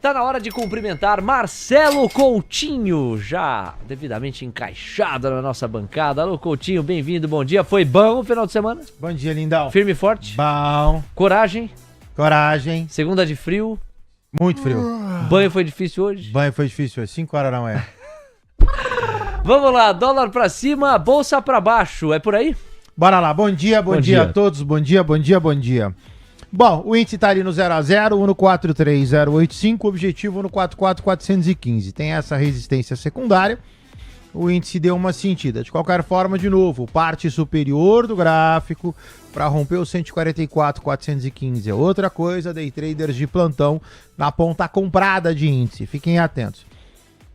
Tá na hora de cumprimentar Marcelo Coutinho, já devidamente encaixado na nossa bancada. Alô, Coutinho, bem-vindo, bom dia. Foi bom o final de semana? Bom dia, lindão. Firme e forte? Bom. Coragem? Coragem. Segunda de frio? Muito frio. Banho foi difícil hoje? Banho foi difícil hoje, 5 horas da manhã. Vamos lá, dólar pra cima, bolsa pra baixo, é por aí? Bora lá, bom dia a todos, bom dia. Bom, o índice tá ali no 0 a 0, 1,43085, objetivo 1,44415. Tem essa resistência secundária, o índice deu uma sentida. De qualquer forma, de novo, parte superior do gráfico para romper o 144,415. É outra coisa, day traders de plantão na ponta comprada de índice, fiquem atentos.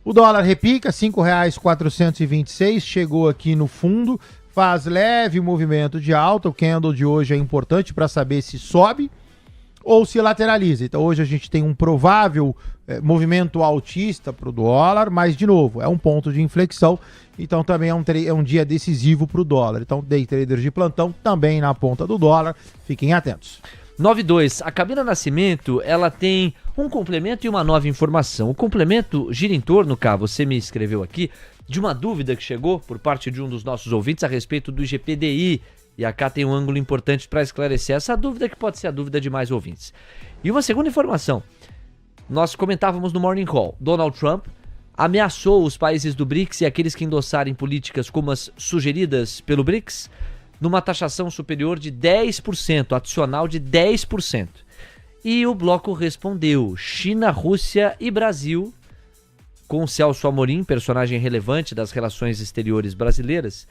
O dólar repica, R$ 5,426, chegou aqui no fundo, faz leve movimento de alta. O candle de hoje é importante para saber se sobe ou se lateraliza. Então hoje a gente tem um provável movimento altista para o dólar, mas de novo, é um ponto de inflexão, então também é um dia decisivo para o dólar. Então day traders de plantão também na ponta do dólar, fiquem atentos. 92, a Camila Nascimento, ela tem um complemento e uma nova informação. O complemento gira em torno, cá, você me escreveu aqui, de uma dúvida que chegou por parte de um dos nossos ouvintes a respeito do IGPDI. E a cá tem um ângulo importante para esclarecer essa dúvida, que pode ser a dúvida de mais ouvintes. E uma segunda informação, nós comentávamos no Morning Call, Donald Trump ameaçou os países do BRICS e aqueles que endossarem políticas como as sugeridas pelo BRICS, numa taxação superior de 10%, adicional de 10%. E o bloco respondeu, China, Rússia e Brasil, com Celso Amorim, personagem relevante das relações exteriores brasileiras.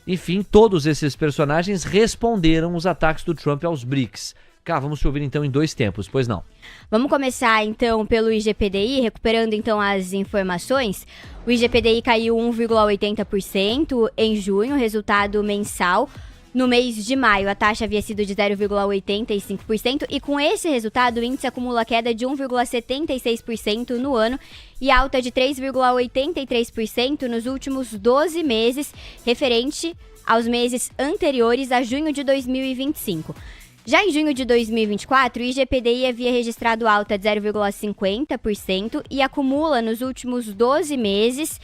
Enfim, todos esses personagens responderam os ataques do Trump aos BRICS. Cá, vamos te ouvir então em dois tempos, pois não? Vamos começar então pelo IGPDI, recuperando então as informações. O IGPDI caiu 1,80% em junho, resultado mensal. No mês de maio, a taxa havia sido de 0,85% e com esse resultado, o índice acumula queda de 1,76% no ano e alta de 3,83% nos últimos 12 meses, referente aos meses anteriores a junho de 2025. Já em junho de 2024, o IGPDI havia registrado alta de 0,50% e acumula nos últimos 12 meses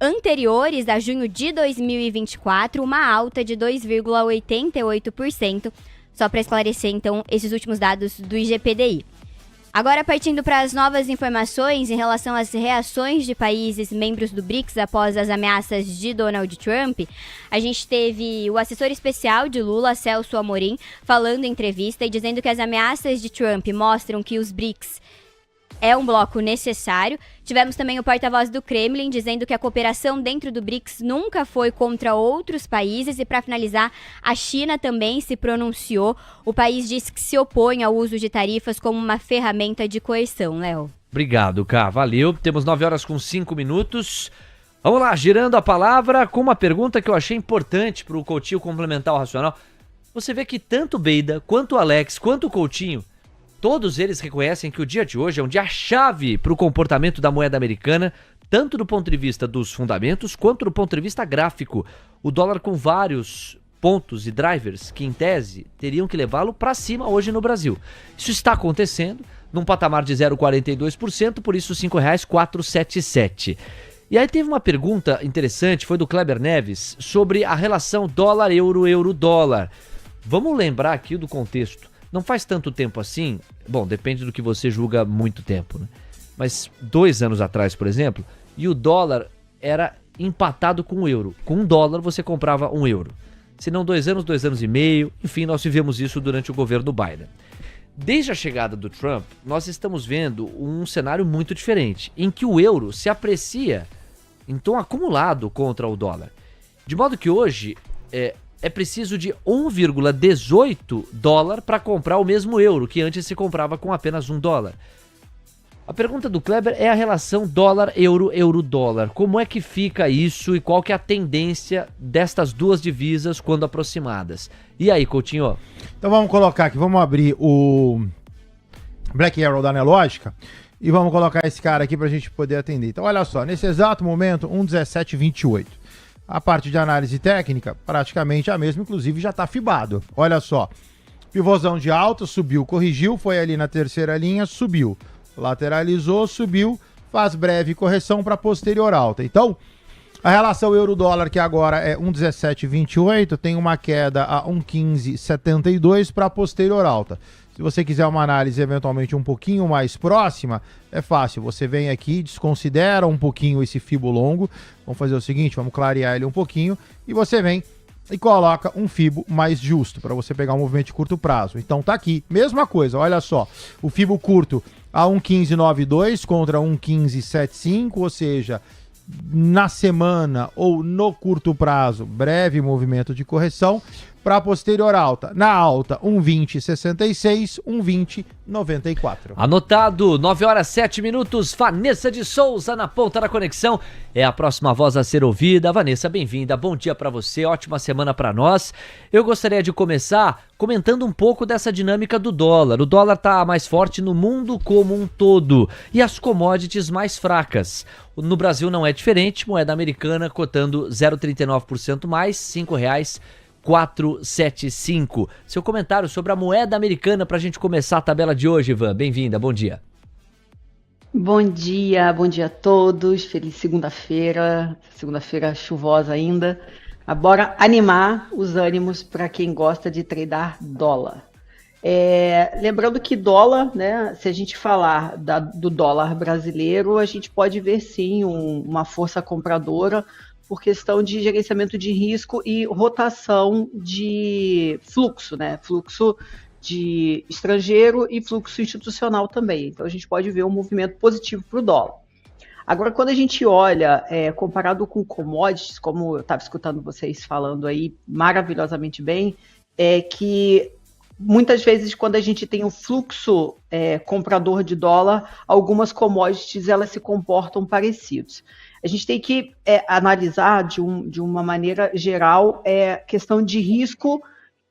anteriores a junho de 2024, uma alta de 2,88%, só para esclarecer então esses últimos dados do IGPDI. Agora, partindo para as novas informações em relação às reações de países membros do BRICS após as ameaças de Donald Trump, a gente teve o assessor especial de Lula, Celso Amorim, falando em entrevista e dizendo que as ameaças de Trump mostram que os BRICS é um bloco necessário. Tivemos também o porta-voz do Kremlin dizendo que a cooperação dentro do BRICS nunca foi contra outros países. E para finalizar, a China também se pronunciou. O país disse que se opõe ao uso de tarifas como uma ferramenta de coerção, Léo. Obrigado, Cá. Valeu. Temos 9 horas com 5 minutos. Vamos lá, girando a palavra com uma pergunta que eu achei importante para o Coutinho complementar o racional. Você vê que tanto o Beida, quanto o Alex, quanto o Coutinho, todos eles reconhecem que o dia de hoje é um dia-chave para o comportamento da moeda americana, tanto do ponto de vista dos fundamentos, quanto do ponto de vista gráfico. O dólar com vários pontos e drivers que, em tese, teriam que levá-lo para cima hoje no Brasil. Isso está acontecendo num patamar de 0,42%, por isso R$ 5,477. E aí teve uma pergunta interessante, foi do Kleber Neves, sobre a relação dólar-euro, euro-dólar. Vamos lembrar aqui do contexto. Não faz tanto tempo assim, bom, depende do que você julga muito tempo, né? Mas 2 anos atrás, por exemplo, e o dólar era empatado com o euro. Com $1 você comprava €1. Se não 2 anos, 2 anos e meio, enfim, nós vivemos isso durante o governo Biden. Desde a chegada do Trump, nós estamos vendo um cenário muito diferente, em que o euro se aprecia em tom acumulado contra o dólar. De modo que hoje é preciso de $1,18 para comprar o mesmo euro, que antes se comprava com apenas $1. A pergunta do Kleber é a relação dólar-euro, euro-dólar. Como é que fica isso e qual que é a tendência destas duas divisas quando aproximadas? E aí, Coutinho? Então vamos colocar aqui, vamos abrir o Black Arrow da Nelógica e vamos colocar esse cara aqui para a gente poder atender. Então olha só, nesse exato momento, 1,1728. A parte de análise técnica, praticamente a mesma, inclusive já está fibado. Olha só, pivôzão de alta, subiu, corrigiu, foi ali na terceira linha, subiu. lateralizou, subiu, faz breve correção para posterior alta. Então, a relação euro-dólar, que agora é 1,1728, tem uma queda a 1,1572 para posterior alta. Se você quiser uma análise eventualmente um pouquinho mais próxima, é fácil. Você vem aqui, desconsidera um pouquinho esse fibo longo. Vamos fazer o seguinte, vamos clarear ele um pouquinho. E você vem e coloca um fibo mais justo para você pegar um movimento de curto prazo. Então tá aqui, mesma coisa, olha só. O fibo curto a 1,1592 contra 1,1575, ou seja, na semana ou no curto prazo, breve movimento de correção. Para posterior alta, na alta 1,2066, 1,2094. Anotado, 9 horas 7 minutos, Vanessa de Souza na ponta da conexão, é a próxima voz a ser ouvida. Vanessa, bem-vinda, bom dia para você, ótima semana para nós. Eu gostaria de começar comentando um pouco dessa dinâmica do dólar. O dólar está mais forte no mundo como um todo e as commodities mais fracas. No Brasil não é diferente, moeda americana cotando 0,39% mais, R$ 5,475. Seu comentário sobre a moeda americana para a gente começar a tabela de hoje, Ivan. Bem-vinda, bom dia. Bom dia a todos. Feliz segunda-feira chuvosa ainda. Bora animar os ânimos para quem gosta de tradar dólar. Lembrando que dólar, né, se a gente falar do dólar brasileiro, a gente pode ver sim uma força compradora por questão de gerenciamento de risco e rotação de fluxo, né? Fluxo de estrangeiro e fluxo institucional também. Então a gente pode ver um movimento positivo para o dólar. Agora, quando a gente olha, comparado com commodities, como eu estava escutando vocês falando aí maravilhosamente bem, é que muitas vezes quando a gente tem um fluxo comprador de dólar, algumas commodities elas se comportam parecidos. A gente tem que analisar de uma maneira geral questão de risco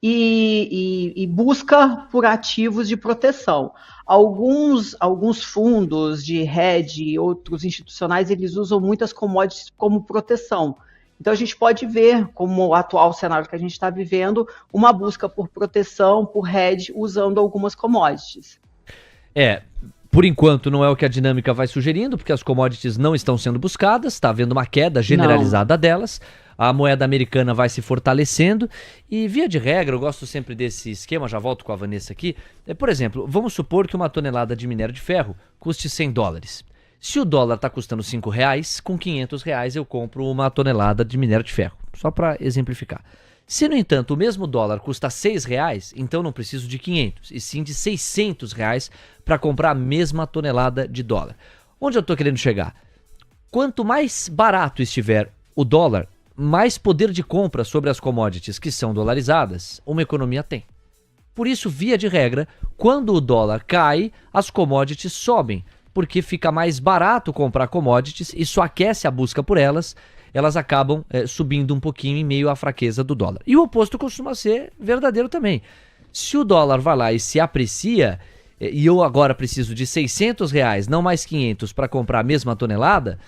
e busca por ativos de proteção. Alguns fundos de hedge e outros institucionais, eles usam muitas commodities como proteção. Então a gente pode ver, como o atual cenário que a gente está vivendo, uma busca por proteção, por hedge, usando algumas commodities. Por enquanto não é o que a dinâmica vai sugerindo, porque as commodities não estão sendo buscadas, está havendo uma queda generalizada delas, a moeda americana vai se fortalecendo e, via de regra, eu gosto sempre desse esquema, já volto com a Vanessa aqui, por exemplo, vamos supor que uma tonelada de minério de ferro custe $100. Se o dólar está custando R$5, com R$500 eu compro uma tonelada de minério de ferro, só para exemplificar. Se, no entanto, o mesmo dólar custa R$6, então não preciso de 500, e sim de R$600 para comprar a mesma tonelada de dólar. Onde eu estou querendo chegar? Quanto mais barato estiver o dólar, mais poder de compra sobre as commodities que são dolarizadas uma economia tem. Por isso, via de regra, quando o dólar cai, as commodities sobem, porque fica mais barato comprar commodities, isso aquece a busca por elas, elas acabam subindo um pouquinho em meio à fraqueza do dólar. E o oposto costuma ser verdadeiro também. Se o dólar vai lá e se aprecia, e eu agora preciso de R$600, não mais 500, para comprar a mesma tonelada,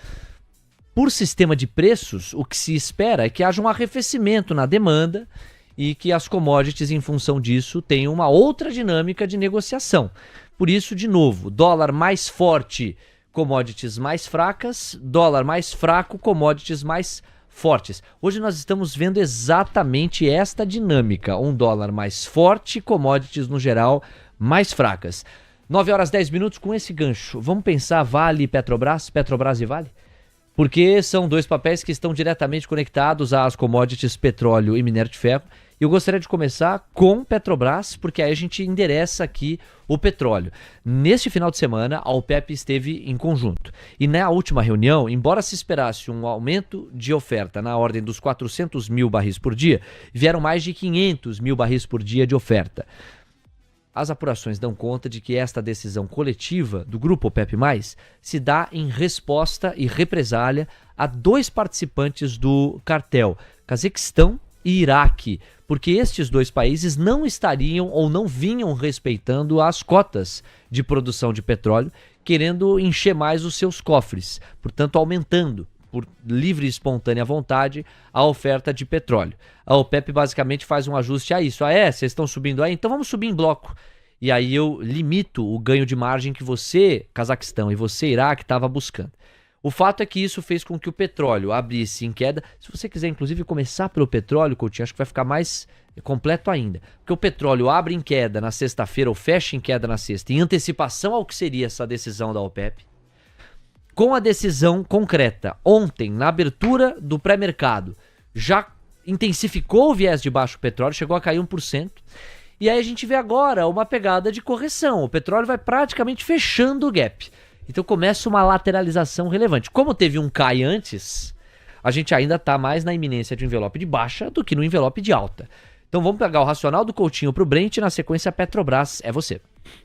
por sistema de preços, o que se espera é que haja um arrefecimento na demanda e que as commodities, em função disso, tenham uma outra dinâmica de negociação. Por isso, de novo, dólar mais forte, commodities mais fracas, dólar mais fraco, commodities mais fortes. Hoje nós estamos vendo exatamente esta dinâmica, um dólar mais forte, commodities no geral mais fracas. 9 horas 10 minutos com esse gancho. Vamos pensar Vale e Petrobras, Petrobras e Vale? Porque são dois papéis que estão diretamente conectados às commodities petróleo e minério de ferro. E eu gostaria de começar com Petrobras, porque aí a gente endereça aqui o petróleo. Neste final de semana, a OPEP esteve em conjunto. E na última reunião, embora se esperasse um aumento de oferta na ordem dos 400 mil barris por dia, vieram mais de 500 mil barris por dia de oferta. As apurações dão conta de que esta decisão coletiva do grupo OPEP+, se dá em resposta e represália a dois participantes do cartel, Cazaquistão e Iraque, porque estes dois países não estariam ou não vinham respeitando as cotas de produção de petróleo, querendo encher mais os seus cofres, portanto aumentando, por livre e espontânea vontade, a oferta de petróleo. A OPEP basicamente faz um ajuste a isso. Vocês estão subindo aí? Então vamos subir em bloco. e aí eu limito o ganho de margem que você, Cazaquistão, e você, Iraque, estava buscando. O fato é que isso fez com que o petróleo abrisse em queda. Se você quiser, inclusive, começar pelo petróleo, Coutinho, acho que vai ficar mais completo ainda. Porque o petróleo abre em queda na sexta-feira ou fecha em queda na sexta, em antecipação ao que seria essa decisão da OPEP. Com a decisão concreta, ontem, na abertura do pré-mercado, já intensificou o viés de baixo petróleo, chegou a cair 1%. E aí a gente vê agora uma pegada de correção. O petróleo vai praticamente fechando o gap. Então começa uma lateralização relevante. Como teve um cai antes, a gente ainda está mais na iminência de um envelope de baixa do que no envelope de alta. Então vamos pegar o racional do Coutinho para o Brent e na sequência Petrobras. É você.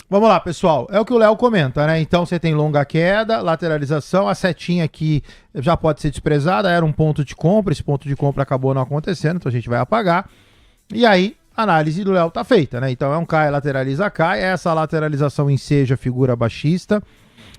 Vamos lá, pessoal. É o que o Léo comenta, né? Então você tem longa queda, lateralização, a setinha aqui já pode ser desprezada, era um ponto de compra, esse ponto de compra acabou não acontecendo, então a gente vai apagar. E aí, a análise do Léo tá feita, né? Então é um cai, lateraliza, cai. Essa lateralização enseja figura baixista.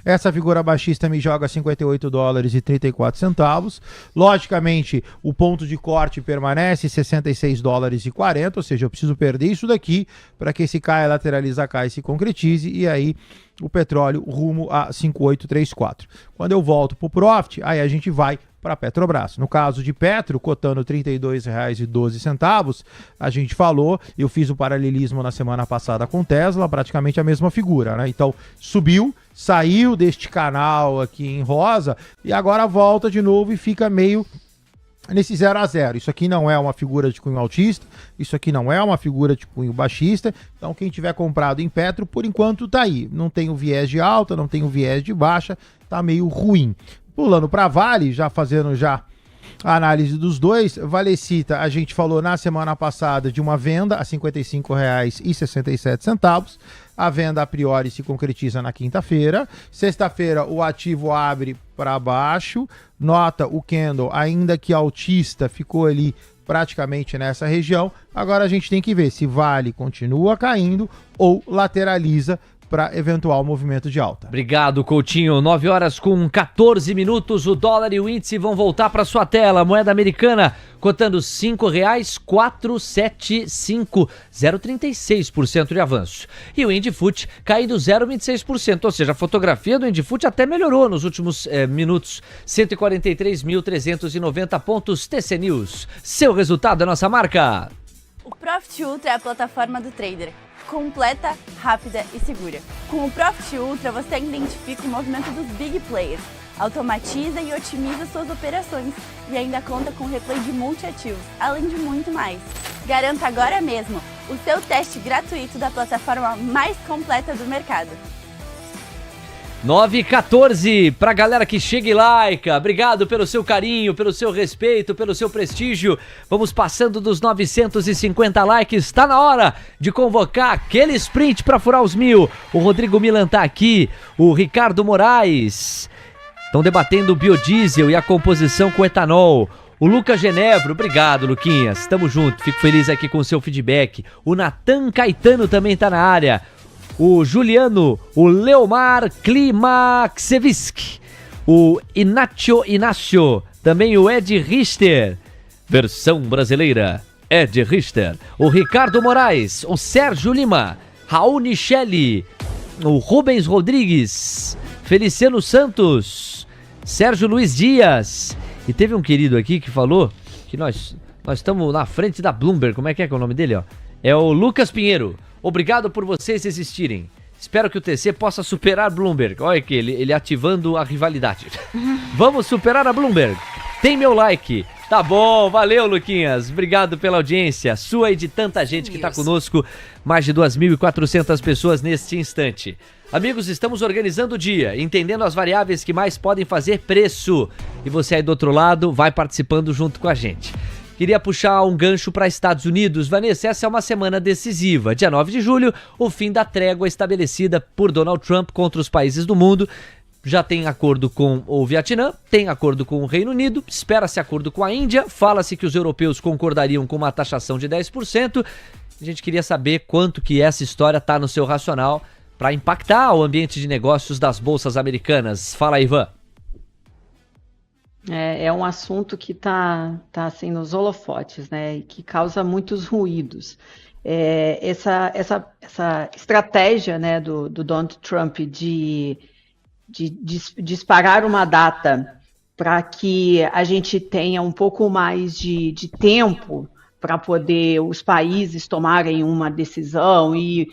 Essa figura baixista me joga $58,34. Logicamente, o ponto de corte permanece $66,40, ou seja, eu preciso perder isso daqui para que esse cai, lateraliza, cai se concretize, e aí o petróleo rumo a 5,834. Quando eu volto para o Profit, aí a gente vai para a Petrobras. No caso de Petro, cotando R$ 32,12, a gente falou, eu fiz o paralelismo na semana passada com Tesla, praticamente a mesma figura, né? Então, subiu, saiu deste canal aqui em rosa e agora volta de novo e fica meio nesse 0 a 0. Isso aqui não é uma figura de cunho altista, isso aqui não é uma figura de cunho baixista, então quem tiver comprado em Petro, por enquanto tá aí. Não tem o viés de alta, não tem o viés de baixa, tá meio ruim. Pulando para Vale, já fazendo já a análise dos dois, Valecita, a gente falou na semana passada de uma venda a R$ 55,67. A venda a priori se concretiza na quinta-feira. Sexta-feira o ativo abre para baixo. Nota o candle, ainda que altista, ficou ali praticamente nessa região. Agora a gente tem que ver se Vale continua caindo ou lateraliza para eventual movimento de alta. Obrigado, Coutinho. 9h14, o dólar e o índice vão voltar para sua tela. Moeda americana cotando R$ 5,475, 0,36% de avanço. E o Indifut caindo 0,26%, ou seja, a fotografia do Indifut até melhorou nos últimos minutos. 143.390 pontos. TC News, seu resultado é nossa marca. O Profit Ultra é a plataforma do trader. Completa, rápida e segura. Com o Profit Ultra, você identifica o movimento dos big players, automatiza e otimiza suas operações e ainda conta com replay de multiativos, além de muito mais. Garanta agora mesmo o seu teste gratuito da plataforma mais completa do mercado. 9h14, pra galera que chega e laica, obrigado pelo seu carinho, pelo seu respeito, pelo seu prestígio. Vamos passando dos 950 likes, tá na hora de convocar aquele sprint pra furar os 1000. O Rodrigo Milan tá aqui, o Ricardo Moraes, estão debatendo o biodiesel e a composição com etanol. O Lucas Genevro, obrigado Luquinhas, tamo junto, fico feliz aqui com o seu feedback. O Natan Caetano também tá na área. O Juliano, o Leomar Klimaksevski, o Inácio, também o Ed Richter, versão brasileira, Ed Richter, o Ricardo Moraes, o Sérgio Lima, Raul Nicheli, o Rubens Rodrigues, Feliciano Santos, Sérgio Luiz Dias, e teve um querido aqui que falou que nós estamos na frente da Bloomberg, como é que é o nome dele, ó? É o Lucas Pinheiro. Obrigado por vocês existirem. Espero que o TC possa superar Bloomberg. Olha aqui, ele ativando a rivalidade. Vamos superar a Bloomberg. Tem meu like. Tá bom, valeu Luquinhas. Obrigado pela audiência. Sua e de tanta gente que tá conosco. Mais de 2.400 pessoas neste instante. Amigos, estamos organizando o dia, entendendo as variáveis que mais podem fazer preço. E você aí do outro lado vai participando junto com a gente. Queria puxar um gancho para Estados Unidos. Vanessa, essa é uma semana decisiva. Dia 9 de julho, o fim da trégua estabelecida por Donald Trump contra os países do mundo. Já tem acordo com o Vietnã, tem acordo com o Reino Unido, espera-se acordo com a Índia, fala-se que os europeus concordariam com uma taxação de 10%. A gente queria saber quanto que essa história está no seu racional para impactar o ambiente de negócios das bolsas americanas. Fala, Ivan. É um assunto que tá assim nos holofotes, né? E que causa muitos ruídos. essa estratégia, né, do Donald Trump de disparar uma data para que a gente tenha um pouco mais de tempo para poder os países tomarem uma decisão e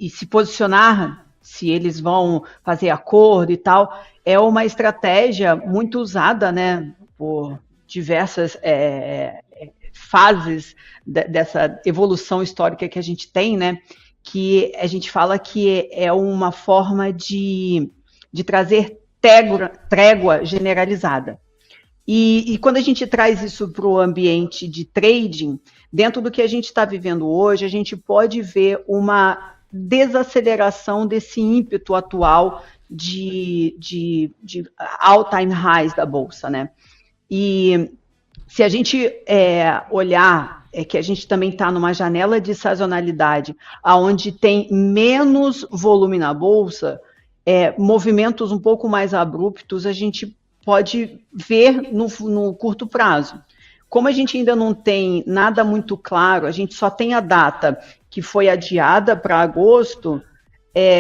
se posicionar se eles vão fazer acordo e tal, é uma estratégia muito usada, né, por diversas fases dessa evolução histórica que a gente tem, né, que a gente fala que é uma forma de trazer trégua generalizada. E quando a gente traz isso para o ambiente de trading, dentro do que a gente está vivendo hoje, a gente pode ver uma desaceleração desse ímpeto atual de all-time highs da Bolsa, né? E se a gente olhar, que a gente também está numa janela de sazonalidade, onde tem menos volume na Bolsa, movimentos um pouco mais abruptos, a gente pode ver no curto prazo. Como a gente ainda não tem nada muito claro, a gente só tem a data que foi adiada para agosto,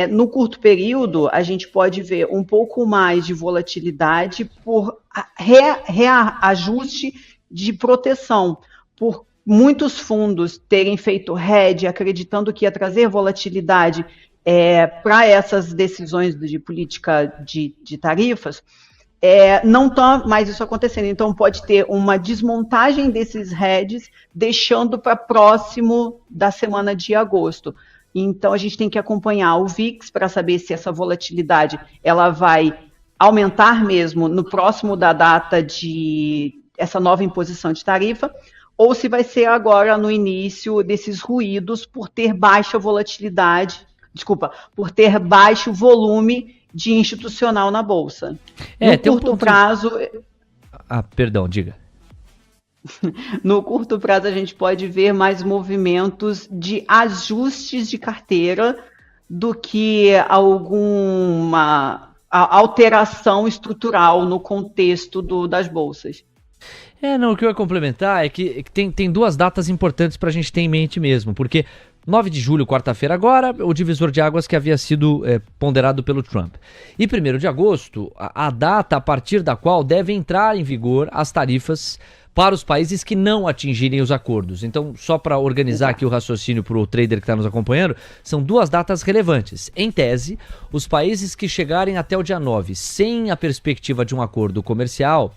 no curto período a gente pode ver um pouco mais de volatilidade por reajuste de proteção, por muitos fundos terem feito hedge, acreditando que ia trazer volatilidade para essas decisões de política de tarifas, não está mais isso acontecendo. Então, pode ter uma desmontagem desses hedges, deixando para próximo da semana de agosto. Então, a gente tem que acompanhar o VIX para saber se essa volatilidade ela vai aumentar mesmo no próximo da data de essa nova imposição de tarifa, ou se vai ser agora no início desses ruídos por ter baixa volatilidade, por ter baixo volume de institucional na Bolsa. No curto prazo... perdão, diga. No curto prazo, a gente pode ver mais movimentos de ajustes de carteira do que alguma alteração estrutural no contexto das bolsas. O que eu ia complementar é que tem duas datas importantes para a gente ter em mente mesmo, porque 9 de julho, quarta-feira agora, o divisor de águas que havia sido ponderado pelo Trump. E 1º de agosto, a data a partir da qual devem entrar em vigor as tarifas para os países que não atingirem os acordos. Então, só para organizar aqui o raciocínio para o trader que está nos acompanhando, são duas datas relevantes. Em tese, os países que chegarem até o dia 9 sem a perspectiva de um acordo comercial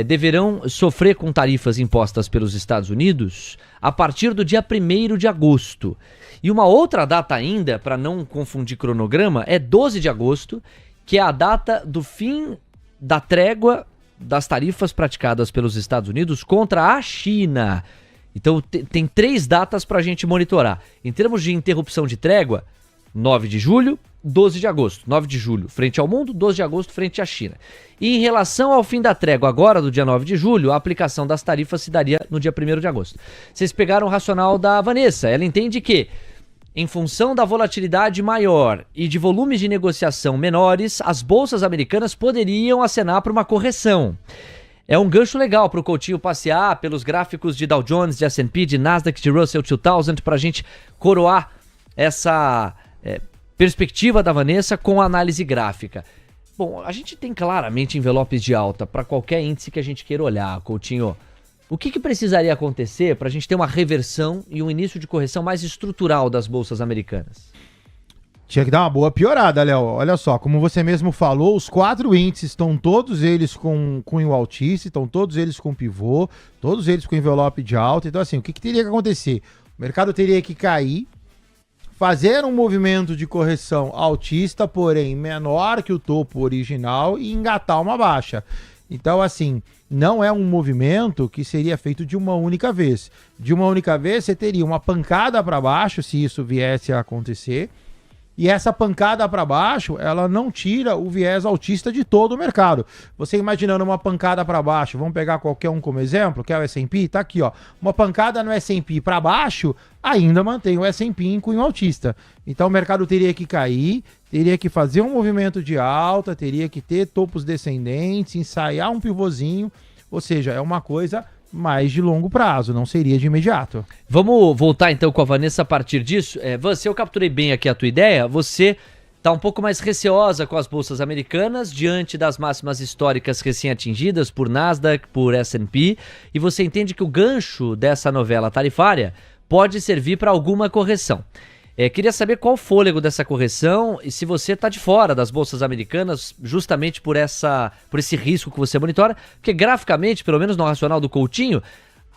deverão sofrer com tarifas impostas pelos Estados Unidos a partir do dia 1º de agosto. E uma outra data ainda, para não confundir cronograma, é 12 de agosto, que é a data do fim da trégua das tarifas praticadas pelos Estados Unidos contra a China. Então tem 3 datas para a gente monitorar. Em termos de interrupção de trégua, 9 de julho, 12 de agosto. 9 de julho frente ao mundo, 12 de agosto frente à China. E em relação ao fim da trégua agora, do dia 9 de julho, a aplicação das tarifas se daria no dia 1º de agosto. Vocês pegaram o racional da Vanessa. Ela entende que, em função da volatilidade maior e de volumes de negociação menores, as bolsas americanas poderiam acenar para uma correção. É um gancho legal para o Coutinho passear pelos gráficos de Dow Jones, de S&P, de Nasdaq, de Russell 2000, para a gente coroar essa perspectiva da Vanessa com a análise gráfica. Bom, a gente tem claramente envelopes de alta para qualquer índice que a gente queira olhar, Coutinho. O que precisaria acontecer para a gente ter uma reversão e um início de correção mais estrutural das bolsas americanas? Tinha que dar uma boa piorada, Léo. Olha só, como você mesmo falou, os 4 índices estão todos eles com cunho altíssimo, estão todos eles com pivô, todos eles com envelope de alta. Então, assim, o que teria que acontecer? O mercado teria que cair, fazer um movimento de correção altista, porém menor que o topo original, e engatar uma baixa. Então, assim, não é um movimento que seria feito de uma única vez. De uma única vez, você teria uma pancada para baixo, se isso viesse a acontecer. E essa pancada para baixo, ela não tira o viés altista de todo o mercado. Você imaginando uma pancada para baixo, vamos pegar qualquer um como exemplo, que é o S&P, tá aqui, ó. Uma pancada no S&P para baixo, ainda mantém o S&P em cunho altista. Então o mercado teria que cair, teria que fazer um movimento de alta, teria que ter topos descendentes, ensaiar um pivôzinho, ou seja, é uma coisa mais de longo prazo, não seria de imediato. Vamos voltar então com a Vanessa a partir disso. Se eu capturei bem aqui a tua ideia, você está um pouco mais receosa com as bolsas americanas diante das máximas históricas recém-atingidas por Nasdaq, por S&P, e você entende que o gancho dessa novela tarifária pode servir para alguma correção. Queria saber qual o fôlego dessa correção e se você está de fora das bolsas americanas justamente por esse risco que você monitora, porque graficamente, pelo menos no racional do Coutinho,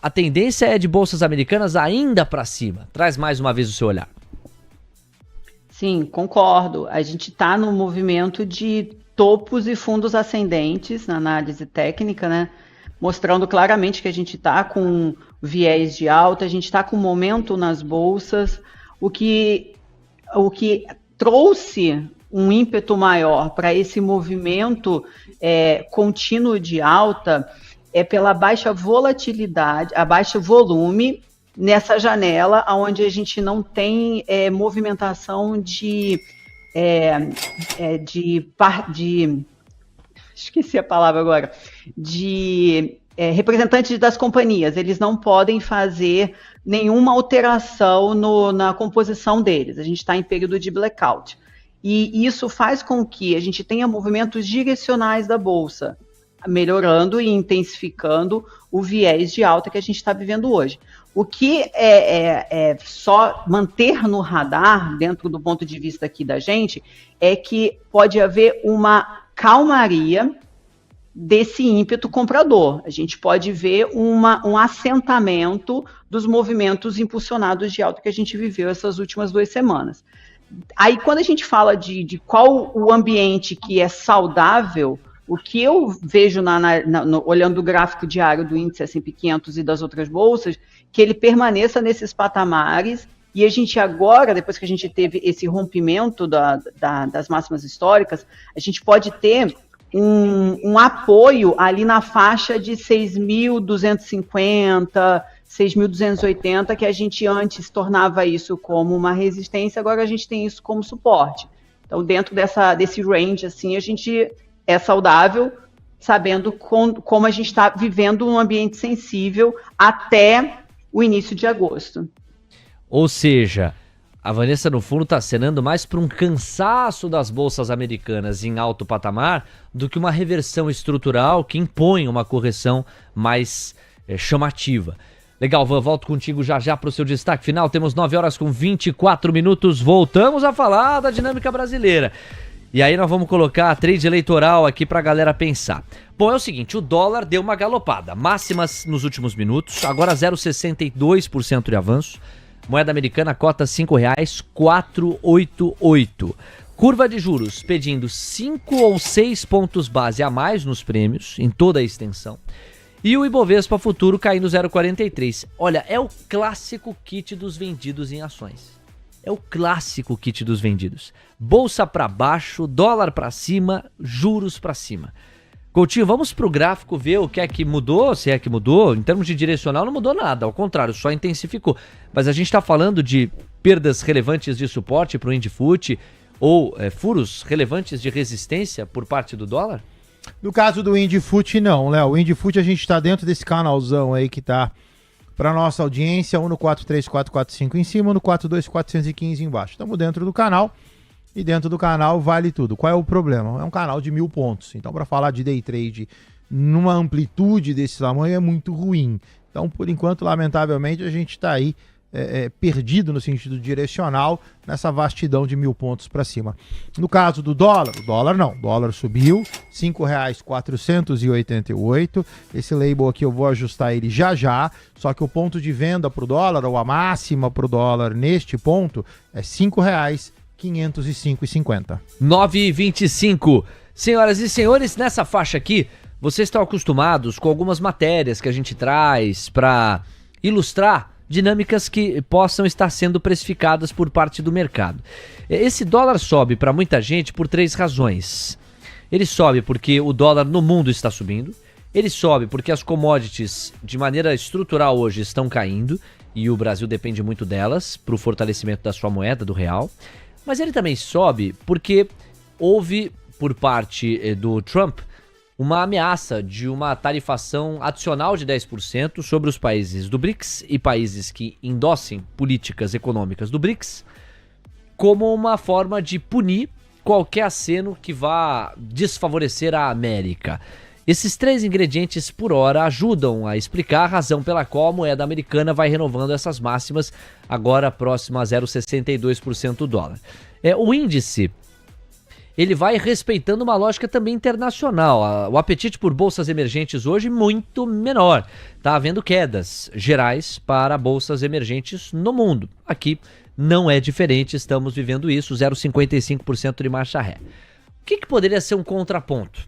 a tendência é de bolsas americanas ainda para cima. Traz mais uma vez o seu olhar. Sim, concordo. A gente está no movimento de topos e fundos ascendentes na análise técnica, né? Mostrando claramente que a gente está com viés de alta, a gente está com momento nas bolsas. O que trouxe um ímpeto maior para esse movimento contínuo de alta é pela baixa volatilidade, a baixa volume nessa janela, onde a gente não tem movimentação esqueci a palavra agora, representantes das companhias. Eles não podem fazer nenhuma alteração na composição deles. A gente está em período de blackout. E isso faz com que a gente tenha movimentos direcionais da Bolsa, melhorando e intensificando o viés de alta que a gente está vivendo hoje. O que é só manter no radar, dentro do ponto de vista aqui da gente, é que pode haver uma calmaria desse ímpeto comprador. A gente pode ver um assentamento dos movimentos impulsionados de alta que a gente viveu essas últimas 2 semanas. Aí, quando a gente fala de qual o ambiente que é saudável, o que eu vejo olhando o gráfico diário do índice S&P 500 e das outras bolsas, que ele permaneça nesses patamares, e a gente agora, depois que a gente teve esse rompimento das máximas históricas, a gente pode ter um apoio ali na faixa de 6.250, 6.280, que a gente antes tornava isso como uma resistência, agora a gente tem isso como suporte. Então, dentro desse range, assim, a gente é saudável, sabendo como a gente está vivendo um ambiente sensível até o início de agosto. Ou seja, a Vanessa, no fundo, está acenando mais para um cansaço das bolsas americanas em alto patamar do que uma reversão estrutural que impõe uma correção mais chamativa. Legal, Van, volto contigo já para o seu destaque final. Temos 9h24, voltamos a falar da dinâmica brasileira. E aí nós vamos colocar a trade eleitoral aqui para a galera pensar. Bom, é o seguinte, o dólar deu uma galopada, máximas nos últimos minutos, agora 0,62% de avanço. Moeda americana cota R$ 5,488. Curva de juros pedindo 5 ou 6 pontos base a mais nos prêmios, em toda a extensão. E o Ibovespa futuro caindo 0,43. Olha, é o clássico kit dos vendidos em ações. É o clássico kit dos vendidos. Bolsa para baixo, dólar para cima, juros para cima. Coutinho, vamos pro gráfico ver o que é que mudou, se é que mudou. Em termos de direcional não mudou nada, ao contrário, só intensificou. Mas a gente está falando de perdas relevantes de suporte para o Indifut ou furos relevantes de resistência por parte do dólar? No caso do Indifut, não, Léo. O Indifut a gente está dentro desse canalzão aí que tá para nossa audiência, 1,43445 em cima, 1,42415 embaixo. Estamos dentro do canal. E dentro do canal vale tudo. Qual é o problema? É um canal de 1000 pontos. Então, para falar de day trade numa amplitude desse tamanho é muito ruim. Então, por enquanto, lamentavelmente, a gente está aí perdido no sentido direcional nessa vastidão de 1000 pontos para cima. No caso do dólar, o dólar não. O dólar subiu, R$ 5,488. Esse label aqui eu vou ajustar ele já. Só que o ponto de venda para o dólar, ou a máxima para o dólar neste ponto, é R$ 5,505,50. 9h25. Senhoras e senhores, nessa faixa aqui, vocês estão acostumados com algumas matérias que a gente traz para ilustrar dinâmicas que possam estar sendo precificadas por parte do mercado. Esse dólar sobe para muita gente por 3 razões. Ele sobe porque o dólar no mundo está subindo, ele sobe porque as commodities de maneira estrutural hoje estão caindo e o Brasil depende muito delas para o fortalecimento da sua moeda, do real. Mas ele também sobe porque houve, por parte do Trump, uma ameaça de uma tarifação adicional de 10% sobre os países do BRICS e países que endossem políticas econômicas do BRICS, como uma forma de punir qualquer aceno que vá desfavorecer a América. Esses 3 ingredientes por hora ajudam a explicar a razão pela qual a moeda americana vai renovando essas máximas, agora próxima a 0,62% do dólar. O índice, ele vai respeitando uma lógica também internacional. O apetite por bolsas emergentes hoje muito menor. Está havendo quedas gerais para bolsas emergentes no mundo. Aqui não é diferente, estamos vivendo isso, 0,55% de marcha ré. O que poderia ser um contraponto?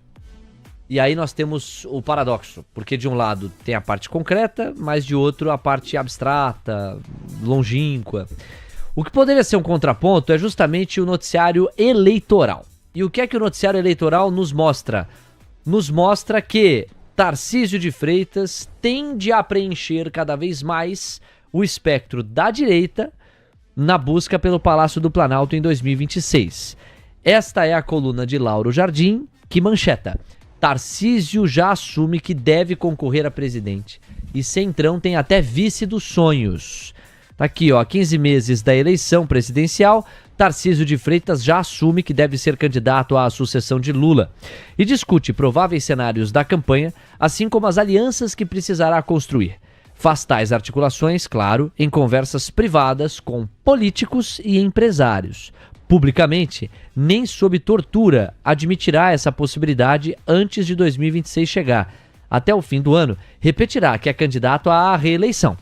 E aí nós temos o paradoxo, porque de um lado tem a parte concreta, mas de outro a parte abstrata, longínqua. O que poderia ser um contraponto é justamente o noticiário eleitoral. E o que é que o noticiário eleitoral nos mostra? Nos mostra que Tarcísio de Freitas tende a preencher cada vez mais o espectro da direita na busca pelo Palácio do Planalto em 2026. Esta é a coluna de Lauro Jardim, que mancheta: Tarcísio já assume que deve concorrer a presidente e Centrão tem até vice dos sonhos. Tá aqui, ó, 15 meses da eleição presidencial, Tarcísio de Freitas já assume que deve ser candidato à sucessão de Lula e discute prováveis cenários da campanha, assim como as alianças que precisará construir. Faz tais articulações, claro, em conversas privadas com políticos e empresários. Publicamente, nem sob tortura admitirá essa possibilidade antes de 2026 chegar. Até o fim do ano, repetirá que é candidato à reeleição.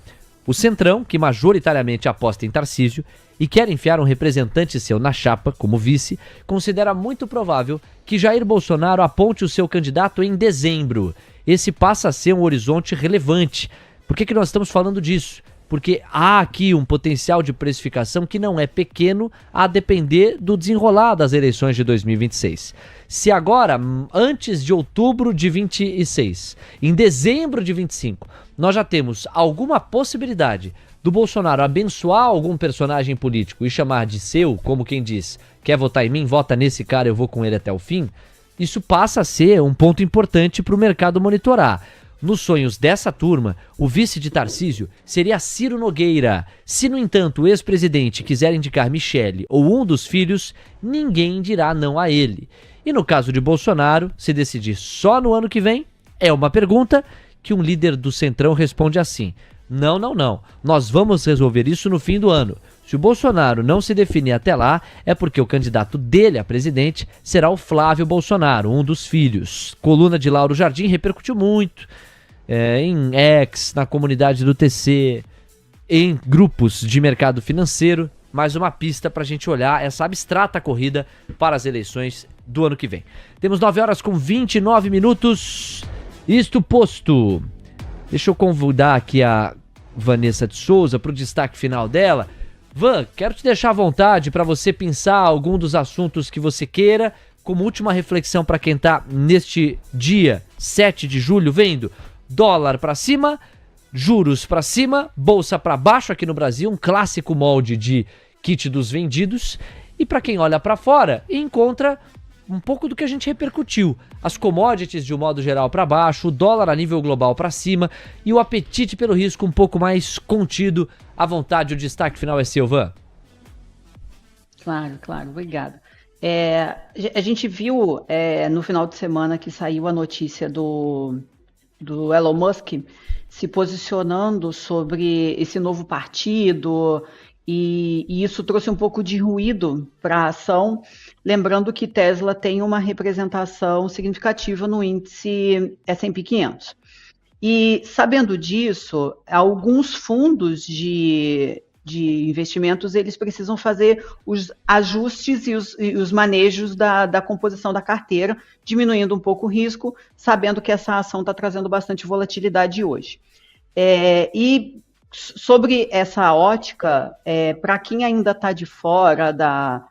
O Centrão, que majoritariamente aposta em Tarcísio e quer enfiar um representante seu na chapa como vice, considera muito provável que Jair Bolsonaro aponte o seu candidato em dezembro. Esse passa a ser um horizonte relevante. Por que nós estamos falando disso? Porque há aqui um potencial de precificação que não é pequeno a depender do desenrolar das eleições de 2026. Se agora, antes de outubro de 26, em dezembro de 25, nós já temos alguma possibilidade do Bolsonaro abençoar algum personagem político e chamar de seu, como quem diz, quer votar em mim, vota nesse cara, eu vou com ele até o fim, isso passa a ser um ponto importante para o mercado monitorar. Nos sonhos dessa turma, o vice de Tarcísio seria Ciro Nogueira. Se, no entanto, o ex-presidente quiser indicar Michele ou um dos filhos, ninguém dirá não a ele. E no caso de Bolsonaro, se decidir só no ano que vem, é uma pergunta que um líder do Centrão responde assim: não, nós vamos resolver isso no fim do ano. Se o Bolsonaro não se definir até lá, é porque o candidato dele a presidente será o Flávio Bolsonaro, um dos filhos. Coluna de Lauro Jardim repercutiu muito em X, na comunidade do TC, em grupos de mercado financeiro. Mais uma pista para a gente olhar essa abstrata corrida para as eleições do ano que vem. Temos 9 horas com 29 minutos. Isto posto. Deixa eu convidar aqui a Vanessa de Souza para o destaque final dela. Van, quero te deixar à vontade para você pensar algum dos assuntos que você queira, como última reflexão para quem está neste dia 7 de julho vendo dólar para cima, juros para cima, bolsa para baixo aqui no Brasil, um clássico molde de kit dos vendidos. E para quem olha para fora, encontra um pouco do que a gente repercutiu. As commodities de um modo geral para baixo, o dólar a nível global para cima e o apetite pelo risco um pouco mais contido. À vontade, o destaque final é seu, Van. Claro, obrigada. A gente viu no final de semana que saiu a notícia do Elon Musk se posicionando sobre esse novo partido e isso trouxe um pouco de ruído para a ação, lembrando que Tesla tem uma representação significativa no índice S&P 500. E sabendo disso, alguns fundos de investimentos, eles precisam fazer os ajustes e os manejos da composição da carteira, diminuindo um pouco o risco, sabendo que essa ação está trazendo bastante volatilidade hoje. E sobre essa ótica, para quem ainda está de fora da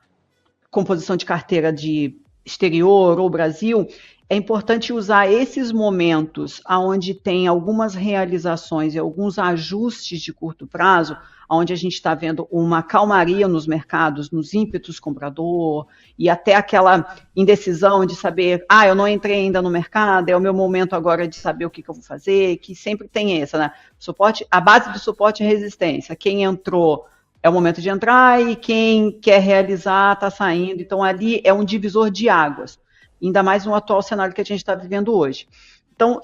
composição de carteira de exterior ou Brasil, é importante usar esses momentos onde tem algumas realizações e alguns ajustes de curto prazo, onde a gente está vendo uma calmaria nos mercados, nos ímpetos comprador, e até aquela indecisão de saber, eu não entrei ainda no mercado, é o meu momento agora de saber o que eu vou fazer, que sempre tem essa, né? Suporte, a base do suporte é resistência. Quem entrou é o momento de entrar e quem quer realizar está saindo. Então, ali é um divisor de águas, ainda mais no atual cenário que a gente está vivendo hoje. Então,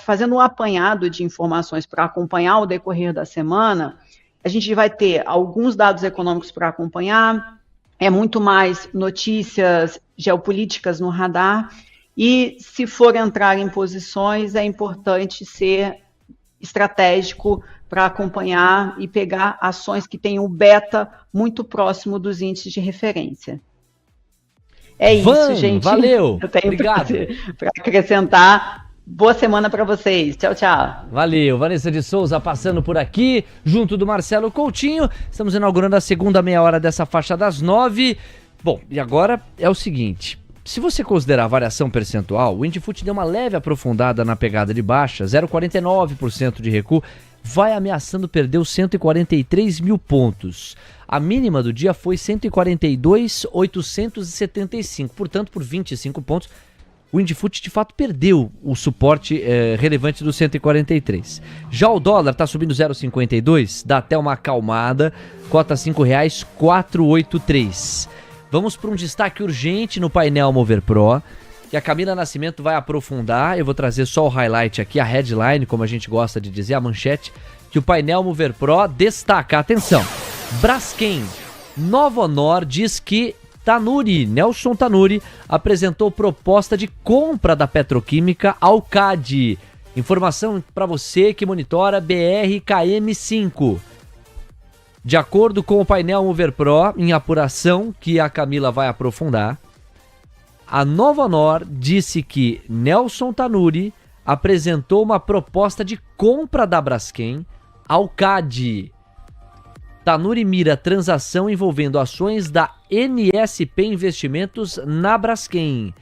fazendo um apanhado de informações para acompanhar o decorrer da semana, a gente vai ter alguns dados econômicos para acompanhar, é muito mais notícias geopolíticas no radar, e se for entrar em posições, é importante ser estratégico para acompanhar e pegar ações que tenham o beta muito próximo dos índices de referência. É isso, gente. Valeu. Eu tenho obrigado. Para acrescentar. Boa semana para vocês. Tchau, tchau. Valeu. Vanessa de Souza passando por aqui, junto do Marcelo Coutinho. Estamos inaugurando a segunda meia hora dessa faixa das 9. Bom, e agora é o seguinte. Se você considerar a variação percentual, o Indifut deu uma leve aprofundada na pegada de baixa, 0,49% de recuo, vai ameaçando perder os 143 mil pontos. A mínima do dia foi 142,875, portanto, por 25 pontos, o Indifut de fato perdeu o suporte relevante do 143. Já o dólar está subindo 0,52, dá até uma acalmada, cota R$ 5,483. Vamos para um destaque urgente no painel Mover Pro, que a Camila Nascimento vai aprofundar. Eu vou trazer só o highlight aqui, a headline, como a gente gosta de dizer, a manchete, que o painel Mover Pro destaca. Atenção, Braskem, Nova Honor diz que Nelson Tanuri apresentou proposta de compra da petroquímica ao CAD. Informação para você que monitora BRKM5. De acordo com o painel Mover Pro, em apuração que a Camila vai aprofundar, a Nova Honor disse que Nelson Tanuri apresentou uma proposta de compra da Braskem ao CAD. Tanuri mira transação envolvendo ações da NSP Investimentos na Braskem.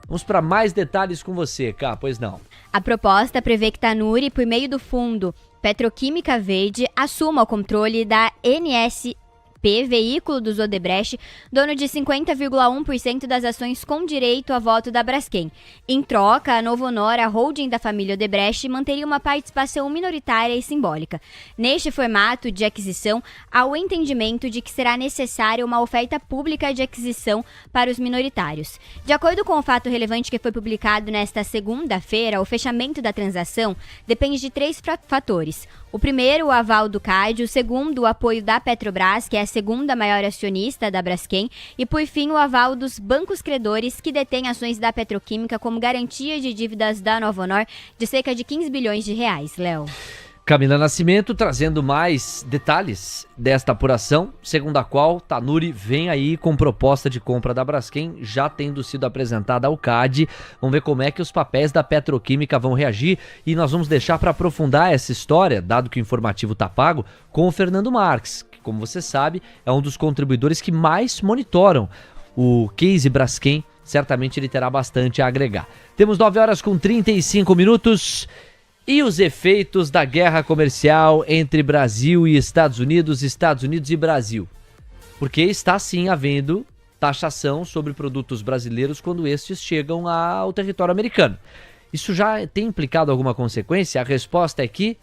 Vamos para mais detalhes com você, Cá, pois não. A proposta prevê que Tanuri, por meio do fundo Petroquímica Verde, assuma o controle da NSP, veículo dos Odebrecht, dono de 50,1% das ações com direito a voto da Braskem. Em troca, a Nova Honor, a holding da família Odebrecht, manteria uma participação minoritária e simbólica. Neste formato de aquisição, há o entendimento de que será necessária uma oferta pública de aquisição para os minoritários. De acordo com o fato relevante que foi publicado nesta segunda-feira, o fechamento da transação depende de 3 fatores. O primeiro, o aval do CAD, o segundo, o apoio da Petrobras, que é a segunda maior acionista da Braskem, e por fim o aval dos bancos credores que detêm ações da petroquímica como garantia de dívidas da Nova Honor de cerca de 15 bilhões de reais. Léo. Camila Nascimento trazendo mais detalhes desta apuração, segundo a qual Tanuri vem aí com proposta de compra da Braskem, já tendo sido apresentada ao CAD. Vamos ver como é que os papéis da petroquímica vão reagir, e nós vamos deixar para aprofundar essa história, dado que o informativo está pago, com o Fernando Marques, que, como você sabe, é um dos contribuidores que mais monitoram o case Braskem. Certamente ele terá bastante a agregar. Temos 9h35. E os efeitos da guerra comercial entre Brasil e Estados Unidos e Brasil? Porque está sim havendo taxação sobre produtos brasileiros quando estes chegam ao território americano. Isso já tem implicado alguma consequência? A resposta é que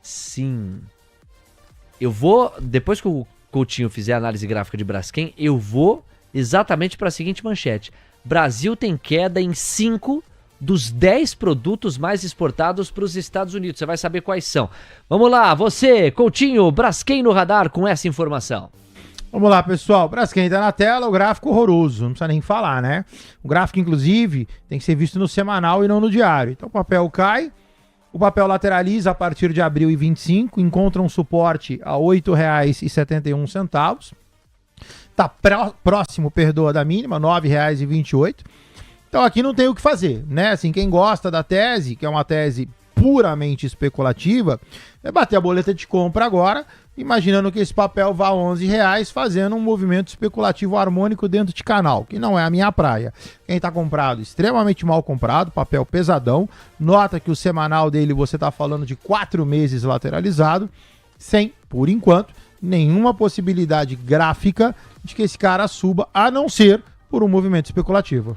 sim. Eu vou, depois que o Coutinho fizer a análise gráfica de Braskem, eu vou exatamente para a seguinte manchete. Brasil tem queda em 5 dos 10 produtos mais exportados para os Estados Unidos. Você vai saber quais são. Vamos lá, você, Coutinho, Braskem no radar com essa informação. Vamos lá, pessoal. Braskem tá na tela, o gráfico horroroso, não precisa nem falar, né? O gráfico, inclusive, tem que ser visto no semanal e não no diário. Então o papel cai, o papel lateraliza a partir de abril e 25, encontra um suporte a R$ 8,71. Tá próximo, da mínima, R$ 9,28. Então aqui não tem o que fazer, né? Assim, quem gosta da tese, que é uma tese puramente especulativa, é bater a boleta de compra agora, imaginando que esse papel vá a R$11, fazendo um movimento especulativo harmônico dentro de canal, que não é a minha praia. Quem está comprado, extremamente mal comprado, papel pesadão. Nota que o semanal dele você está falando de 4 meses lateralizado, sem, por enquanto, nenhuma possibilidade gráfica de que esse cara suba, a não ser por um movimento especulativo.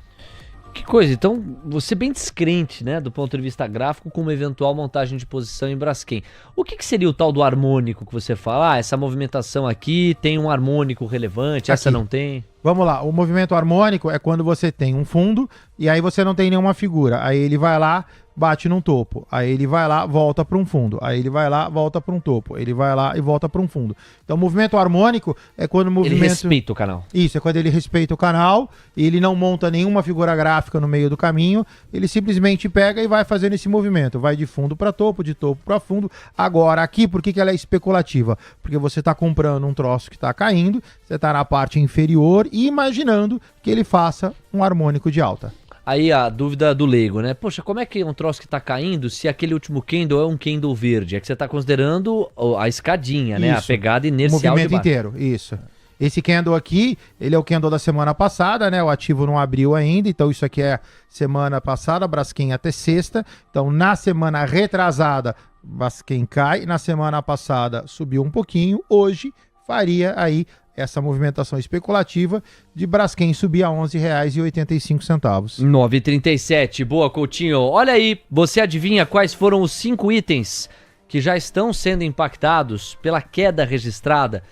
Que coisa, então você bem descrente, né, do ponto de vista gráfico, com uma eventual montagem de posição em Braskem. O que seria o tal do harmônico que você fala? Ah, essa movimentação aqui tem um harmônico relevante, essa não tem? Vamos lá, o movimento harmônico é quando você tem um fundo e aí você não tem nenhuma figura. Aí ele vai lá, bate num topo. Aí ele vai lá, volta para um fundo. Aí ele vai lá, volta para um topo. Ele vai lá e volta para um fundo. Então o movimento harmônico é quando o movimento... Ele respeita o canal. Isso, é quando ele respeita o canal, ele não monta nenhuma figura gráfica no meio do caminho, ele simplesmente pega e vai fazendo esse movimento. Vai de fundo para topo, de topo para fundo. Agora, aqui, por que ela é especulativa? Porque você está comprando um troço que está caindo, você está na parte inferior e imaginando que ele faça um harmônico de alta. Aí a dúvida do leigo, né? Poxa, como é que é um troço que tá caindo se aquele último candle é um candle verde? É que você tá considerando a escadinha, né? A pegada inercial de baixo. O movimento inteiro, isso. Esse candle aqui, ele é o candle da semana passada, né? O ativo não abriu ainda, então isso aqui é semana passada, Braskem até sexta. Então na semana retrasada, Braskem cai, na semana passada subiu um pouquinho, hoje faria aí essa movimentação especulativa de Braskem subir a R$11,85. 9,37. Boa, Coutinho. Olha aí, você adivinha quais foram os 5 itens que já estão sendo impactados pela queda registrada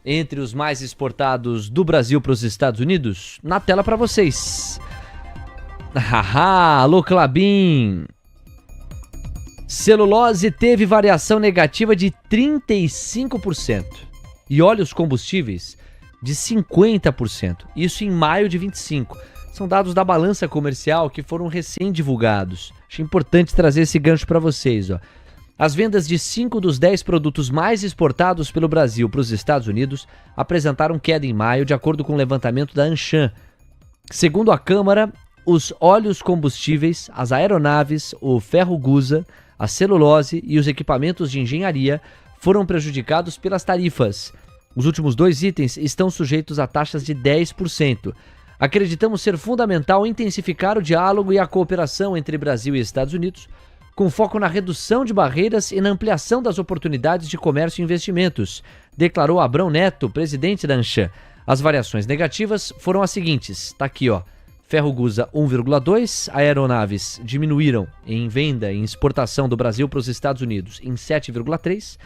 entre os mais exportados do Brasil para os Estados Unidos? Na tela para vocês. Haha, alô Clabin. Celulose teve variação negativa de 35%. E óleos combustíveis de 50%. Isso em maio de 25. São dados da balança comercial que foram recém-divulgados. Achei importante trazer esse gancho para vocês. Ó. As vendas de 5 dos 10 produtos mais exportados pelo Brasil para os Estados Unidos apresentaram queda em maio, de acordo com o levantamento da Anshan. Segundo a Câmara, os óleos combustíveis, as aeronaves, o ferro gusa, a celulose e os equipamentos de engenharia foram prejudicados pelas tarifas. Os últimos 2 itens estão sujeitos a taxas de 10%. Acreditamos ser fundamental intensificar o diálogo e a cooperação entre Brasil e Estados Unidos, com foco na redução de barreiras e na ampliação das oportunidades de comércio e investimentos, declarou Abrão Neto, presidente da Anshan. As variações negativas foram as seguintes, tá aqui ó, ferro gusa 1,2%, aeronaves diminuíram em venda e exportação do Brasil para os Estados Unidos em 7,3%,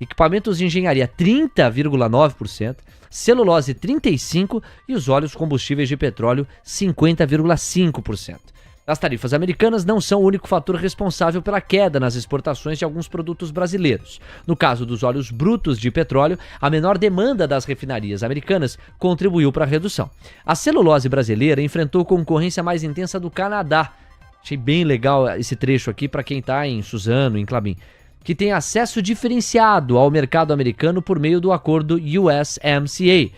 equipamentos de engenharia 30,9%, celulose 35% e os óleos combustíveis de petróleo 50,5%. As tarifas americanas não são o único fator responsável pela queda nas exportações de alguns produtos brasileiros. No caso dos óleos brutos de petróleo, a menor demanda das refinarias americanas contribuiu para a redução. A celulose brasileira enfrentou concorrência mais intensa do Canadá. Achei bem legal esse trecho aqui para quem está em Suzano, em Clabin, que tem acesso diferenciado ao mercado americano por meio do acordo USMCA.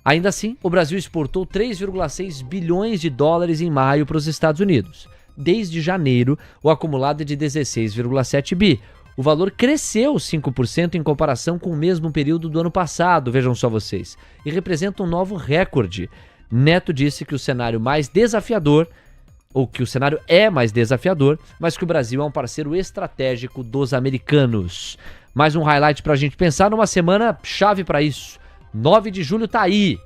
Ainda assim, o Brasil exportou 3,6 bilhões de dólares em maio para os Estados Unidos. Desde janeiro, o acumulado é de 16,7 bi. O valor cresceu 5% em comparação com o mesmo período do ano passado, vejam só vocês, e representa um novo recorde. Neto disse que o cenário mais desafiador, ou que o cenário é mais desafiador, mas que o Brasil é um parceiro estratégico dos americanos. Mais um highlight para a gente pensar numa semana chave para isso. 9 de julho tá aí.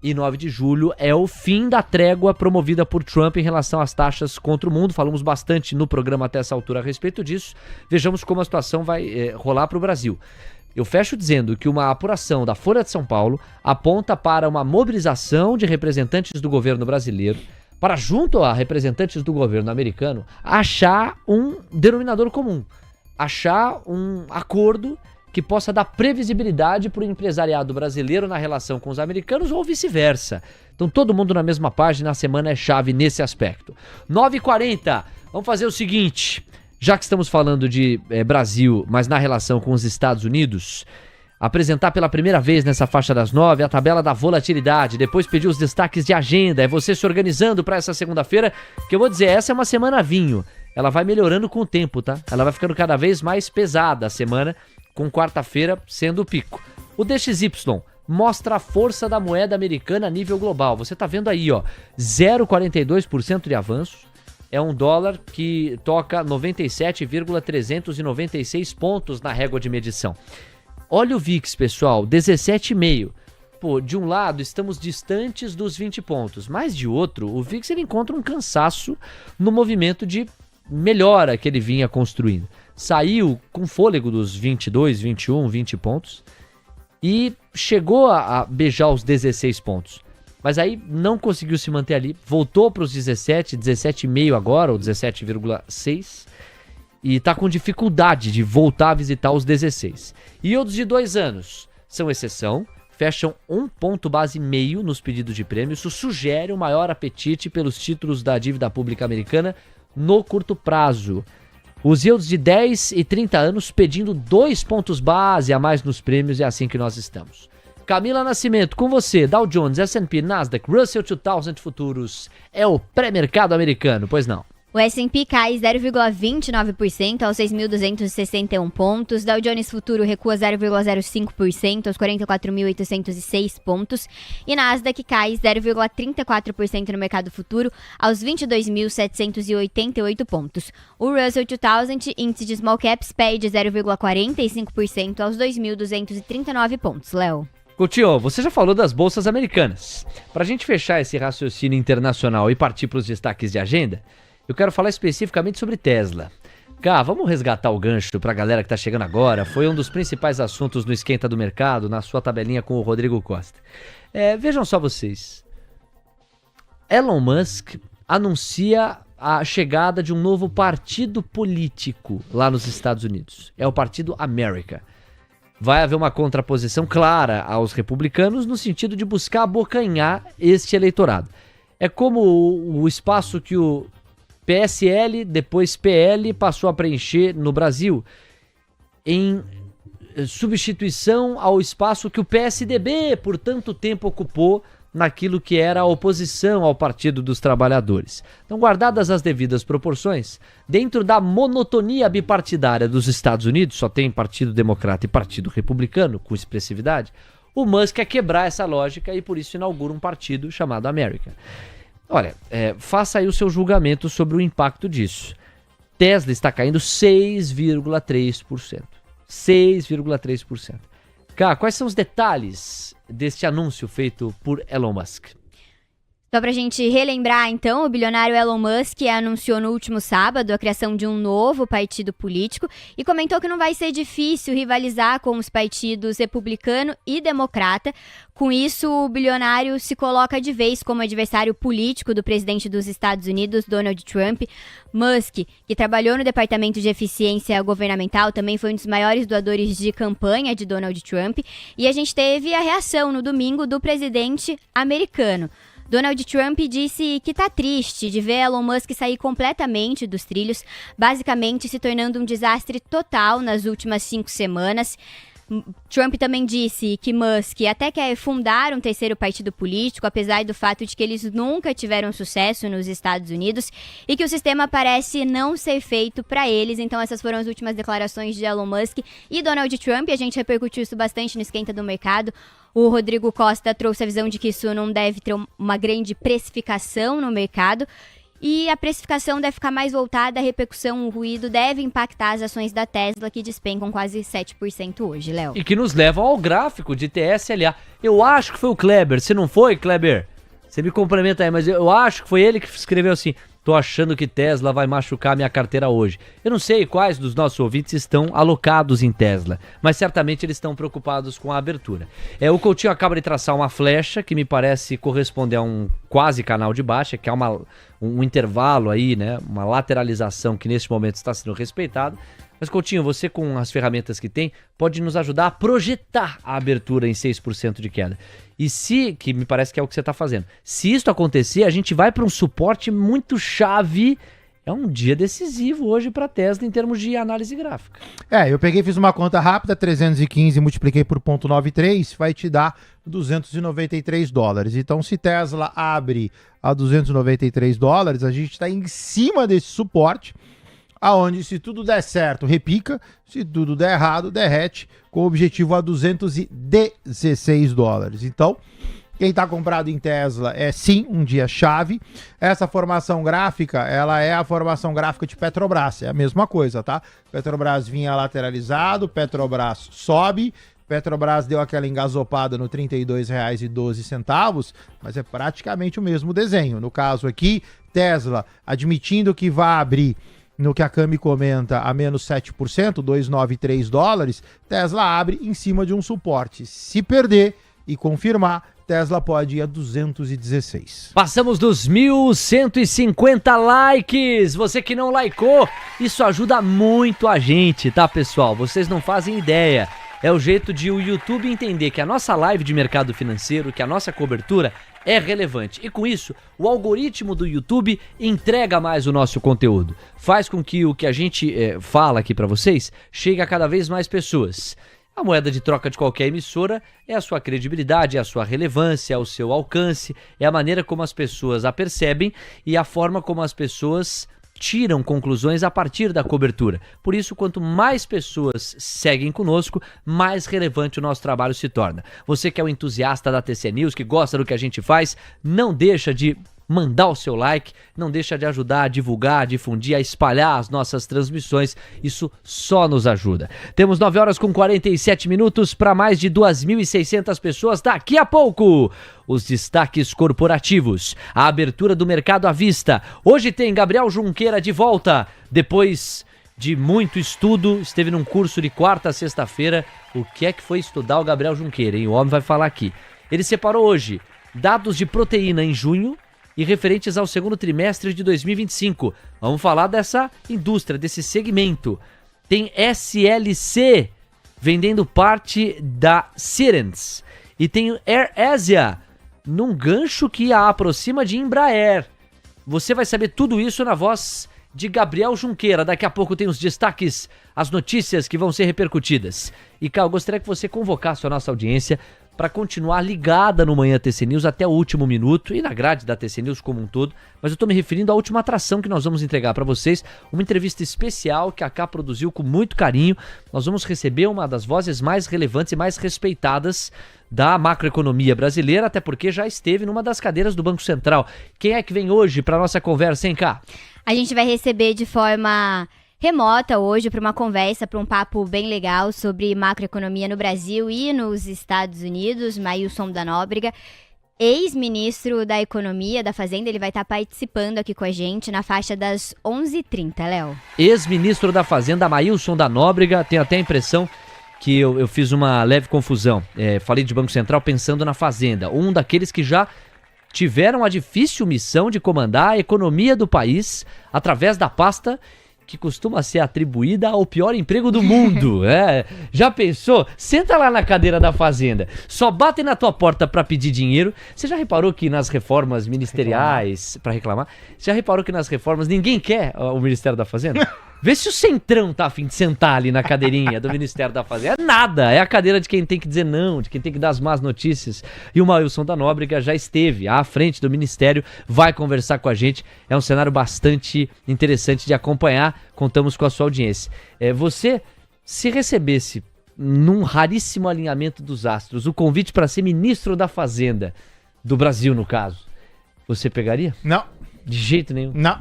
E 9 de julho é o fim da trégua promovida por Trump em relação às taxas contra o mundo. Falamos bastante no programa até essa altura a respeito disso. Vejamos como a situação vai rolar para o Brasil. Eu fecho dizendo que uma apuração da Folha de São Paulo aponta para uma mobilização de representantes do governo brasileiro para, junto a representantes do governo americano, achar um denominador comum, achar um acordo que possa dar previsibilidade para o empresariado brasileiro na relação com os americanos ou vice-versa. Então todo mundo na mesma página, a semana é chave nesse aspecto. 9h40, vamos fazer o seguinte, já que estamos falando de Brasil, mas na relação com os Estados Unidos, apresentar pela primeira vez nessa faixa das 9 a tabela da volatilidade, depois pedir os destaques de agenda, é você se organizando para essa segunda-feira, que eu vou dizer, essa é uma semana vinho. ela vai melhorando com o tempo, tá? Ela vai ficando cada vez mais pesada a semana, com quarta-feira sendo o pico. O DXY mostra a força da moeda americana a nível global. Você tá vendo aí, ó, 0,42% de avanço. É um dólar que toca 97,396 pontos na régua de medição. Olha o VIX, pessoal, 17,5. Pô, de um lado estamos distantes dos 20 pontos, mas de outro, o VIX ele encontra um cansaço no movimento de melhora que ele vinha construindo. Saiu com fôlego dos 22, 21, 20 pontos e chegou a beijar os 16 pontos. Mas aí não conseguiu se manter ali, voltou para os 17, 17,5 agora, ou 17,6, e está com dificuldade de voltar a visitar os 16. Yields de 2 anos são exceção, fecham 1 ponto base meio nos pedidos de prêmio. Isso sugere um maior apetite pelos títulos da dívida pública americana no curto prazo. Os yields de 10 e 30 anos pedindo 2 pontos base a mais nos prêmios, é assim que nós estamos. Camila Nascimento, com você, Dow Jones, S&P, Nasdaq, Russell 2000 futuros, é o pré-mercado americano, pois não? O S&P cai 0,29% aos 6.261 pontos, Dow Jones Futuro recua 0,05% aos 44.806 pontos e Nasdaq cai 0,34% no mercado futuro aos 22.788 pontos. O Russell 2000, índice de small caps, perde 0,45% aos 2.239 pontos. Léo. Coutinho, você já falou das bolsas americanas. Para a gente fechar esse raciocínio internacional e partir para os destaques de agenda, eu quero falar especificamente sobre Tesla. Cá, vamos resgatar o gancho para a galera que está chegando agora. Foi um dos principais assuntos no Esquenta do Mercado, na sua tabelinha com o Rodrigo Costa. Vejam só vocês. Elon Musk anuncia a chegada de um novo partido político lá nos Estados Unidos. É o Partido América. Vai haver uma contraposição clara aos republicanos no sentido de buscar abocanhar este eleitorado. É como o espaço que o PSL, depois PL, passou a preencher no Brasil, em substituição ao espaço que o PSDB por tanto tempo ocupou naquilo que era a oposição ao Partido dos Trabalhadores. Então, guardadas as devidas proporções, dentro da monotonia bipartidária dos Estados Unidos, só tem Partido Democrata e Partido Republicano com expressividade, o Musk quer quebrar essa lógica e por isso inaugura um partido chamado América. Olha, faça aí o seu julgamento sobre o impacto disso. Tesla está caindo 6,3%. 6,3%. Cá, quais são os detalhes deste anúncio feito por Elon Musk? Só pra gente relembrar, então, o bilionário Elon Musk anunciou no último sábado a criação de um novo partido político e comentou que não vai ser difícil rivalizar com os partidos republicano e democrata. Com isso, o bilionário se coloca de vez como adversário político do presidente dos Estados Unidos, Donald Trump. Musk, que trabalhou no Departamento de Eficiência Governamental, também foi um dos maiores doadores de campanha de Donald Trump. E a gente teve a reação no domingo do presidente americano. Donald Trump disse que está triste de ver Elon Musk sair completamente dos trilhos, basicamente se tornando um desastre total nas últimas 5 semanas. Trump também disse que Musk até quer fundar um terceiro partido político, apesar do fato de que eles nunca tiveram sucesso nos Estados Unidos e que o sistema parece não ser feito para eles. Então essas foram as últimas declarações de Elon Musk e Donald Trump. A gente repercutiu isso bastante no Esquenta do Mercado. O Rodrigo Costa trouxe a visão de que isso não deve ter uma grande precificação no mercado. E a precificação deve ficar mais voltada à repercussão, o ruído deve impactar as ações da Tesla, que despencam quase 7% hoje, Léo. E que nos levam ao gráfico de TSLA. Eu acho que foi o Kleber, se não foi, Kleber, você me complementa aí, mas eu acho que foi ele que escreveu assim: tô achando que Tesla vai machucar minha carteira hoje. Eu não sei quais dos nossos ouvintes estão alocados em Tesla, mas certamente eles estão preocupados com a abertura. O Coutinho acaba de traçar uma flecha que me parece corresponder a um quase canal de baixa, que é um intervalo aí, né? Uma lateralização que nesse momento está sendo respeitado. Mas Coutinho, você com as ferramentas que tem, pode nos ajudar a projetar a abertura em 6% de queda. E que me parece que é o que você está fazendo. Se isso acontecer, a gente vai para um suporte muito chave. É um dia decisivo hoje para a Tesla em termos de análise gráfica. Eu peguei, fiz uma conta rápida, 315, multipliquei por 0,93, vai te dar $293. Então, se Tesla abre a $293, a gente está em cima desse suporte. aonde se tudo der certo, repica, se tudo der errado, derrete, com o objetivo a 216 dólares. Então, quem está comprado em Tesla é sim um dia chave. Essa formação gráfica, ela é a formação gráfica de Petrobras, é a mesma coisa, tá? Petrobras vinha lateralizado, Petrobras sobe, Petrobras deu aquela engasopada no R$ 32,12, mas é praticamente o mesmo desenho. No caso aqui, Tesla admitindo que vai abrir, no que a Cami comenta, a menos 7%, 293 dólares, Tesla abre em cima de um suporte. Se perder e confirmar, Tesla pode ir a 216. Passamos dos 1.150 likes. Você que não likeou, isso ajuda muito a gente, tá, pessoal? Vocês não fazem ideia. É o jeito de o YouTube entender que a nossa live de mercado financeiro, que a nossa cobertura é relevante. E com isso, o algoritmo do YouTube entrega mais o nosso conteúdo. Faz com que o que a gente fala aqui pra vocês chegue a cada vez mais pessoas. A moeda de troca de qualquer emissora é a sua credibilidade, é a sua relevância, é o seu alcance, é a maneira como as pessoas a percebem e a forma como as pessoas tiram conclusões a partir da cobertura. Por isso, quanto mais pessoas seguem conosco, mais relevante o nosso trabalho se torna. Você que é um entusiasta da TC News, que gosta do que a gente faz, não deixa de mandar o seu like, não deixa de ajudar a divulgar, a difundir, a espalhar as nossas transmissões. Isso só nos ajuda. Temos 9h47 para mais de 2.600 pessoas daqui a pouco. Os destaques corporativos, a abertura do mercado à vista. Hoje tem Gabriel Junqueira de volta, depois de muito estudo, esteve num curso de quarta a sexta-feira. O que é que foi estudar o Gabriel Junqueira, hein? O homem vai falar aqui. Ele separou hoje dados de proteína em junho e referentes ao segundo trimestre de 2025. Vamos falar dessa indústria, desse segmento. Tem SLC vendendo parte da Sirens. E tem AirAsia num gancho que a aproxima de Embraer. Você vai saber tudo isso na voz de Gabriel Junqueira. Daqui a pouco tem os destaques, as notícias que vão ser repercutidas. E, Cá, eu gostaria que você convocasse a nossa audiência para continuar ligada no Manhã TC News até o último minuto e na grade da TC News como um todo, mas eu estou me referindo à última atração que nós vamos entregar para vocês, uma entrevista especial que a Cá produziu com muito carinho. Nós vamos receber uma das vozes mais relevantes e mais respeitadas da macroeconomia brasileira, até porque já esteve numa das cadeiras do Banco Central. Quem é que vem hoje para nossa conversa, hein, Cá? A gente vai receber de forma remota hoje para uma conversa, para um papo bem legal sobre macroeconomia no Brasil e nos Estados Unidos, Maílson da Nóbrega, ex-ministro da Economia, da Fazenda. Ele vai estar participando aqui com a gente na faixa das 11h30, Léo. Ex-ministro da Fazenda, Maílson da Nóbrega, tenho até a impressão que eu fiz uma leve confusão. Falei de Banco Central pensando na Fazenda, um daqueles que já tiveram a difícil missão de comandar a economia do país através da pasta que costuma ser atribuída ao pior emprego do mundo. Já pensou? Senta lá na cadeira da Fazenda, só batem na tua porta pra pedir dinheiro. Você já reparou que nas reformas ministeriais, pra reclamar, já reparou que nas reformas ninguém quer o Ministério da Fazenda? Vê se o Centrão tá a fim de sentar ali na cadeirinha do Ministério da Fazenda. É nada, é a cadeira de quem tem que dizer não, de quem tem que dar as más notícias. E o Maílson da Nóbrega já esteve à frente do Ministério, vai conversar com a gente. É um cenário bastante interessante de acompanhar. Contamos com a sua audiência. Você, se recebesse, num raríssimo alinhamento dos astros, o convite para ser ministro da Fazenda, do Brasil no caso, você pegaria? Não. De jeito nenhum? Não.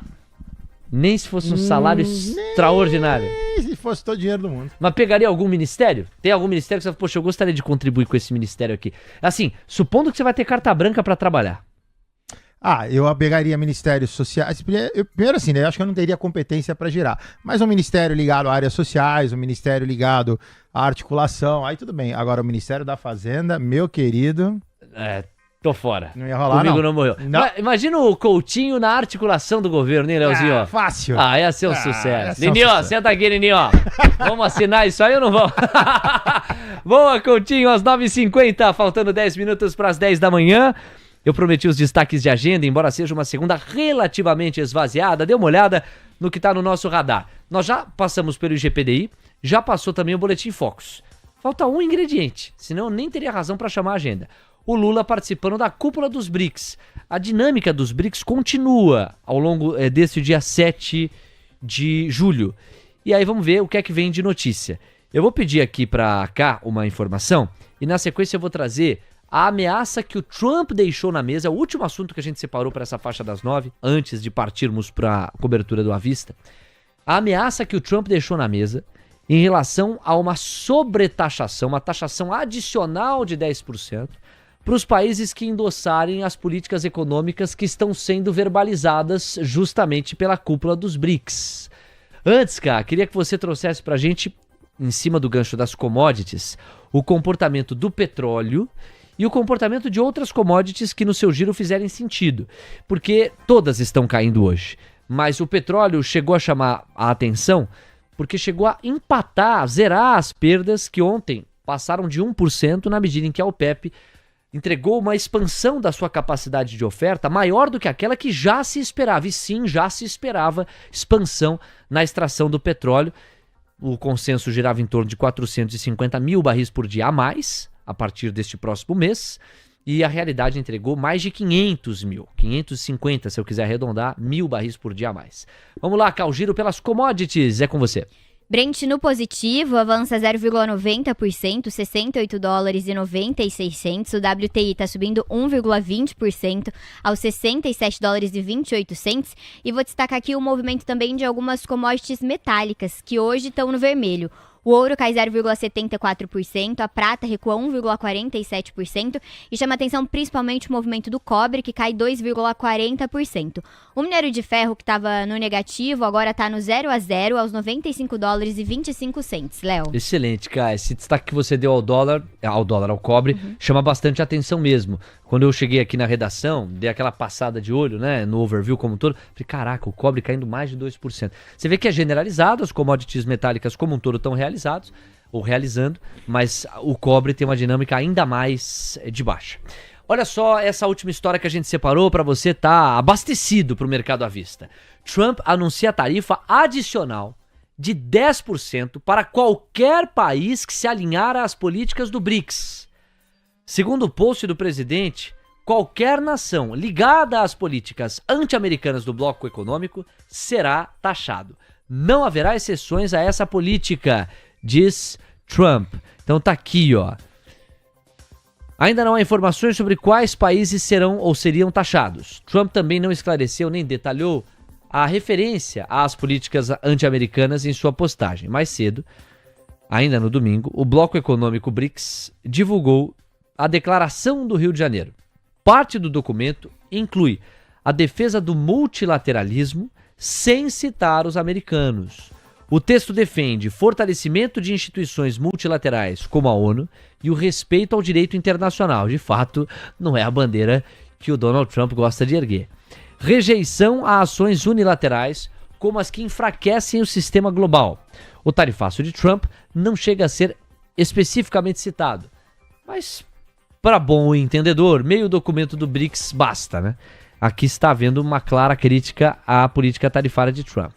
Nem se fosse um salário extraordinário. Nem se fosse todo o dinheiro do mundo. Mas pegaria algum ministério? Tem algum ministério que você fala, poxa, eu gostaria de contribuir com esse ministério aqui. Assim, supondo que você vai ter carta branca pra trabalhar. Eu pegaria ministérios sociais. Primeiro assim, né? Eu acho que eu não teria competência pra girar. Mas um ministério ligado a áreas sociais, um ministério ligado à articulação, aí tudo bem. Agora, o Ministério da Fazenda, meu querido... Tô fora. Não ia rolar, Comigo não morreu. Não. Imagina o Coutinho na articulação do governo, hein, Leozinho? Fácil. Ia ser um sucesso. Nininho, senta aqui, Nininho. Vamos assinar isso aí ou não vamos? Boa, Coutinho, às 9h50, faltando 10 minutos para as 10 da manhã. Eu prometi os destaques de agenda, embora seja uma segunda relativamente esvaziada. Dê uma olhada no que está no nosso radar. Nós já passamos pelo IGPDI, já passou também o Boletim Focus. Falta um ingrediente, senão eu nem teria razão para chamar a agenda. O Lula participando da cúpula dos BRICS. A dinâmica dos BRICS continua ao longo desse dia 7 de julho. E aí vamos ver o que é que vem de notícia. Eu vou pedir aqui para cá uma informação e na sequência eu vou trazer a ameaça que o Trump deixou na mesa, o último assunto que a gente separou para essa faixa das 9, antes de partirmos para a cobertura do À Vista. A ameaça que o Trump deixou na mesa em relação a uma sobretaxação, uma taxação adicional de 10% para os países que endossarem as políticas econômicas que estão sendo verbalizadas justamente pela cúpula dos BRICS. Antes, cara, queria que você trouxesse para a gente, em cima do gancho das commodities, o comportamento do petróleo e o comportamento de outras commodities que no seu giro fizerem sentido, porque todas estão caindo hoje. Mas o petróleo chegou a chamar a atenção porque chegou a empatar, zerar as perdas que ontem passaram de 1% na medida em que a OPEP entregou uma expansão da sua capacidade de oferta maior do que aquela que já se esperava. E sim, já se esperava expansão na extração do petróleo. O consenso girava em torno de 450 mil barris por dia a mais, a partir deste próximo mês. E a realidade entregou mais de 500 mil, 550 se eu quiser arredondar, mil barris por dia a mais. Vamos lá, Cal, giro pelas commodities, é com você. Brent no positivo avança 0,90%, 68 dólares e 96 cents. O WTI está subindo 1,20% aos 67 dólares e 28 cents. E vou destacar aqui o movimento também de algumas commodities metálicas que hoje estão no vermelho. O ouro cai 0,74%, a prata recua 1,47% e chama atenção principalmente o movimento do cobre, que cai 2,40%. O minério de ferro, que estava no negativo, agora está no 0-0 aos 95 dólares e 25 cents. Léo. Excelente, cara. Esse destaque que você deu ao cobre, chama bastante atenção mesmo. Quando eu cheguei aqui na redação, dei aquela passada de olho, né, no overview como um todo, falei, caraca, o cobre caindo mais de 2%. Você vê que é generalizado, as commodities metálicas como um todo estão realizando, mas o cobre tem uma dinâmica ainda mais de baixa. Olha só essa última história que a gente separou para você estar abastecido para o mercado à vista. Trump anuncia tarifa adicional de 10% para qualquer país que se alinhar às políticas do BRICS. Segundo o post do presidente, qualquer nação ligada às políticas anti-americanas do bloco econômico será taxado. Não haverá exceções a essa política, diz Trump. Então tá aqui, ó. Ainda não há informações sobre quais países serão ou seriam taxados. Trump também não esclareceu nem detalhou a referência às políticas anti-americanas em sua postagem. Mais cedo, ainda no domingo, o bloco econômico BRICS divulgou a Declaração do Rio de Janeiro. Parte do documento inclui a defesa do multilateralismo sem citar os americanos. O texto defende fortalecimento de instituições multilaterais como a ONU e o respeito ao direito internacional. De fato, não é a bandeira que o Donald Trump gosta de erguer. Rejeição a ações unilaterais como as que enfraquecem o sistema global. O tarifaço de Trump não chega a ser especificamente citado, mas para bom entendedor, meio documento do BRICS basta, né? Aqui está havendo uma clara crítica à política tarifária de Trump.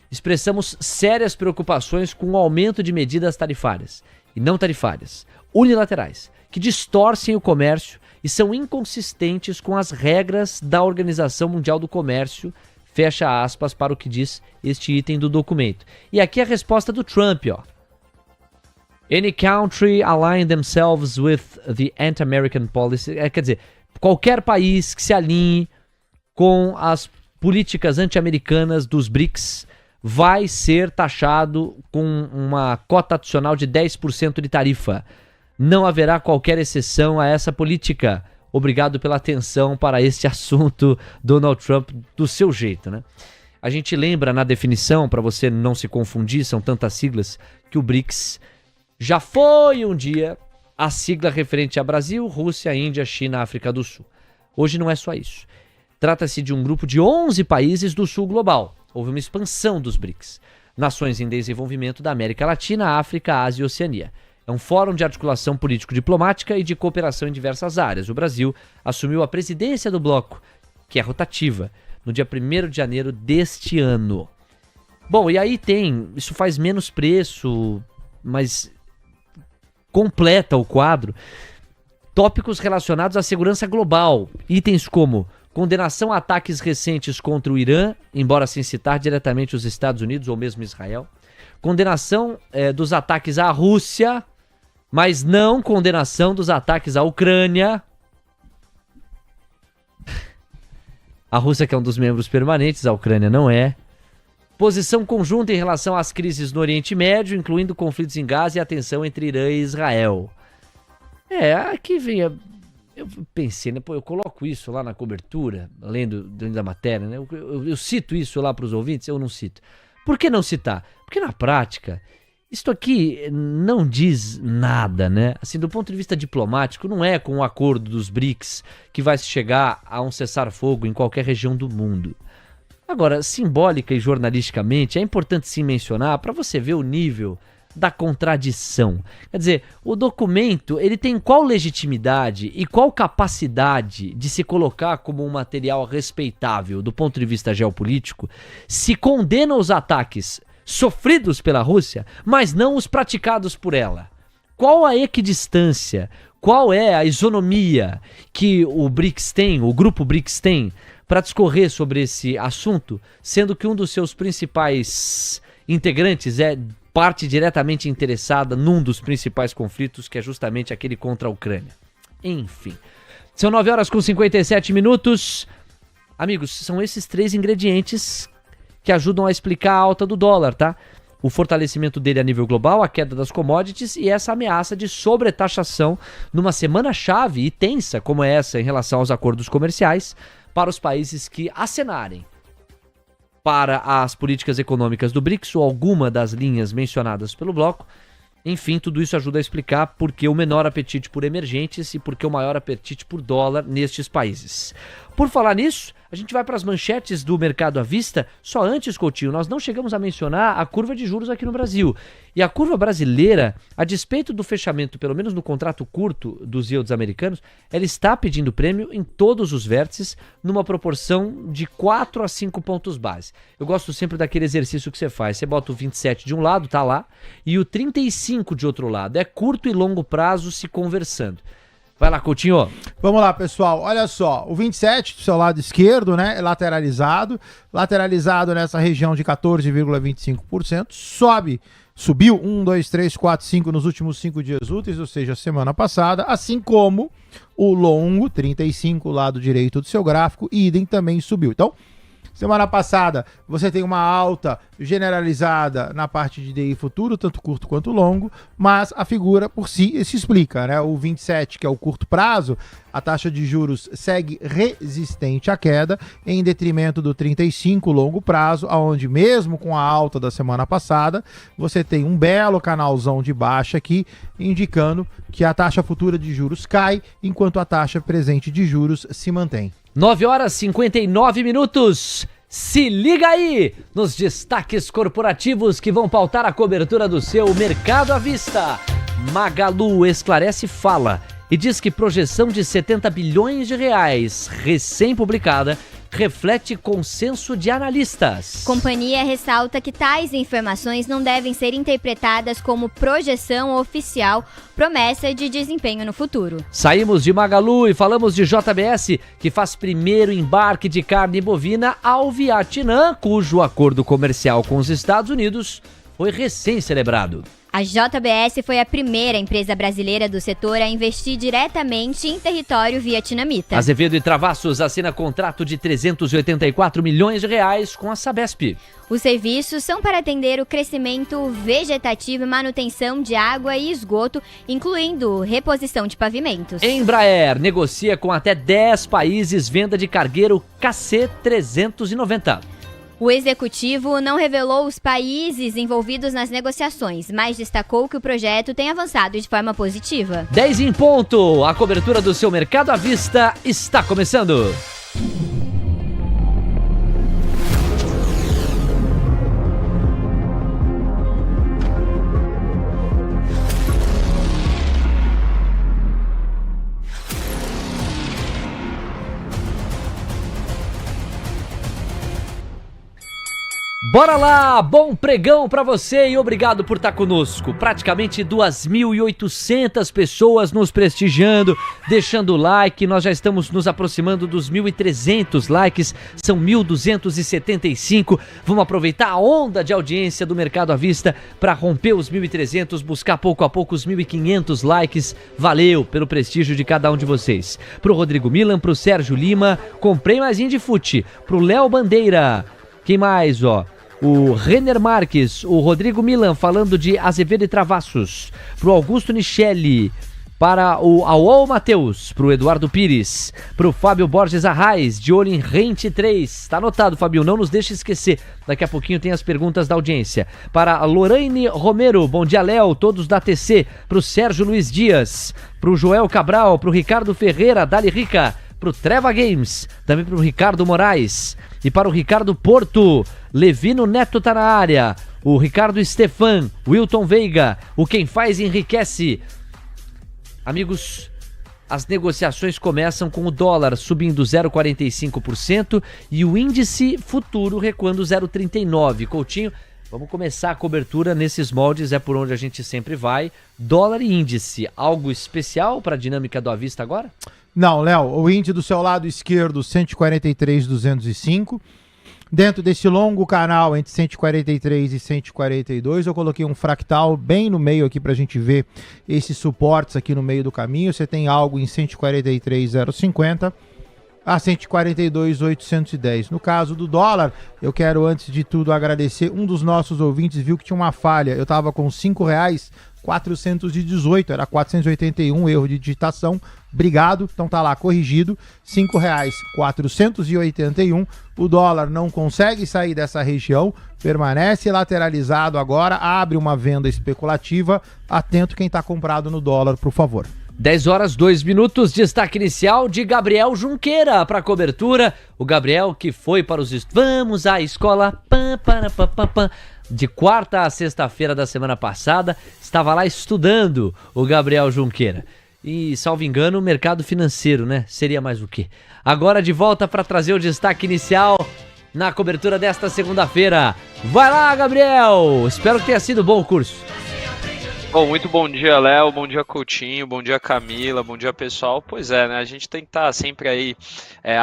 Expressamos sérias preocupações com o aumento de medidas tarifárias e não tarifárias, unilaterais, que distorcem o comércio e são inconsistentes com as regras da Organização Mundial do Comércio, fecha aspas para o que diz este item do documento. E aqui a resposta do Trump, ó. Any country align themselves with the anti-American policy. Quer dizer, qualquer país que se alinhe com as políticas anti-americanas dos BRICS vai ser taxado com uma cota adicional de 10% de tarifa. Não haverá qualquer exceção a essa política. Obrigado pela atenção para este assunto, Donald Trump, do seu jeito, né? A gente lembra na definição, para você não se confundir, são tantas siglas, que o BRICS já foi um dia a sigla referente a Brasil, Rússia, Índia, China, África do Sul. Hoje não é só isso. Trata-se de um grupo de 11 países do sul global. Houve uma expansão dos BRICS. Nações em desenvolvimento da América Latina, África, Ásia e Oceania. É um fórum de articulação político-diplomática e de cooperação em diversas áreas. O Brasil assumiu a presidência do bloco, que é rotativa, no dia 1º de janeiro deste ano. Bom, e aí isso faz menos preço, mas completa o quadro, tópicos relacionados à segurança global, itens como Condenação a ataques recentes contra o Irã, embora sem citar diretamente os Estados Unidos ou mesmo Israel. Condenação dos ataques à Rússia, mas não condenação dos ataques à Ucrânia. A Rússia, que é um dos membros permanentes, a Ucrânia não é. Posição conjunta em relação às crises no Oriente Médio, incluindo conflitos em Gaza e a tensão entre Irã e Israel. Aqui vem eu pensei, né? Pô, eu coloco isso lá na cobertura, lendo da matéria, né? Eu cito isso lá para os ouvintes, eu não cito. Por que não citar? Porque na prática, isto aqui não diz nada, né? Assim, do ponto de vista diplomático, não é com o acordo dos BRICS que vai se chegar a um cessar-fogo em qualquer região do mundo. Agora, simbólica e jornalisticamente, é importante sim mencionar para você ver o nível da contradição. Quer dizer, o documento, ele tem qual legitimidade e qual capacidade de se colocar como um material respeitável do ponto de vista geopolítico, se condena os ataques sofridos pela Rússia, mas não os praticados por ela? Qual a equidistância, qual é a isonomia que o BRICS tem, o grupo BRICS tem, para discorrer sobre esse assunto, sendo que um dos seus principais integrantes é parte diretamente interessada num dos principais conflitos, que é justamente aquele contra a Ucrânia. Enfim, são 9h57. Amigos, são esses 3 ingredientes que ajudam a explicar a alta do dólar, tá? O fortalecimento dele a nível global, a queda das commodities e essa ameaça de sobretaxação numa semana-chave e tensa como é essa em relação aos acordos comerciais para os países que acenarem para as políticas econômicas do BRICS ou alguma das linhas mencionadas pelo bloco. Enfim, tudo isso ajuda a explicar por que o menor apetite por emergentes e por que o maior apetite por dólar nestes países. Por falar nisso, a gente vai para as manchetes do mercado à vista. Só antes, Coutinho, nós não chegamos a mencionar a curva de juros aqui no Brasil. E a curva brasileira, a despeito do fechamento, pelo menos no contrato curto dos yields americanos, ela está pedindo prêmio em todos os vértices, numa proporção de 4 a 5 pontos base. Eu gosto sempre daquele exercício que você faz. Você bota o 27 de um lado, tá lá, e o 35 de outro lado. É curto e longo prazo se conversando. Vai lá, Coutinho. Vamos lá, pessoal. Olha só, o 27 do seu lado esquerdo, né, é lateralizado nessa região de 14,25%, subiu 1, 2, 3, 4, 5 nos últimos 5 dias úteis, ou seja, semana passada, assim como o longo, 35, lado direito do seu gráfico, idem também subiu. Então, semana passada, você tem uma alta generalizada na parte de DI futuro, tanto curto quanto longo, mas a figura por si se explica, né? O 27, que é o curto prazo, a taxa de juros segue resistente à queda, em detrimento do 35 longo prazo, onde mesmo com a alta da semana passada, você tem um belo canalzão de baixa aqui, indicando que a taxa futura de juros cai, enquanto a taxa presente de juros se mantém. 9h59. Se liga aí nos destaques corporativos que vão pautar a cobertura do seu mercado à vista. Magalu esclarece fala e diz que projeção de 70 bilhões de reais, recém-publicada, reflete consenso de analistas. Companhia ressalta que tais informações não devem ser interpretadas como projeção oficial, promessa de desempenho no futuro. Saímos de Magalu e falamos de JBS, que faz primeiro embarque de carne bovina ao Vietnã, cujo acordo comercial com os Estados Unidos foi recém-celebrado. A JBS foi a primeira empresa brasileira do setor a investir diretamente em território vietnamita. Azevedo e Travassos assina contrato de 384 milhões de reais com a Sabesp. Os serviços são para atender o crescimento vegetativo e manutenção de água e esgoto, incluindo reposição de pavimentos. Embraer negocia com até 10 países venda de cargueiro KC-390. O executivo não revelou os países envolvidos nas negociações, mas destacou que o projeto tem avançado de forma positiva. 10 em ponto, a cobertura do seu mercado à vista está começando. Bora lá, bom pregão pra você e obrigado por estar conosco. Praticamente 2.800 pessoas nos prestigiando, deixando o like. Nós já estamos nos aproximando dos 1.300 likes, são 1.275. Vamos aproveitar a onda de audiência do Mercado à Vista para romper os 1.300, buscar pouco a pouco os 1.500 likes. Valeu pelo prestígio de cada um de vocês. Pro Rodrigo Milan, pro Sérgio Lima, comprei mais Indifute, pro Léo Bandeira. Quem mais, ó? O Renner Marques, o Rodrigo Milan falando de Azevedo e Travassos, pro Augusto Nichelle, para o Auol Matheus, pro Eduardo Pires, pro Fábio Borges Arraes, de olho em Rente 3. Tá anotado, Fabio, não nos deixe esquecer. Daqui a pouquinho tem as perguntas da audiência. Para a Lorraine Romero, bom dia, Léo, todos da TC, pro Sérgio Luiz Dias, pro Joel Cabral, pro Ricardo Ferreira, Dali Rica, pro Treva Games, também pro Ricardo Moraes e para o Ricardo Porto. Levino Neto tá na área, o Ricardo Stefan, Wilton Veiga, o Quem Faz Enriquece. Amigos, as negociações começam com o dólar subindo 0,45% e o índice futuro recuando 0,39%. Coutinho, vamos começar a cobertura nesses moldes, é por onde a gente sempre vai. Dólar e índice, algo especial para a dinâmica do à vista agora? Não, Léo, o índice do seu lado esquerdo, 143,205. Dentro desse longo canal entre 143 e 142, eu coloquei um fractal bem no meio aqui para a gente ver esses suportes aqui no meio do caminho. Você tem algo em 143,050 a 142,810. No caso do dólar, eu quero antes de tudo agradecer. Um dos nossos ouvintes viu que tinha uma falha. Eu estava com R$5,418, era 481, erro de digitação. Obrigado, então tá lá corrigido, R$5,481. O dólar não consegue sair dessa região, permanece lateralizado agora, abre uma venda especulativa. Atento quem tá comprado no dólar, por favor. 10 horas, 2 minutos, destaque inicial de Gabriel Junqueira para cobertura. O Gabriel que foi para os... Vamos à escola, de quarta a sexta-feira da semana passada, estava lá estudando o Gabriel Junqueira. E, salvo engano, o mercado financeiro, né? Seria mais o quê? Agora de volta para trazer o destaque inicial na cobertura desta segunda-feira. Vai lá, Gabriel! Espero que tenha sido bom o curso. Bom, muito bom dia, Léo, bom dia, Coutinho, bom dia, Camila, bom dia, pessoal. Pois é, né, a gente tem que estar sempre aí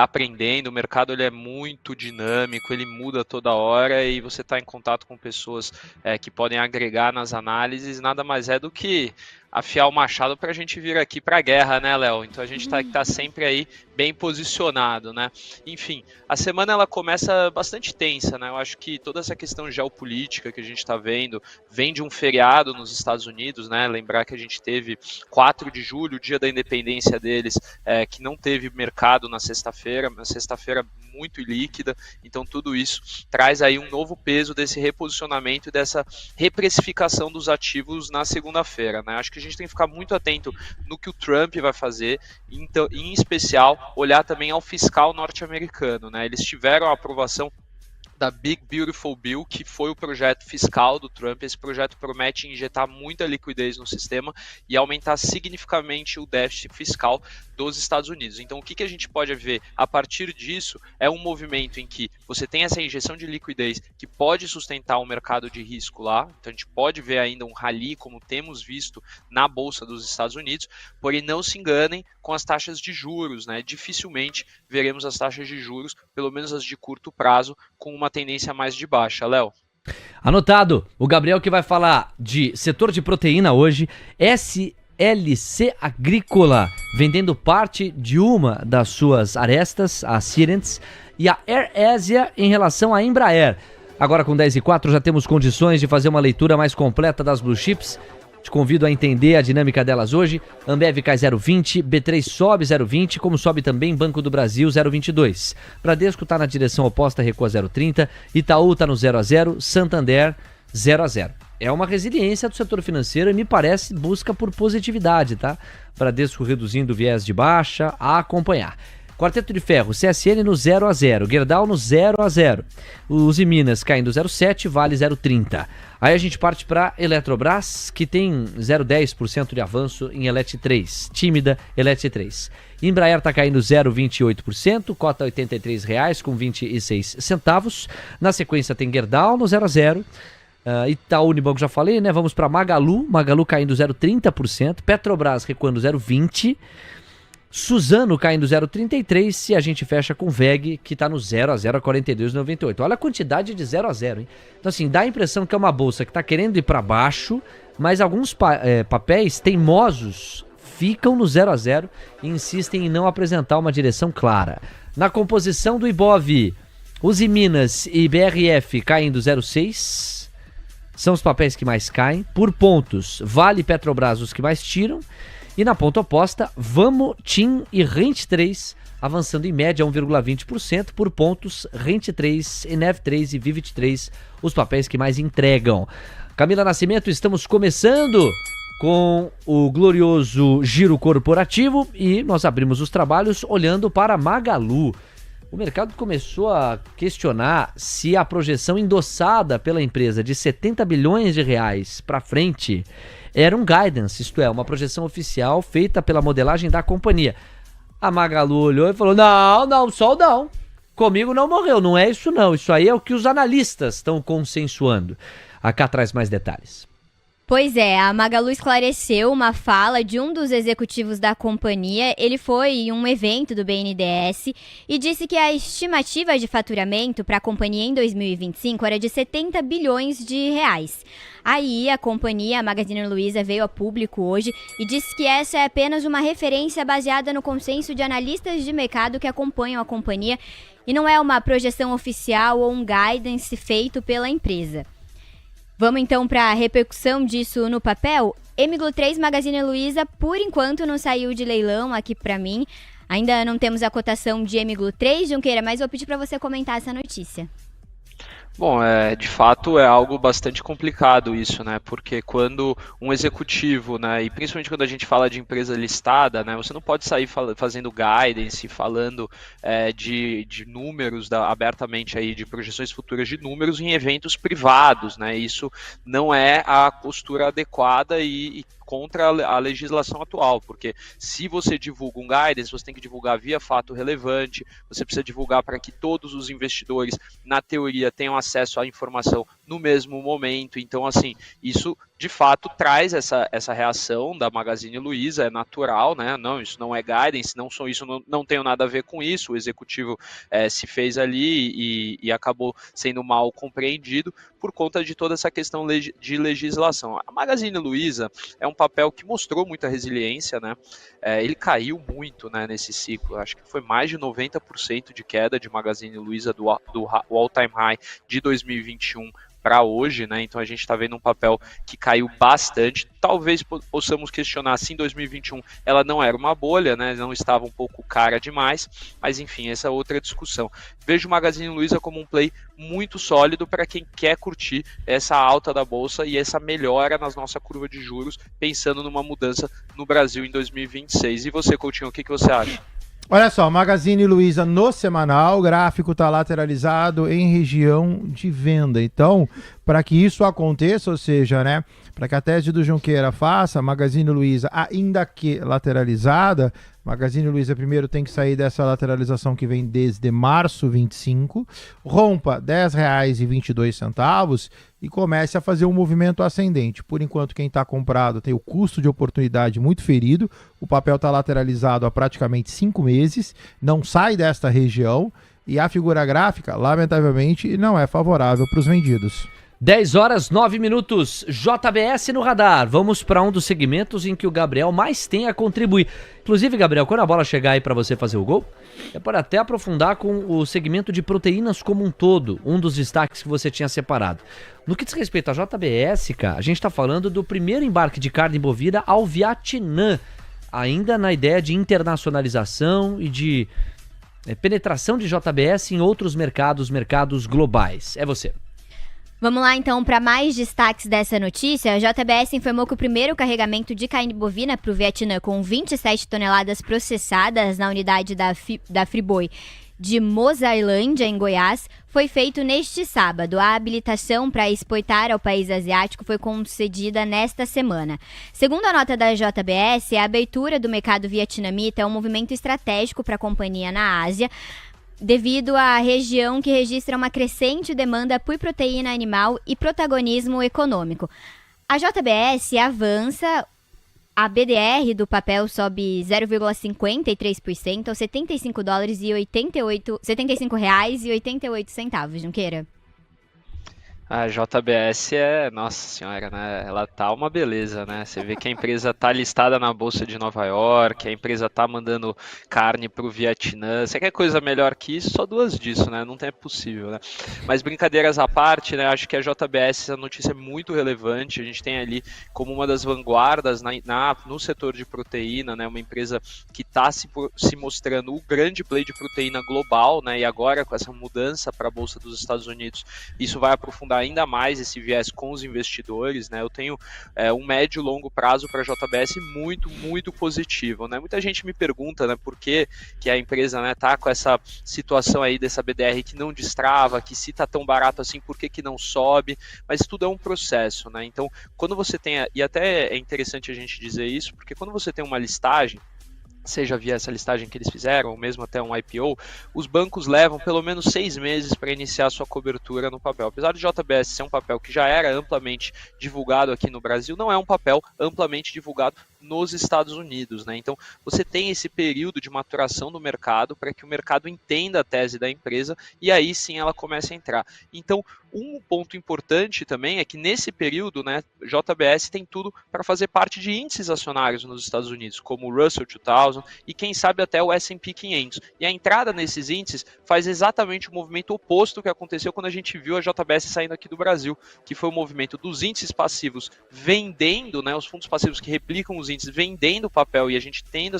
aprendendo, o mercado ele é muito dinâmico, ele muda toda hora e você está em contato com pessoas que podem agregar nas análises, nada mais é do que afiar o machado para a gente vir aqui para a guerra, né, Léo? Então a gente tá sempre aí bem posicionado, né? Enfim, a semana ela começa bastante tensa, né? Eu acho que toda essa questão geopolítica que a gente está vendo vem de um feriado nos Estados Unidos, né? Lembrar que a gente teve 4 de julho, o dia da independência deles, que não teve mercado na sexta-feira muito ilíquida, então tudo isso traz aí um novo peso desse reposicionamento e dessa reprecificação dos ativos na segunda-feira, né? Acho que a gente tem que ficar muito atento no que o Trump vai fazer, então, em especial olhar também ao fiscal norte-americano, né? Eles tiveram a aprovação da Big Beautiful Bill, que foi o projeto fiscal do Trump. Esse projeto promete injetar muita liquidez no sistema e aumentar significativamente o déficit fiscal dos Estados Unidos. Então, o que a gente pode ver a partir disso é um movimento em que você tem essa injeção de liquidez que pode sustentar o mercado de risco lá. Então, a gente pode ver ainda um rally, como temos visto na Bolsa dos Estados Unidos, porém não se enganem com as taxas de juros, né? Dificilmente veremos as taxas de juros, pelo menos as de curto prazo, com uma tendência mais de baixa, Léo. Anotado, o Gabriel que vai falar de setor de proteína hoje, SLC Agrícola, vendendo parte de uma das suas arestas, a Sirens, e a AirAsia em relação à Embraer. Agora com 10h04 já temos condições de fazer uma leitura mais completa das Blue Chips. Te convido a entender a dinâmica delas hoje. Ambev cai 0,20, B3 sobe 0,20, como sobe também Banco do Brasil 0,22. Bradesco está na direção oposta, recua 0,30. Itaú está no 0,0, Santander 0,0. É uma resiliência do setor financeiro e me parece busca por positividade, tá? Bradesco reduzindo o viés de baixa, a acompanhar. Quarteto de Ferro, CSN no 0-0, Gerdau no 0-0. Os Minas caindo 0,7, Vale 0,30. Aí a gente parte para Eletrobras, que tem 0,10% de avanço em Elet 3. Tímida, Elet 3. Embraer está caindo 0,28%, cota R$ 83,26 com 26 centavos. Na sequência tem Gerdau no 0-0. Itaú Unibanco já falei, né? Vamos para Magalu caindo 0,30%. Petrobras recuando 0,20%. Suzano caindo 0,33 e a gente fecha com VEG, que está no 0-0 a 42,98. Olha a quantidade de 0-0, hein? Então, assim, dá a impressão que é uma bolsa que está querendo ir para baixo, mas alguns papéis teimosos ficam no 0-0 e insistem em não apresentar uma direção clara. Na composição do Ibov, os Minas e BRF caindo 0,6. São os papéis que mais caem. Por pontos, Vale e Petrobras os que mais tiram. E na ponta oposta, Vamo, TIM e Rent 3 avançando em média 1,20%. Por pontos, Rent 3, Enev 3 e Vivid 3, os papéis que mais entregam. Camila Nascimento, estamos começando com o glorioso giro corporativo e nós abrimos os trabalhos olhando para Magalu. O mercado começou a questionar se a projeção endossada pela empresa de 70 bilhões de reais para frente era um guidance, isto é, uma projeção oficial feita pela modelagem da companhia. A Magalu olhou e falou, não, sol não. Comigo não morreu, não é isso não. Isso aí é o que os analistas estão consensuando. A Cá traz mais detalhes. Pois é, a Magalu esclareceu uma fala de um dos executivos da companhia. Ele foi em um evento do BNDES e disse que a estimativa de faturamento para a companhia em 2025 era de 70 bilhões de reais. Aí a companhia, a Magazine Luiza, veio a público hoje e disse que essa é apenas uma referência baseada no consenso de analistas de mercado que acompanham a companhia e não é uma projeção oficial ou um guidance feito pela empresa. Vamos então para a repercussão disso no papel? Emiglo 3 Magazine Luiza, por enquanto, não saiu de leilão aqui para mim. Ainda não temos a cotação de Emiglo 3, Junqueira, mas vou pedir para você comentar essa notícia. Bom, de fato é algo bastante complicado isso, né? Porque quando um executivo, né, e principalmente quando a gente fala de empresa listada, né, você não pode sair fazendo guidance, falando de números abertamente aí, de projeções futuras de números em eventos privados, né? Isso não é a postura adequada e contra a legislação atual, porque se você divulga um guidance, você tem que divulgar via fato relevante, você precisa divulgar para que todos os investidores, na teoria, tenham acesso à informação no mesmo momento. Então, assim, isso de fato traz essa reação da Magazine Luiza, é natural, né? Não, isso não é guidance, não tenho nada a ver com isso, o executivo se fez ali e acabou sendo mal compreendido por conta de toda essa questão de legislação. A Magazine Luiza é um papel que mostrou muita resiliência, né? Ele caiu muito, né, nesse ciclo, acho que foi mais de 90% de queda de Magazine Luiza do all-time high de 2021 para hoje, né? Então a gente está vendo um papel que caiu bastante. Talvez possamos questionar se em 2021 ela não era uma bolha, né? Não estava um pouco cara demais, mas enfim, essa é outra discussão. Vejo o Magazine Luiza como um play muito sólido para quem quer curtir essa alta da bolsa e essa melhora na nossa curva de juros, pensando numa mudança no Brasil em 2026. E você, Coutinho, o que você acha? Olha só, Magazine Luiza no semanal, o gráfico está lateralizado em região de venda. Então, para que isso aconteça, ou seja, né, para que a tese do Junqueira faça, Magazine Luiza, ainda que lateralizada, Magazine Luiza primeiro tem que sair dessa lateralização que vem desde março 25, rompa R$ 10,22 e comece a fazer um movimento ascendente. Por enquanto, quem está comprado tem o custo de oportunidade muito ferido, o papel está lateralizado há praticamente 5 meses, não sai desta região e a figura gráfica, lamentavelmente, não é favorável para os vendidos. 10h09, JBS no radar. Vamos para um dos segmentos em que o Gabriel mais tem a contribuir. Inclusive, Gabriel, quando a bola chegar aí para você fazer o gol, pode até aprofundar com o segmento de proteínas como um todo, um dos destaques que você tinha separado. No que diz respeito à JBS, cara, a gente está falando do primeiro embarque de carne bovina ao Vietnã, ainda na ideia de internacionalização e de penetração de JBS em outros mercados globais. É você. Vamos lá, então, para mais destaques dessa notícia. A JBS informou que o primeiro carregamento de carne bovina para o Vietnã, com 27 toneladas processadas na unidade da Friboi de Mozarlândia, em Goiás, foi feito neste sábado. A habilitação para exportar ao país asiático foi concedida nesta semana. Segundo a nota da JBS, a abertura do mercado vietnamita é um movimento estratégico para a companhia na Ásia, devido à região que registra uma crescente demanda por proteína animal e protagonismo econômico. A JBS avança, a BDR do papel sobe 0,53% aos R$75,88, Junqueira. A JBS nossa senhora, né? Ela tá uma beleza, né? Você vê que a empresa tá listada na Bolsa de Nova York, a empresa tá mandando carne pro Vietnã. Você quer coisa melhor que isso? Só duas disso, né? Não é possível, né? Mas brincadeiras à parte, né? Acho que a JBS, essa notícia é muito relevante. A gente tem ali como uma das vanguardas no setor de proteína, né? Uma empresa que tá se mostrando o grande play de proteína global, né? E agora com essa mudança para a Bolsa dos Estados Unidos, isso vai aprofundar ainda mais esse viés com os investidores, né? Eu tenho um médio e longo prazo para a JBS muito, muito positivo, né? Muita gente me pergunta, né, por que a empresa, né, tá com essa situação aí dessa BDR que não destrava, que se tá tão barato assim, por que não sobe? Mas tudo é um processo, né? Então, quando você tem, e até é interessante a gente dizer isso, porque quando você tem uma listagem, seja via essa listagem que eles fizeram, ou mesmo até um IPO, os bancos levam pelo menos 6 meses para iniciar sua cobertura no papel. Apesar do JBS ser um papel que já era amplamente divulgado aqui no Brasil, não é um papel amplamente divulgado nos Estados Unidos, né? Então, você tem esse período de maturação do mercado para que o mercado entenda a tese da empresa e aí sim ela comece a entrar. Então, um ponto importante também é que nesse período, né, JBS tem tudo para fazer parte de índices acionários nos Estados Unidos, como o Russell 2000 e quem sabe até o S&P 500. E a entrada nesses índices faz exatamente o movimento oposto que aconteceu quando a gente viu a JBS saindo aqui do Brasil, que foi o movimento dos índices passivos vendendo, né, os fundos passivos que replicam os índices vendendo o papel e a gente tendo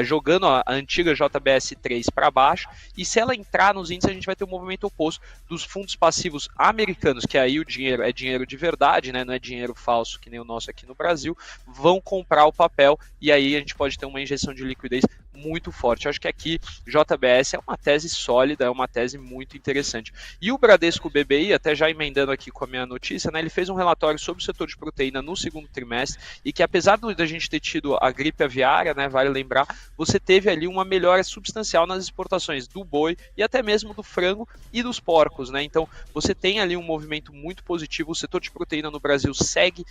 jogando a antiga JBS 3 para baixo, e se ela entrar nos índices a gente vai ter um movimento oposto dos fundos passivos americanos, que aí o dinheiro é dinheiro de verdade, né, não é dinheiro falso que nem o nosso aqui no Brasil, vão comprar o papel e aí a gente pode ter uma injeção de liquidez muito forte. Eu acho que aqui JBS é uma tese sólida, é uma tese muito interessante. E o Bradesco BBI, até já emendando aqui com a minha notícia, né, ele fez um relatório sobre o setor de proteína no segundo trimestre e que apesar da gente ter tido a gripe aviária, né, vale lembrar, você teve ali uma melhora substancial nas exportações do boi e até mesmo do frango e dos porcos, né? Então você tem ali um movimento muito positivo, o setor de proteína no Brasil segue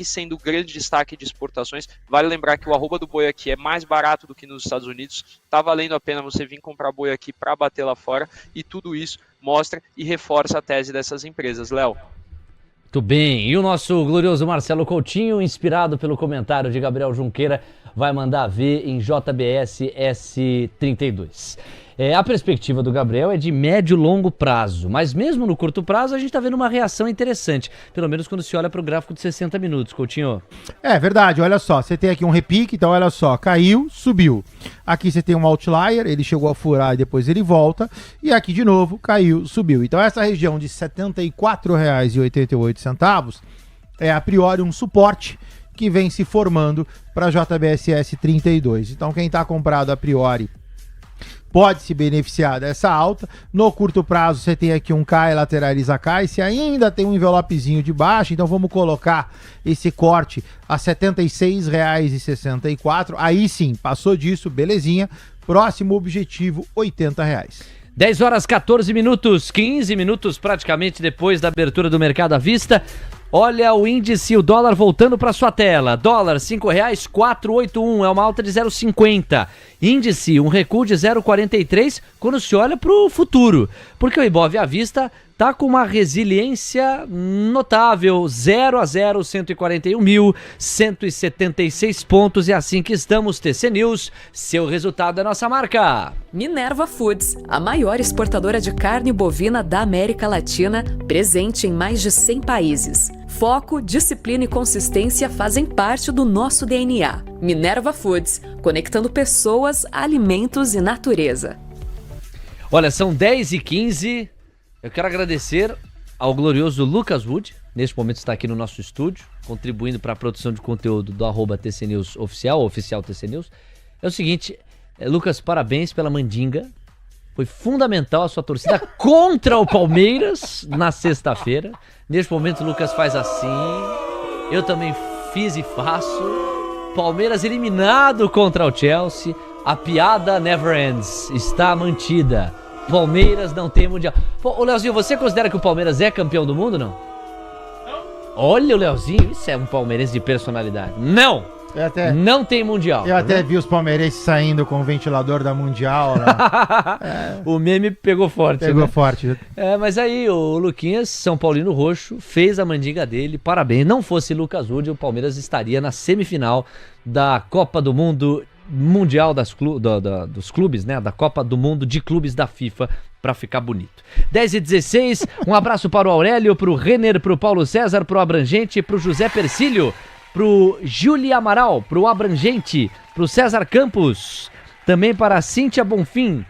sendo o grande destaque de exportações. Vale lembrar que o arroba do boi aqui é mais barato do que nos Estados Unidos, tá valendo a pena você vir comprar boi aqui para bater lá fora, e tudo isso mostra e reforça a tese dessas empresas. Léo. Muito bem, e o nosso glorioso Marcelo Coutinho, inspirado pelo comentário de Gabriel Junqueira, vai mandar ver em JBS S32. A perspectiva do Gabriel é de médio e longo prazo, mas mesmo no curto prazo a gente está vendo uma reação interessante, pelo menos quando se olha para o gráfico de 60 minutos, Coutinho. É verdade, olha só, você tem aqui um repique, então olha só, caiu, subiu. Aqui você tem um outlier, ele chegou a furar e depois ele volta, e aqui de novo caiu, subiu. Então essa região de R$ 74,88 é a priori um suporte que vem se formando para a JBS S32. Então quem está comprado a priori pode se beneficiar dessa alta. No curto prazo você tem aqui um cai, lateraliza cai, se ainda tem um envelopezinho de baixo, então vamos colocar esse corte a R$ 76,64. Aí sim, passou disso, belezinha. Próximo objetivo, R$ 80. 10 horas 14 minutos, 15 minutos praticamente depois da abertura do mercado à vista. Olha o índice, o dólar voltando para sua tela. Dólar, R$ 5,481, é uma alta de 0,50. Índice, um recuo de 0,43 quando se olha para o futuro. Porque o Ibov à vista está com uma resiliência notável, 0 a 0, 141.176 pontos. E assim que estamos, TC News, seu resultado é nossa marca. Minerva Foods, a maior exportadora de carne bovina da América Latina, presente em mais de 100 países. Foco, disciplina e consistência fazem parte do nosso DNA. Minerva Foods, conectando pessoas, alimentos e natureza. Olha, são 10h15. Eu quero agradecer ao glorioso Lucas Wood, neste momento está aqui no nosso estúdio, contribuindo para a produção de conteúdo do @TCNews oficial TC News. É o seguinte, Lucas, parabéns pela mandinga. Foi fundamental a sua torcida contra o Palmeiras na sexta-feira. Neste momento o Lucas faz assim, eu também fiz e faço. Palmeiras eliminado contra o Chelsea. A piada never ends, está mantida. Palmeiras não tem mundial. Pô, ô Leozinho, você considera que o Palmeiras é campeão do mundo, não? Olha o Leozinho, isso é um palmeirense de personalidade. Não! Não tem mundial. Eu até vi os palmeirenses saindo com o ventilador da Mundial lá. O meme pegou forte. Pegou forte. Mas aí o Luquinhas, São Paulino Roxo, fez a mandinga dele. Parabéns. Não fosse Lucas Wood, o Palmeiras estaria na semifinal da Copa do Mundo Mundial dos clubes, né? Da Copa do Mundo de clubes da FIFA, pra ficar bonito. 10h16, um abraço para o Aurélio, pro Renner, pro Paulo César, pro Abrangente, pro José Persílio, pro Júlio Amaral, pro Abrangente, pro César Campos, também para a Cíntia Bonfim,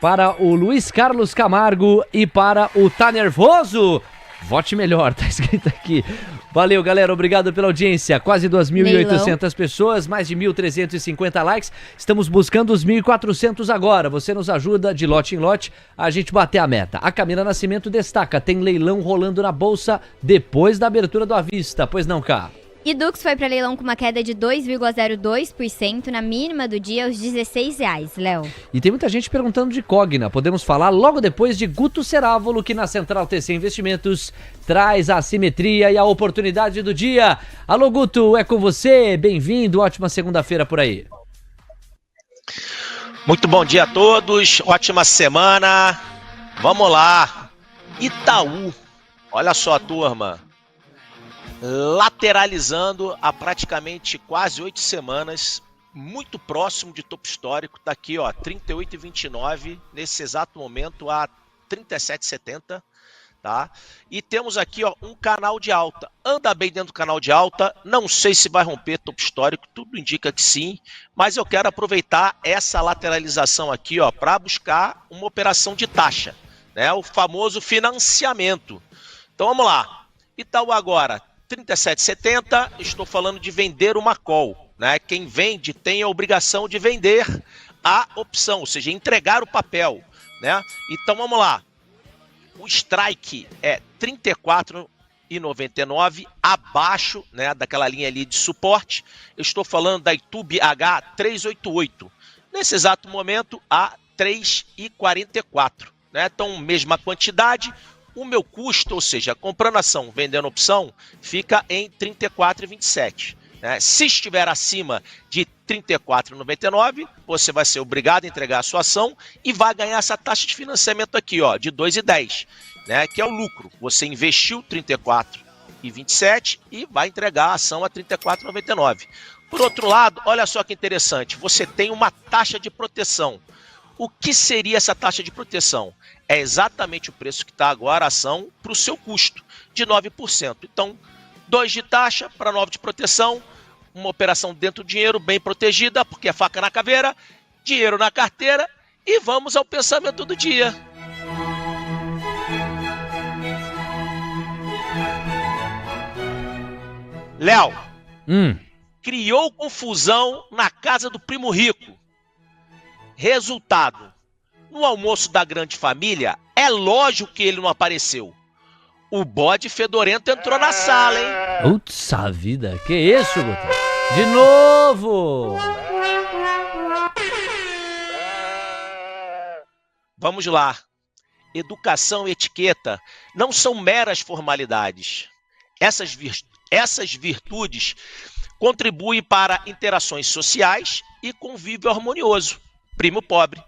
para o Luiz Carlos Camargo e para o Tá Nervoso. Vote melhor, tá escrito aqui. Valeu, galera, obrigado pela audiência. Quase 2.800 pessoas, mais de 1.350 likes. Estamos buscando os 1.400 agora. Você nos ajuda de lote em lote a gente bater a meta. A Camila Nascimento destaca, tem leilão rolando na bolsa depois da abertura do Avista. Pois não, Cá? E Dux foi para leilão com uma queda de 2,02% na mínima do dia, aos R$16, Léo. E tem muita gente perguntando de Cogna. Podemos falar logo depois de Guto Cerávolo, que na Central TC Investimentos traz a simetria e a oportunidade do dia. Alô, Guto, é com você. Bem-vindo. Ótima segunda-feira por aí. Muito bom dia a todos. Ótima semana. Vamos lá. Itaú. Olha só, turma. Lateralizando há praticamente quase 8 semanas, muito próximo de topo histórico, tá aqui ó, 38,29, nesse exato momento a 37,70, tá? E temos aqui ó, um canal de alta, anda bem dentro do canal de alta, não sei se vai romper topo histórico, tudo indica que sim, mas eu quero aproveitar essa lateralização aqui ó, para buscar uma operação de taxa, né? O famoso financiamento. Então vamos lá, Itaú agora, 37,70, estou falando de vender uma call, né? Quem vende tem a obrigação de vender a opção, ou seja, entregar o papel, né? Então vamos lá, o strike é 34,99, abaixo, né, daquela linha ali de suporte. Eu estou falando da Itube H388, nesse exato momento a 3,44, né? Então mesma quantidade. O meu custo, ou seja, comprando ação, vendendo opção, fica em 34,27. Né? Se estiver acima de 34,99, você vai ser obrigado a entregar a sua ação e vai ganhar essa taxa de financiamento aqui, ó, de 2,10, né? Que é o lucro. Você investiu 34,27 e vai entregar a ação a 34,99. Por outro lado, olha só que interessante, você tem uma taxa de proteção. O que seria essa taxa de proteção? É exatamente o preço que está agora a ação para o seu custo, de 9%. Então, 2 de taxa para 9 de proteção, uma operação dentro do dinheiro bem protegida, porque é faca na caveira, dinheiro na carteira e vamos ao pensamento do dia. Léo, criou confusão na casa do primo rico. Resultado, no almoço da grande família, é lógico que ele não apareceu. O bode fedorento entrou na sala, hein? Putz, a vida, que isso, Guto? De novo! Vamos lá. Educação e etiqueta não são meras formalidades. Essas virtudes contribuem para interações sociais e convívio harmonioso. Primo pobre.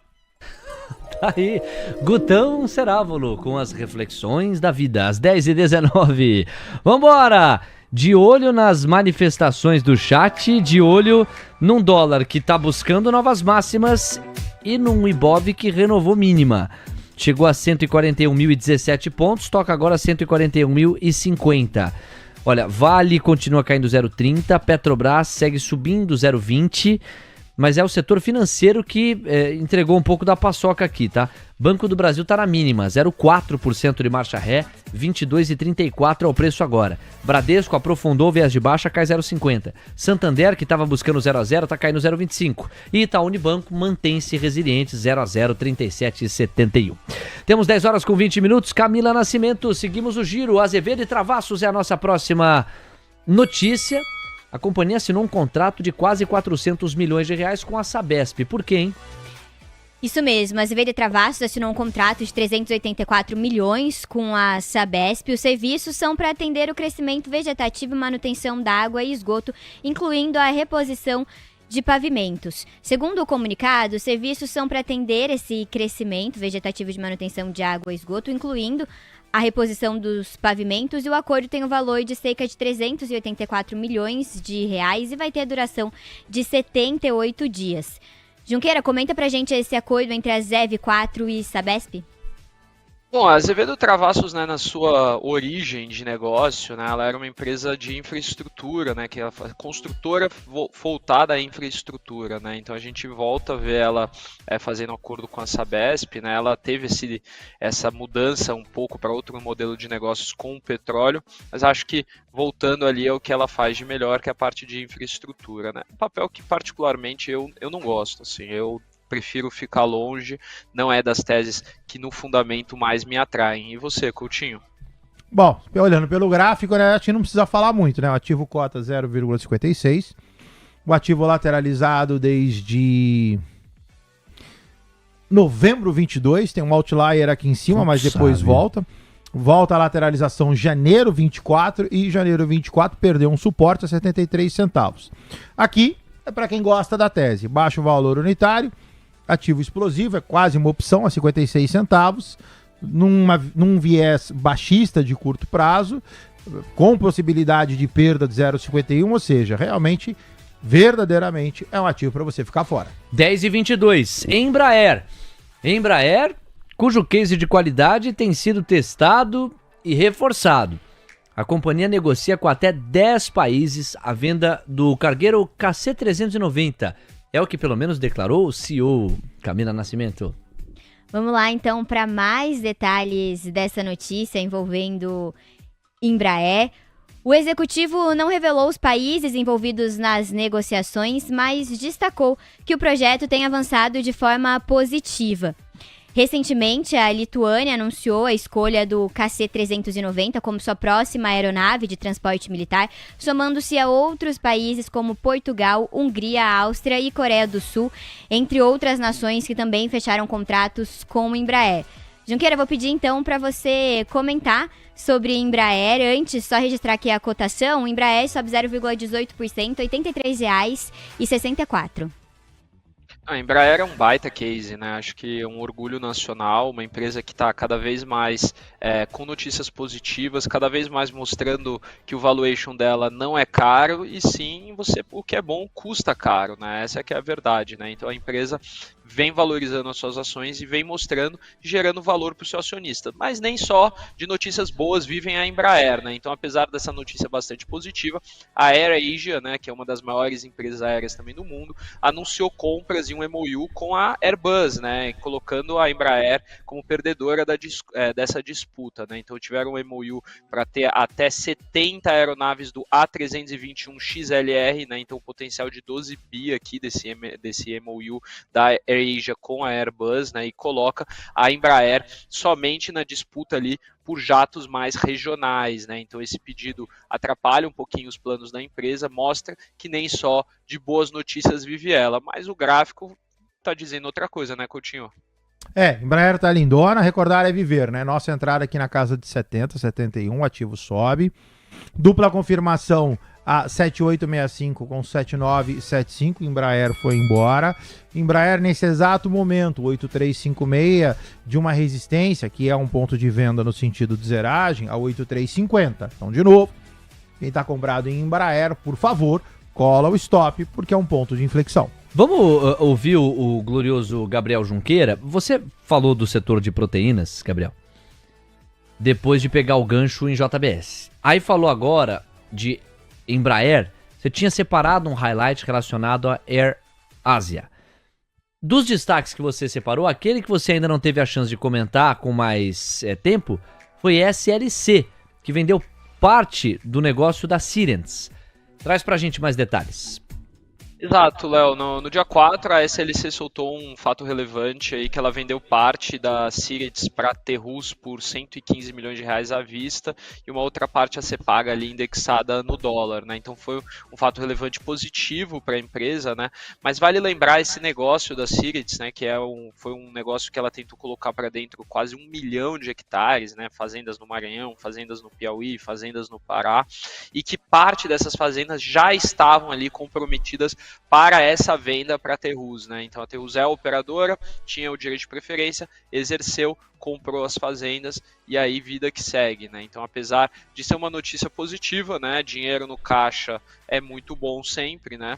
Tá aí, Gutão Cerávolo com as reflexões da vida, às 10h19. Vambora! De olho nas manifestações do chat, de olho num dólar que tá buscando novas máximas e num Ibov que renovou mínima. Chegou a 141.017 pontos, toca agora 141.050. Olha, Vale continua caindo 0,30, Petrobras segue subindo 0,20. mas é o setor financeiro que entregou um pouco da paçoca aqui, tá? Banco do Brasil tá na mínima, 0,4% de marcha ré, 22,34 é o preço agora. Bradesco aprofundou o viés de baixa, cai 0,50. Santander, que estava buscando 0 a 0, tá caindo 0,25. E Itaú Unibanco mantém-se resiliente, 0 a 0, 37,71. Temos 10 horas com 20 minutos. Camila Nascimento, seguimos o giro. Azevedo e Travassos é a nossa próxima notícia. A companhia assinou um contrato de quase 400 milhões de reais com a Sabesp. Por quê, hein? Isso mesmo, a Azevedo e Travassos assinou um contrato de 384 milhões com a Sabesp. Os serviços são para atender o crescimento vegetativo e manutenção da água e esgoto, incluindo a reposição de pavimentos. Segundo o comunicado, os serviços são para atender esse crescimento vegetativo de manutenção de água e esgoto, incluindo a reposição dos pavimentos, e o acordo tem o valor de cerca de 384 milhões de reais e vai ter duração de 78 dias. Junqueira, comenta pra gente esse acordo entre a ZEV4 e Sabesp. Bom, a Azevedo Travassos, né, na sua origem de negócio, né, ela era uma empresa de infraestrutura, né, que é construtora voltada à infraestrutura, né, então a gente volta a ver ela fazendo acordo com a Sabesp, né, ela teve essa mudança um pouco para outro modelo de negócios com o petróleo, mas acho que voltando ali é o que ela faz de melhor, que é a parte de infraestrutura, né, um papel que particularmente eu não gosto, assim, eu prefiro ficar longe, não é das teses que no fundamento mais me atraem. E você, Coutinho? Bom, olhando pelo gráfico, né, a gente não precisa falar muito, né? O ativo cota 0,56, o ativo lateralizado desde novembro 22, tem um outlier aqui em cima, mas depois volta a lateralização janeiro 24 e janeiro 24 perdeu um suporte a 73 centavos. Aqui é para quem gosta da tese, baixo valor unitário, ativo explosivo, é quase uma opção a 56 centavos, num viés baixista de curto prazo, com possibilidade de perda de 0,51, ou seja, realmente, verdadeiramente, é um ativo para você ficar fora. 10h22, Embraer, cujo case de qualidade tem sido testado e reforçado. A companhia negocia com até 10 países a venda do cargueiro KC-390. É o que pelo menos declarou o CEO Camila Nascimento. Vamos lá então para mais detalhes dessa notícia envolvendo Embraer. O executivo não revelou os países envolvidos nas negociações, mas destacou que o projeto tem avançado de forma positiva. Recentemente, a Lituânia anunciou a escolha do KC-390 como sua próxima aeronave de transporte militar, somando-se a outros países como Portugal, Hungria, Áustria e Coreia do Sul, entre outras nações que também fecharam contratos com o Embraer. Junqueira, vou pedir então para você comentar sobre Embraer. Antes, só registrar aqui a cotação. O Embraer sobe 0,18%, R$ 83,64. A Embraer é um baita case, né? Acho que é um orgulho nacional, uma empresa que está cada vez mais com notícias positivas, cada vez mais mostrando que o valuation dela não é caro e sim, o que é bom custa caro, né? Essa é que é a verdade, né? Então a empresa vem valorizando as suas ações e vem mostrando, gerando valor para o seu acionista. Mas nem só de notícias boas vivem a Embraer, né? Então, apesar dessa notícia bastante positiva, a AirAsia, né, que é uma das maiores empresas aéreas também do mundo, anunciou compras e um MOU com a Airbus, né, colocando a Embraer como perdedora dessa disputa, né? Então, tiveram um MOU para ter até 70 aeronaves do A321 XLR, né? Então, potencial de 12 bi aqui desse MOU da Asia com a Airbus, né, e coloca a Embraer somente na disputa ali por jatos mais regionais, né? Então esse pedido atrapalha um pouquinho os planos da empresa, mostra que nem só de boas notícias vive ela, mas o gráfico tá dizendo outra coisa, né, Coutinho? Embraer tá lindona, recordar é viver, né? Nossa entrada aqui na casa de 70, 71, o ativo sobe, dupla confirmação a 7865 com 7975, Embraer foi embora. Embraer nesse exato momento, 8356, de uma resistência, que é um ponto de venda no sentido de zeragem, a 8350. Então, de novo, quem está comprado em Embraer, por favor, cola o stop, porque é um ponto de inflexão. Vamos ouvir o glorioso Gabriel Junqueira. Você falou do setor de proteínas, Gabriel, depois de pegar o gancho em JBS. Aí falou agora de Embraer. Você tinha separado um highlight relacionado a Ásia. Dos destaques que você separou, aquele que você ainda não teve a chance de comentar com mais tempo foi SLC, que vendeu parte do negócio da Sirens. Traz pra gente mais detalhes. Exato, Léo. No dia 4, a SLC soltou um fato relevante aí, que ela vendeu parte da Sirens para Terrus por 115 milhões de reais à vista e uma outra parte a ser paga ali indexada no dólar, né? Então foi um fato relevante positivo para a empresa, né? Mas vale lembrar esse negócio da Sirens, né? Que foi um negócio que ela tentou colocar para dentro quase 1 milhão de hectares, né? Fazendas no Maranhão, fazendas no Piauí, fazendas no Pará, e que parte dessas fazendas já estavam ali comprometidas para essa venda para a Terrus, né? Então a Terrus é a operadora, tinha o direito de preferência, exerceu, comprou as fazendas e aí vida que segue, né? Então apesar de ser uma notícia positiva, né? Dinheiro no caixa é muito bom sempre, né?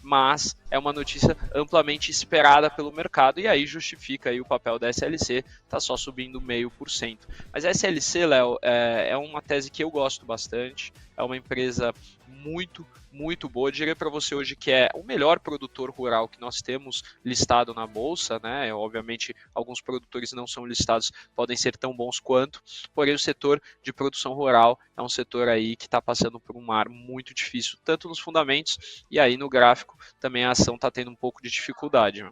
Mas é uma notícia amplamente esperada pelo mercado e aí justifica aí o papel da SLC, tá só subindo 0,5%. Mas a SLC, Léo, é uma tese que eu gosto bastante, é uma empresa muito boa. Eu diria para você hoje que é o melhor produtor rural que nós temos listado na bolsa, né? Obviamente alguns produtores não são listados, podem ser tão bons quanto, porém o setor de produção rural é um setor aí que está passando por um mar muito difícil, tanto nos fundamentos e aí no gráfico também a ação está tendo um pouco de dificuldade.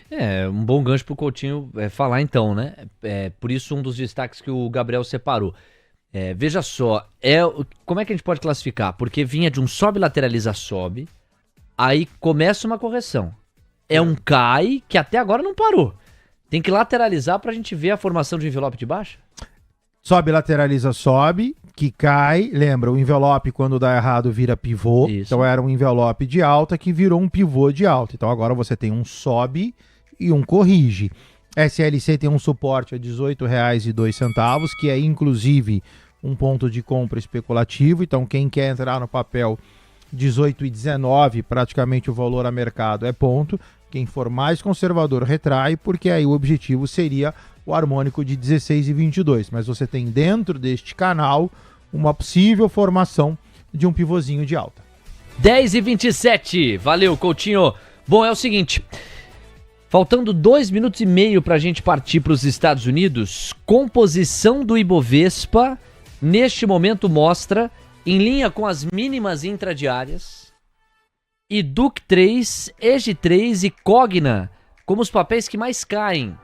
É, um bom gancho pro Coutinho falar então, né? Por isso um dos destaques que o Gabriel separou. Veja só, como é que a gente pode classificar? Porque vinha de um sobe, lateraliza, sobe, aí começa uma correção. É um cai que até agora não parou. Tem que lateralizar pra gente ver a formação de envelope de baixa? Sobe, lateraliza, sobe, que cai. Lembra, o envelope quando dá errado vira pivô. Isso. Então era um envelope de alta que virou um pivô de alta. Então agora você tem um sobe e um corrige. SLC tem um suporte a R$ 18,02, que é inclusive um ponto de compra especulativo. Então quem quer entrar no papel 18,19, praticamente o valor a mercado é ponto. Quem for mais conservador retrai, porque aí o objetivo seria o harmônico de 16,22. Mas você tem dentro deste canal uma possível formação de um pivôzinho de alta. 10h27, valeu Coutinho. Bom, é o seguinte, faltando 2 minutos e meio para a gente partir para os Estados Unidos, composição do Ibovespa neste momento mostra, em linha com as mínimas intradiárias, IDUC3, EG3 e Cogna como os papéis que mais caem.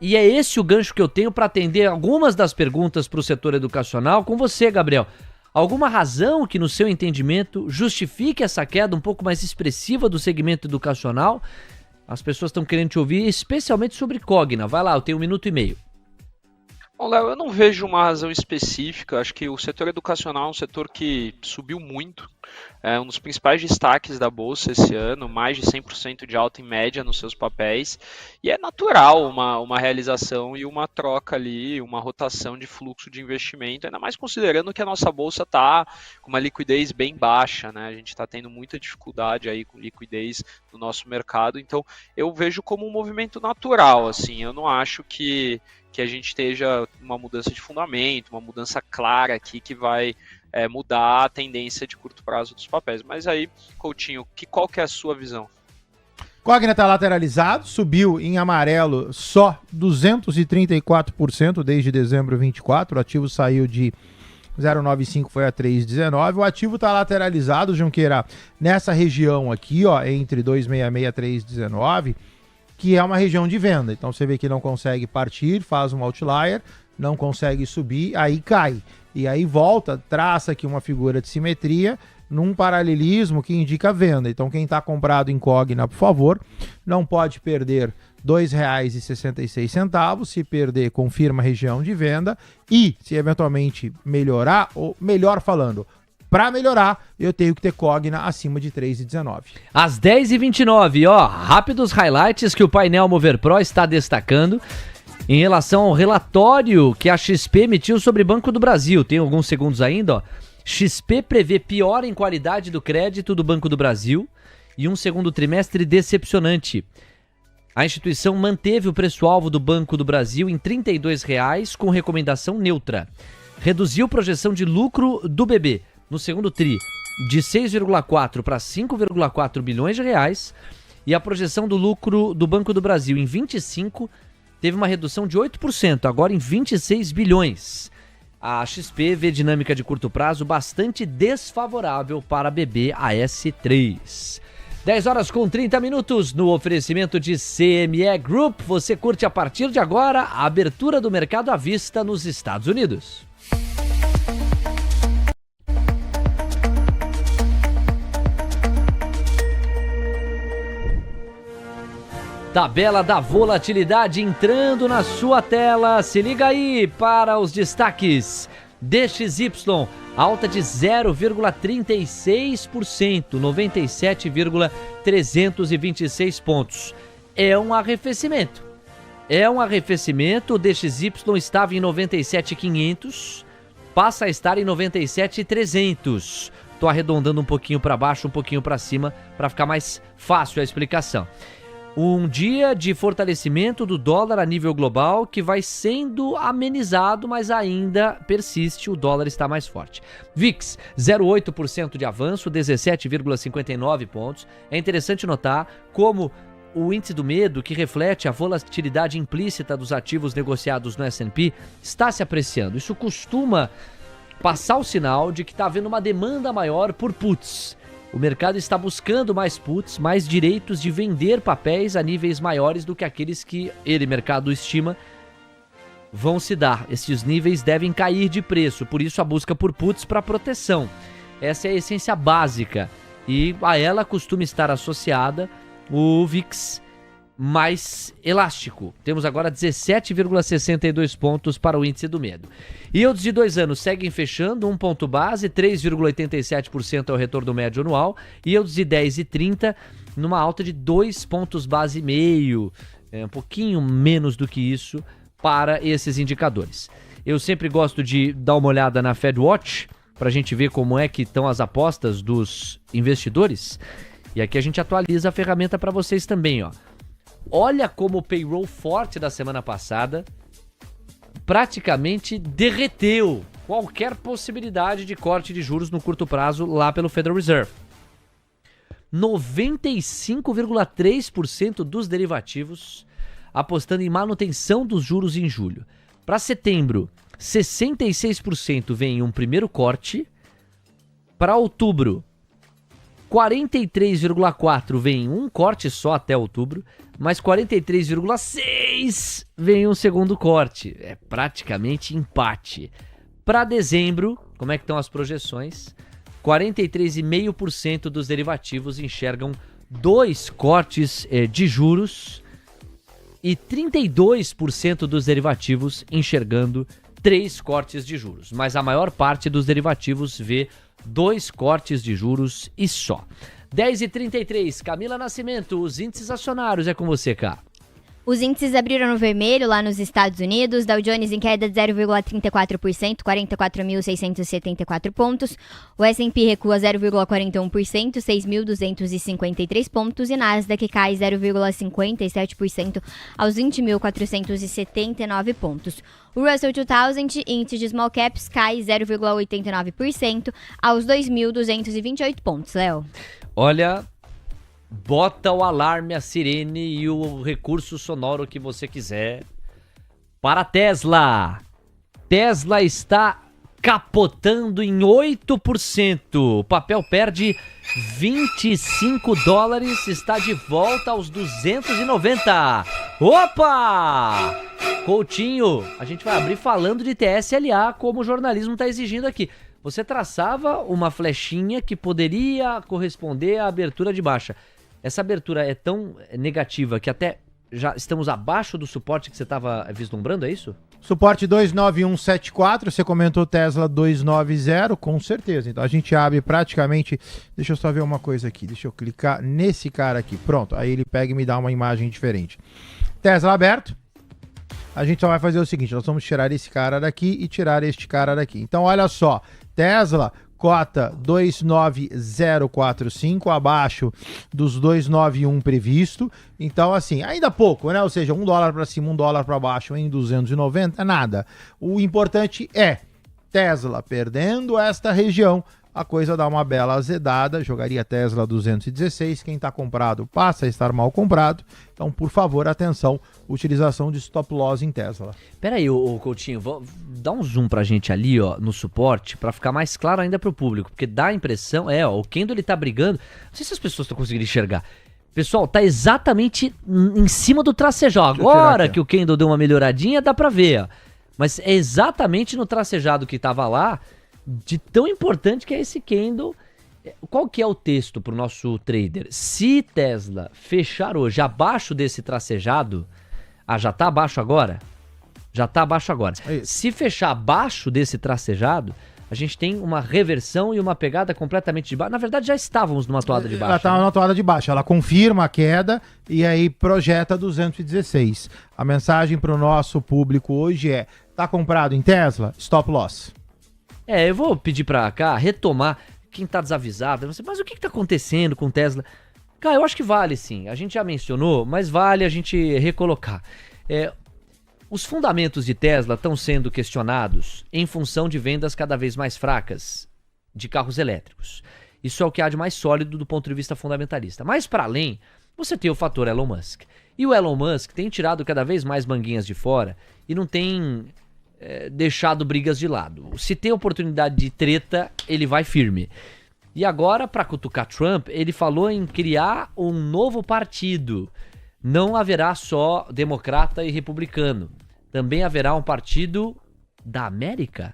E é esse o gancho que eu tenho para atender algumas das perguntas para o setor educacional com você, Gabriel. Alguma razão que, no seu entendimento, justifique essa queda um pouco mais expressiva do segmento educacional? As pessoas estão querendo te ouvir, especialmente sobre Cogna. Vai lá, eu tenho 1 minuto e meio. Bom, Léo, eu não vejo uma razão específica. Acho que o setor educacional é um setor que subiu muito. É um dos principais destaques da Bolsa esse ano, mais de 100% de alta em média nos seus papéis. E é natural uma realização e uma troca ali, uma rotação de fluxo de investimento, ainda mais considerando que a nossa Bolsa está com uma liquidez bem baixa, né? A gente está tendo muita dificuldade aí com liquidez no nosso mercado. Então, eu vejo como um movimento natural, assim. Eu não acho que a gente esteja uma mudança de fundamento, uma mudança clara aqui que vai mudar a tendência de curto prazo dos papéis. Mas aí, Coutinho, qual que é a sua visão? Cogna está lateralizado, subiu em amarelo só 234% desde dezembro 24, o ativo saiu de 0,95, foi a 3,19, o ativo está lateralizado, Junqueira, nessa região aqui, ó, entre 2,66 e 3,19, que é uma região de venda. Então você vê que não consegue partir, faz um outlier, não consegue subir, aí cai. E aí volta, traça aqui uma figura de simetria num paralelismo que indica venda. Então quem está comprado em Cogna, por favor, não pode perder R$ 2,66. Se perder, confirma a região de venda. E se eventualmente melhorar, ou melhor falando, para melhorar, eu tenho que ter Cogna acima de 3,19. Às 10h29, ó, rápidos highlights que o painel Mover Pro está destacando em relação ao relatório que a XP emitiu sobre Banco do Brasil. Tem alguns segundos ainda, ó. XP prevê pior em qualidade do crédito do Banco do Brasil e um segundo trimestre decepcionante. A instituição manteve o preço-alvo do Banco do Brasil em R$ 32,00 com recomendação neutra. Reduziu projeção de lucro do BB no segundo TRI de 6,4 para 5,4 bilhões de reais E a projeção do lucro do Banco do Brasil em 25 teve uma redução de 8%, agora em 26 bilhões. A XP vê dinâmica de curto prazo bastante desfavorável para a BBAS3. 10 horas com 30 minutos no oferecimento de CME Group. Você curte a partir de agora a abertura do mercado à vista nos Estados Unidos. Tabela da volatilidade entrando na sua tela. Se liga aí para os destaques. DXY, alta de 0,36%, 97,326 pontos. É um arrefecimento. O DXY estava em 97,500, passa a estar em 97,300. Estou arredondando um pouquinho para baixo, um pouquinho para cima, para ficar mais fácil a explicação. Um dia de fortalecimento do dólar a nível global que vai sendo amenizado, mas ainda persiste, o dólar está mais forte. VIX, 0,8% de avanço, 17,59 pontos. É interessante notar como o índice do medo, que reflete a volatilidade implícita dos ativos negociados no S&P, está se apreciando. Isso costuma passar o sinal de que está havendo uma demanda maior por puts. O mercado está buscando mais puts, mais direitos de vender papéis a níveis maiores do que aqueles que ele, mercado, estima vão se dar. Esses níveis devem cair de preço, por isso a busca por puts para proteção. Essa é a essência básica e a ela costuma estar associada o VIX mais elástico. Temos agora 17,62 pontos para o índice do medo. Yields de 2 anos seguem fechando, 1 ponto base, 3,87% é o retorno médio anual. Yields de 10 e 30, numa alta de 2 pontos base e meio, um pouquinho menos do que isso para esses indicadores. Eu sempre gosto de dar uma olhada na FedWatch, para a gente ver como é que estão as apostas dos investidores. E aqui a gente atualiza a ferramenta para vocês também, ó. Olha como o payroll forte da semana passada praticamente derreteu qualquer possibilidade de corte de juros no curto prazo lá pelo Federal Reserve. 95,3% dos derivativos apostando em manutenção dos juros em julho. Para setembro, 66% vem em um primeiro corte. Para outubro, 43,4% vem em um corte só até outubro, mas 43,6% vem em um segundo corte. É praticamente empate. Para dezembro, como é que estão as projeções? 43,5% dos derivativos enxergam 2 cortes de juros e 32% dos derivativos enxergando 3 cortes de juros. Mas a maior parte dos derivativos vê 2 cortes de juros e só. 10h33, Camila Nascimento, os índices acionários, é com você, cá. Os índices abriram no vermelho lá nos Estados Unidos, Dow Jones em queda de 0,34%, 44.674 pontos. O S&P recua 0,41%, 6.253 pontos. E Nasdaq cai 0,57% aos 20.479 pontos. O Russell 2000, índice de small caps, cai 0,89% aos 2.228 pontos, Léo. Olha, bota o alarme, a sirene e o recurso sonoro que você quiser para a Tesla. Tesla está capotando em 8%. O papel perde 25 dólares, está de volta aos 290. Opa! Coutinho, a gente vai abrir falando de TSLA, como o jornalismo está exigindo aqui. Você traçava uma flechinha que poderia corresponder à abertura de baixa. Essa abertura é tão negativa que até já estamos abaixo do suporte que você estava vislumbrando, é isso? Suporte 29174, você comentou Tesla 290, com certeza. Então a gente abre praticamente... Deixa eu só ver uma coisa aqui, deixa eu clicar nesse cara aqui. Pronto, aí ele pega e me dá uma imagem diferente. Tesla aberto. A gente só vai fazer o seguinte, nós vamos tirar esse cara daqui e tirar este cara daqui. Então olha só, Tesla... Cota 29045, abaixo dos 291 previsto. Então, assim, ainda pouco, né? Ou seja, $1 para cima, $1 para baixo em 290, nada. O importante é Tesla perdendo esta região, a coisa dá uma bela azedada, jogaria Tesla 216, quem está comprado passa a estar mal comprado, então por favor, atenção, utilização de stop loss em Tesla. Pera aí, ô Coutinho, dá um zoom pra gente ali, ó, no suporte, pra ficar mais claro ainda pro público, porque dá a impressão, o Kendo ele tá brigando, não sei se as pessoas estão conseguindo enxergar. Pessoal, tá exatamente em cima do tracejado. Agora que o Kendo deu uma melhoradinha, dá pra ver, ó. Mas é exatamente no tracejado que tava lá, de tão importante que é esse candle. Qual que é o texto pro nosso trader? Se Tesla fechar hoje abaixo desse tracejado, já tá abaixo agora? Já tá abaixo agora. Se fechar abaixo desse tracejado, a gente tem uma reversão e uma pegada completamente de baixo. Na verdade, já estávamos numa toada de baixo. Ela estava na toada de baixo. Ela confirma a queda e aí projeta 216. A mensagem para o nosso público hoje é: tá comprado em Tesla? Stop loss. Eu vou pedir pra cá retomar quem tá desavisado. Mas o que tá acontecendo com Tesla? Cara, eu acho que vale sim. A gente já mencionou, mas vale a gente recolocar. Os fundamentos de Tesla estão sendo questionados em função de vendas cada vez mais fracas de carros elétricos. Isso é o que há de mais sólido do ponto de vista fundamentalista. Mas para além, você tem o fator Elon Musk. E o Elon Musk tem tirado cada vez mais manguinhas de fora e não tem deixado brigas de lado. Se tem oportunidade de treta, ele vai firme. E agora, para cutucar Trump, ele falou em criar um novo partido. Não haverá só democrata e republicano. Também haverá um partido da América.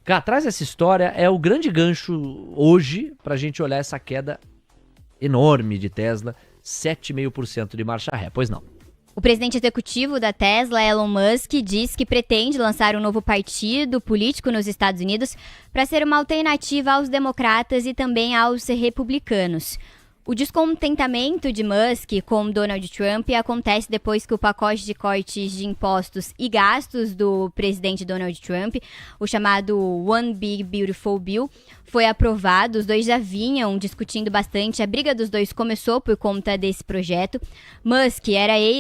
Cá atrás dessa história é o grande gancho hoje pra gente olhar essa queda enorme de Tesla, 7,5% de marcha ré. Pois não. O presidente executivo da Tesla, Elon Musk, diz que pretende lançar um novo partido político nos Estados Unidos para ser uma alternativa aos democratas e também aos republicanos. O descontentamento de Musk com Donald Trump acontece depois que o pacote de cortes de impostos e gastos do presidente Donald Trump, o chamado One Big Beautiful Bill, foi aprovado. Os dois já vinham discutindo bastante. A briga dos dois começou por conta desse projeto. Musk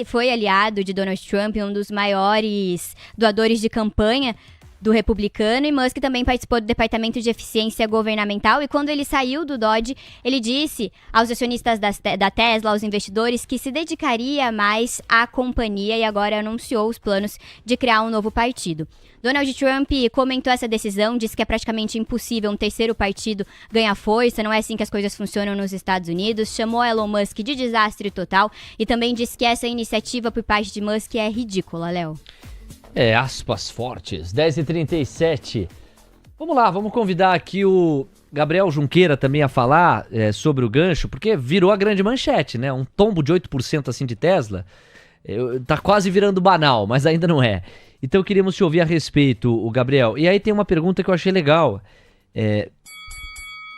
foi aliado de Donald Trump, um dos maiores doadores de campanha do republicano, e Musk também participou do Departamento de Eficiência Governamental, e quando ele saiu do Dodge, ele disse aos acionistas da Tesla, aos investidores, que se dedicaria mais à companhia e agora anunciou os planos de criar um novo partido. Donald Trump comentou essa decisão, disse que é praticamente impossível um terceiro partido ganhar força, não é assim que as coisas funcionam nos Estados Unidos, chamou Elon Musk de desastre total e também disse que essa iniciativa por parte de Musk é ridícula, Léo. Aspas fortes, 10h37. Vamos lá, vamos convidar aqui o Gabriel Junqueira também a falar sobre o gancho, porque virou a grande manchete, né? Um tombo de 8% assim de Tesla, tá quase virando banal, mas ainda não é. Então queríamos te ouvir a respeito, o Gabriel. E aí tem uma pergunta que eu achei legal,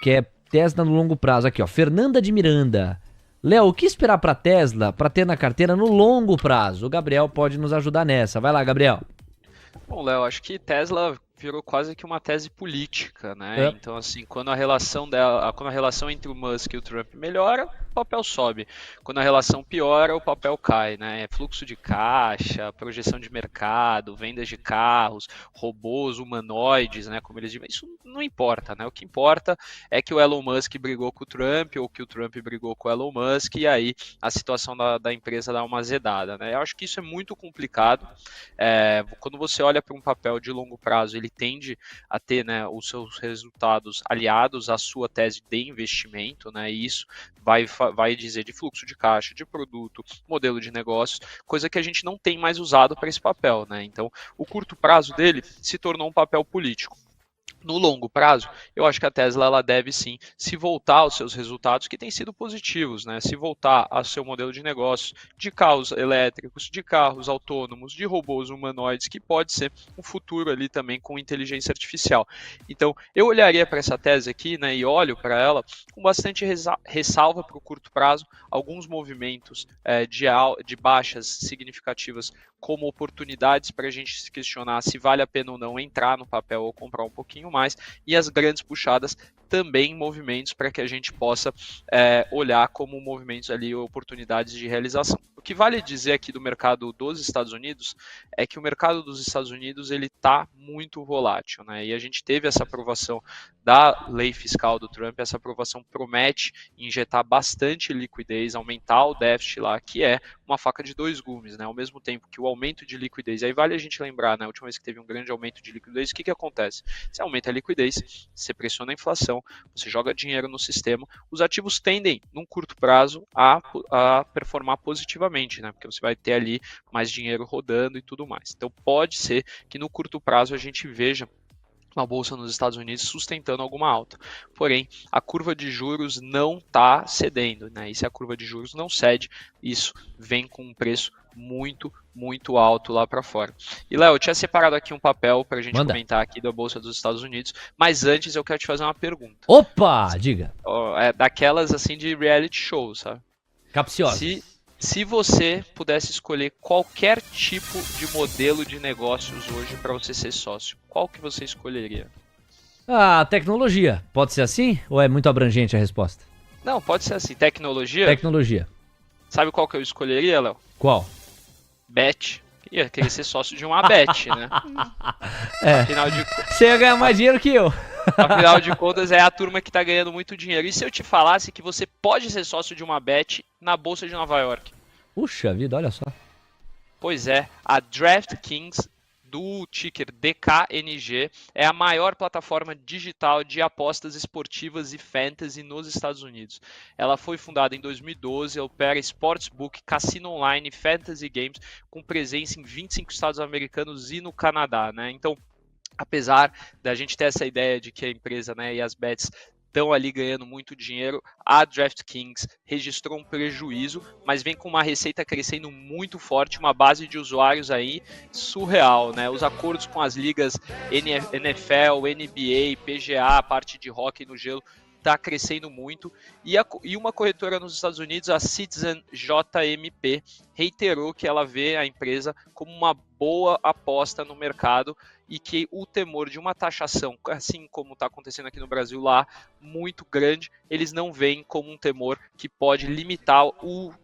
que é Tesla no longo prazo. Aqui, ó, Fernanda de Miranda. Léo, o que esperar para Tesla para ter na carteira no longo prazo? O Gabriel pode nos ajudar nessa. Vai lá, Gabriel. Bom, Léo, acho que Tesla virou quase que uma tese política, né? Então, assim, quando a relação entre o Musk e o Trump melhora, o papel sobe. Quando a relação piora, o papel cai, né? Fluxo de caixa, projeção de mercado, vendas de carros, robôs humanoides, né? Como eles dizem, isso não importa, né? O que importa é que o Elon Musk brigou com o Trump ou que o Trump brigou com o Elon Musk e aí a situação da empresa dá uma azedada, né? Eu acho que isso é muito complicado. Quando você olha para um papel de longo prazo, ele tende a ter, né, os seus resultados aliados à sua tese de investimento, né? E isso vai dizer de fluxo de caixa, de produto, modelo de negócios, coisa que a gente não tem mais usado para esse papel, né? Então, o curto prazo dele se tornou um papel político. No longo prazo, eu acho que a Tesla ela deve sim se voltar aos seus resultados que têm sido positivos, né? Se voltar ao seu modelo de negócios de carros elétricos, de carros autônomos, de robôs humanoides, que pode ser um futuro ali também com inteligência artificial. Então, eu olharia para essa tese aqui, né, e olho para ela com bastante ressalva para o curto prazo, alguns movimentos de baixas significativas como oportunidades para a gente se questionar se vale a pena ou não entrar no papel ou comprar um pouquinho mais, e as grandes puxadas também movimentos para que a gente possa olhar como movimentos ali, oportunidades de realização. O que vale dizer aqui do mercado dos Estados Unidos é que o mercado dos Estados Unidos ele está muito volátil, né? E a gente teve essa aprovação da lei fiscal do Trump, essa aprovação promete injetar bastante liquidez, aumentar o déficit lá, que é uma faca de dois gumes, né? Ao mesmo tempo que o aumento de liquidez, aí vale a gente lembrar, né? A última vez que teve um grande aumento de liquidez, o que acontece? Você aumenta a liquidez, você pressiona a inflação, você joga dinheiro no sistema, os ativos tendem, num curto prazo, a performar positivamente, né? Porque você vai ter ali mais dinheiro rodando e tudo mais. Então pode ser que no curto prazo a gente veja uma bolsa nos Estados Unidos sustentando alguma alta. Porém, a curva de juros não está cedendo, né? E se a curva de juros não cede, isso vem com um preço muito, muito alto lá para fora. E, Léo, eu tinha separado aqui um papel para a gente comentar aqui da bolsa dos Estados Unidos, mas antes eu quero te fazer uma pergunta. Opa, diga. É daquelas assim de reality show, sabe? Capciosa. Se você pudesse escolher qualquer tipo de modelo de negócios hoje para você ser sócio, qual que você escolheria? Tecnologia. Pode ser assim? Ou é muito abrangente a resposta? Não, pode ser assim. Tecnologia? Tecnologia. Sabe qual que eu escolheria, Léo? Qual? Bet. Ia querer ser sócio de uma Bet, né? Afinal de... Você ia ganhar mais dinheiro que eu. Afinal de contas, é a turma que está ganhando muito dinheiro. E se eu te falasse que você pode ser sócio de uma Bet na Bolsa de Nova York? Puxa vida, olha só. Pois é, a DraftKings, do ticker DKNG, é a maior plataforma digital de apostas esportivas e fantasy nos Estados Unidos. Ela foi fundada em 2012, opera sportsbook, cassino online, fantasy games, com presença em 25 estados americanos e no Canadá, né? Então, apesar da gente ter essa ideia de que a empresa, né, e as bets estão ali ganhando muito dinheiro, a DraftKings registrou um prejuízo, mas vem com uma receita crescendo muito forte, uma base de usuários aí surreal, né? Os acordos com as ligas NFL, NBA, PGA, a parte de hóquei no gelo, está crescendo muito, e uma corretora nos Estados Unidos, a Citizen JMP, reiterou que ela vê a empresa como uma boa aposta no mercado e que o temor de uma taxação, assim como está acontecendo aqui no Brasil lá, muito grande, eles não veem como um temor que pode limitar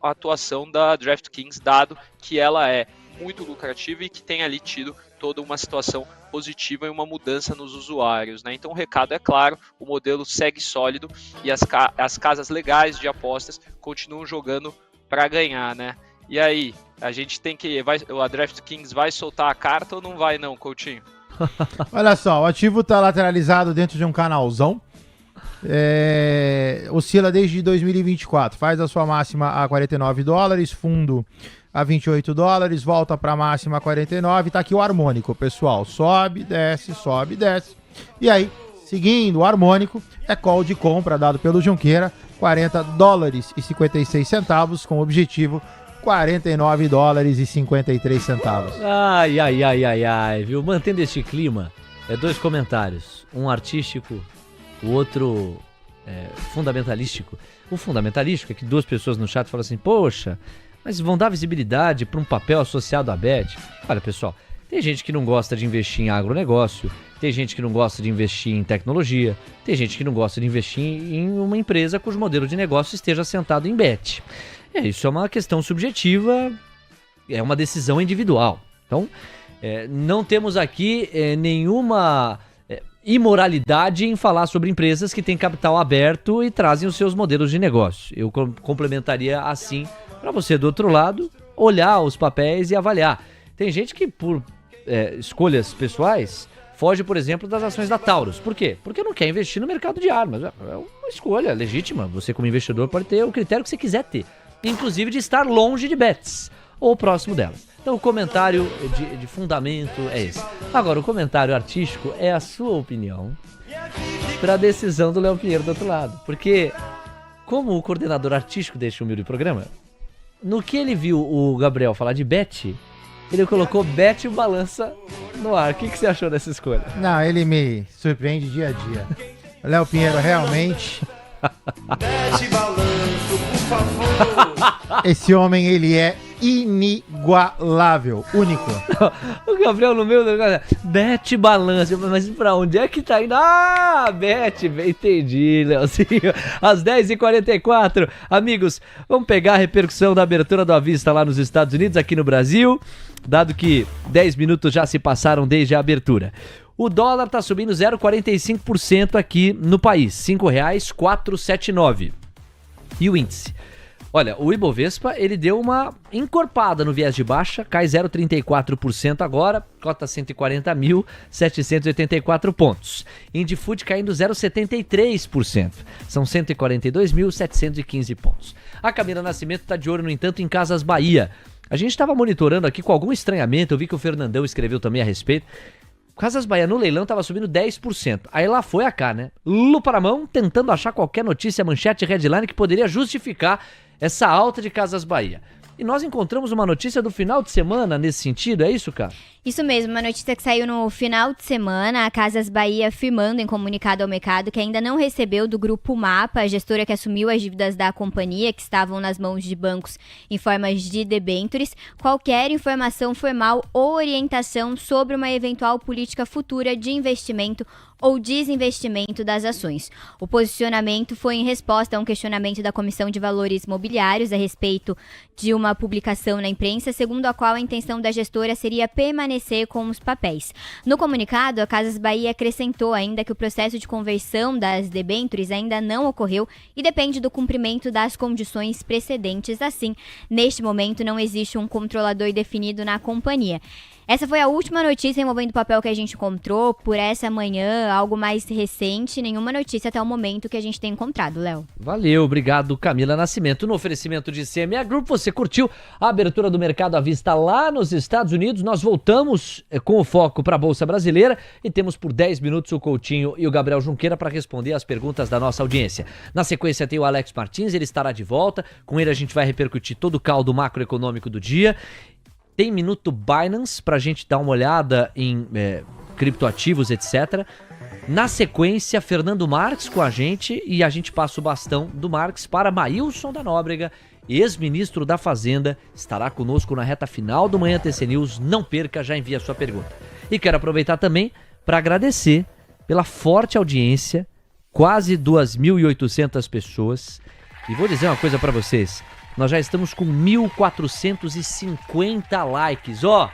a atuação da DraftKings, dado que ela é muito lucrativa e que tem ali tido toda uma situação positiva e uma mudança nos usuários, né? Então o recado é claro, o modelo segue sólido e as casas legais de apostas continuam jogando para ganhar, né? E aí, a gente tem que... a DraftKings vai soltar a carta ou não vai não, Coutinho? Olha só, o ativo está lateralizado dentro de um canalzão. Oscila desde 2024, faz a sua máxima a $49, fundo a $28, volta para a máxima a 49, tá aqui o harmônico, pessoal, sobe, desce, e aí, seguindo o harmônico, é call de compra dado pelo Junqueira, $40,56, com o objetivo $49,53. Ai, viu? Mantendo este clima, dois comentários, um artístico, o outro fundamentalístico. O fundamentalístico é que duas pessoas no chat falam assim, poxa, mas vão dar visibilidade para um papel associado à Bet? Olha, pessoal, tem gente que não gosta de investir em agronegócio, tem gente que não gosta de investir em tecnologia, tem gente que não gosta de investir em uma empresa cujo modelo de negócio esteja assentado em Bet. Isso é uma questão subjetiva, é uma decisão individual. Então, não temos aqui nenhuma imoralidade em falar sobre empresas que têm capital aberto e trazem os seus modelos de negócio. Eu complementaria assim, para você do outro lado, olhar os papéis e avaliar. Tem gente que por escolhas pessoais foge, por exemplo, das ações da Taurus. Por quê? Porque não quer investir no mercado de armas. É uma escolha legítima. Você como investidor pode ter o critério que você quiser ter. Inclusive de estar longe de bets ou próximo delas. Então o comentário de fundamento é esse. Agora, o comentário artístico é a sua opinião para a decisão do Léo Pinheiro do outro lado. Porque, como o coordenador artístico deste humilde programa, no que ele viu o Gabriel falar de bet, ele colocou bet e balança no ar. O que você achou dessa escolha? Não, ele me surpreende dia a dia. O Léo Pinheiro realmente... Bet e balanço, por favor. Esse homem, ele é inigualável, único. O Gabriel no meio do negócio, Bet Balança, mas pra onde é que tá indo? Ah, Bet, entendi, Leozinho. Às 10h44, amigos, vamos pegar a repercussão da abertura do À Vista lá nos Estados Unidos, aqui no Brasil, dado que 10 minutos já se passaram desde a abertura. O dólar está subindo 0,45% aqui no país, R$ 5,479. E o índice? Olha, o Ibovespa, ele deu uma encorpada no viés de baixa, cai 0,34% agora, cota 140.784 pontos. Indifood caindo 0,73%, são 142.715 pontos. A Camila Nascimento está de olho, no entanto, em Casas Bahia. A gente estava monitorando aqui com algum estranhamento, eu vi que o Fernandão escreveu também a respeito. Casas Bahia no leilão estava subindo 10%. Aí lá foi a cá, né? Lupa na mão, tentando achar qualquer notícia, manchete, headline que poderia justificar essa alta de Casas Bahia. E nós encontramos uma notícia do final de semana nesse sentido, é isso, cara? Isso mesmo, uma notícia que saiu no final de semana, a Casas Bahia afirmando em comunicado ao mercado que ainda não recebeu do Grupo Mapa, a gestora que assumiu as dívidas da companhia, que estavam nas mãos de bancos em formas de debêntures, qualquer informação formal ou orientação sobre uma eventual política futura de investimento ou desinvestimento das ações. O posicionamento foi em resposta a um questionamento da Comissão de Valores Mobiliários a respeito de uma publicação na imprensa, segundo a qual a intenção da gestora seria permanecer com os papéis. No comunicado, a Casas Bahia acrescentou ainda que o processo de conversão das debêntures ainda não ocorreu e depende do cumprimento das condições precedentes. Assim, neste momento não existe um controlador definido na companhia. Essa foi a última notícia envolvendo o papel que a gente encontrou por essa manhã, algo mais recente, nenhuma notícia até o momento que a gente tem encontrado, Léo. Valeu, obrigado, Camila Nascimento. No oferecimento de CMA Group, você curtiu a abertura do mercado à vista lá nos Estados Unidos. Nós voltamos com o foco para a Bolsa Brasileira e temos por 10 minutos o Coutinho e o Gabriel Junqueira para responder as perguntas da nossa audiência. Na sequência tem o Alex Martins, ele estará de volta. Com ele a gente vai repercutir todo o caldo macroeconômico do dia. Tem Minuto Binance pra gente dar uma olhada em criptoativos, etc. Na sequência, Fernando Marques com a gente e a gente passa o bastão do Marques para Maílson da Nóbrega, ex-ministro da Fazenda, estará conosco na reta final do Manhã TC News. Não perca, já envia a sua pergunta. E quero aproveitar também para agradecer pela forte audiência, quase 2.800 pessoas. E vou dizer uma coisa para vocês. Nós já estamos com 1.450 likes, ó.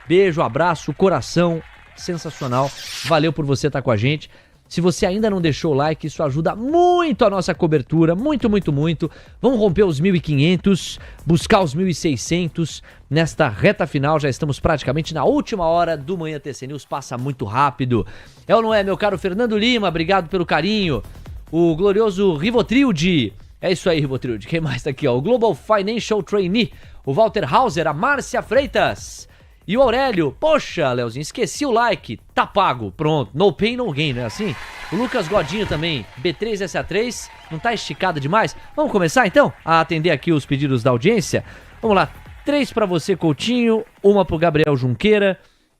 Beijo, abraço, coração, sensacional. Valeu por você estar com a gente. Se você ainda não deixou o like, isso ajuda muito a nossa cobertura, muito, muito, muito. Vamos romper os 1.500, buscar os 1.600. Nesta reta final, já estamos praticamente na última hora do Manhã TC News, passa muito rápido. É ou não é, meu caro Fernando Lima? Obrigado pelo carinho. O glorioso Rivotrilde. É isso aí, Rivotrilde. Quem mais tá aqui, ó? O Global Financial Trainee, o Walter Hauser, a Márcia Freitas e o Aurélio. Poxa, Leozinho, esqueci o like. Tá pago, pronto. No pain, no gain, não é assim? O Lucas Godinho também, B3SA3. Não tá esticado demais? Vamos começar, então, a atender aqui os pedidos da audiência? Vamos lá. 3 pra você, Coutinho. Uma pro Gabriel Junqueira,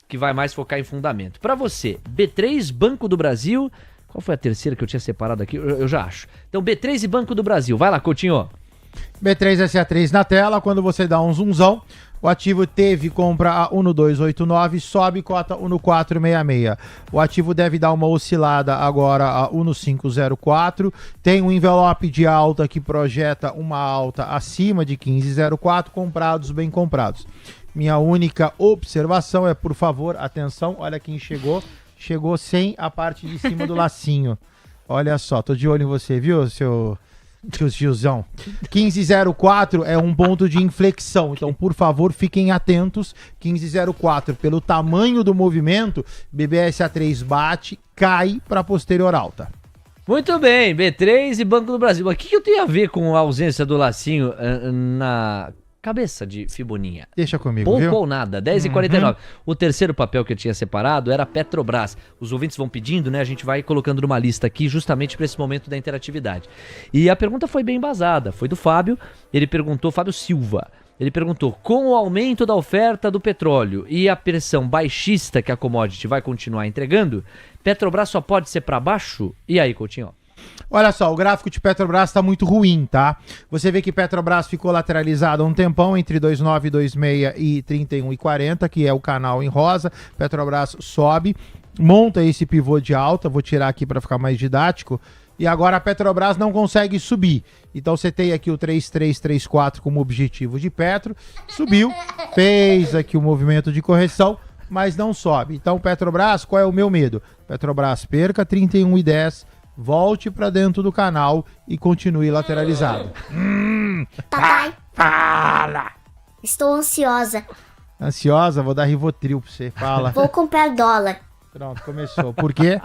que vai mais focar em fundamento. Pra você, B3, Banco do Brasil... Qual foi a terceira que eu tinha separado aqui? Eu já acho. Então, B3 e Banco do Brasil. Vai lá, Coutinho. B3SA3 na tela. Quando você dá um zoomzão, o ativo teve compra a 1,289, sobe cota 1,466. O ativo deve dar uma oscilada agora a 1,504. Tem um envelope de alta que projeta uma alta acima de 15,04. Comprados, bem comprados. Minha única observação é, por favor, atenção, olha quem chegou. Chegou sem a parte de cima do lacinho. Olha só, tô de olho em você, viu, seu tiozão? 15,04 é um ponto de inflexão, então, por favor, fiquem atentos. 15,04, pelo tamanho do movimento, BBSA3 bate, cai para posterior alta. Muito bem, B3 e Banco do Brasil. Mas o que eu tenho a ver com a ausência do lacinho na cabeça de Fiboninha? Deixa comigo, pouco viu? Ou nada, 10h49. O terceiro papel que eu tinha separado era Petrobras. Os ouvintes vão pedindo, né? A gente vai colocando numa lista aqui justamente para esse momento da interatividade. E a pergunta foi bem embasada, foi do Fábio. Ele perguntou, Fábio Silva, ele perguntou, com o aumento da oferta do petróleo e a pressão baixista que a commodity vai continuar entregando, Petrobras só pode ser para baixo? E aí, Coutinho? Olha só, o gráfico de Petrobras está muito ruim, tá? Você vê que Petrobras ficou lateralizado há um tempão, entre 2,9, 2,6 e 31,40, que é o canal em rosa. Petrobras sobe, monta esse pivô de alta, vou tirar aqui para ficar mais didático. E agora a Petrobras não consegue subir. Então você tem aqui o 3334 como objetivo de Petro, subiu, fez aqui o movimento de correção, mas não sobe. Então Petrobras, qual é o meu medo? Petrobras perca 31,10, volte para dentro do canal e continue lateralizado. Papai, Fala! estou ansiosa. Ansiosa? Vou dar Rivotril pra você. Fala. Vou comprar dólar. Pronto, começou. Por quê?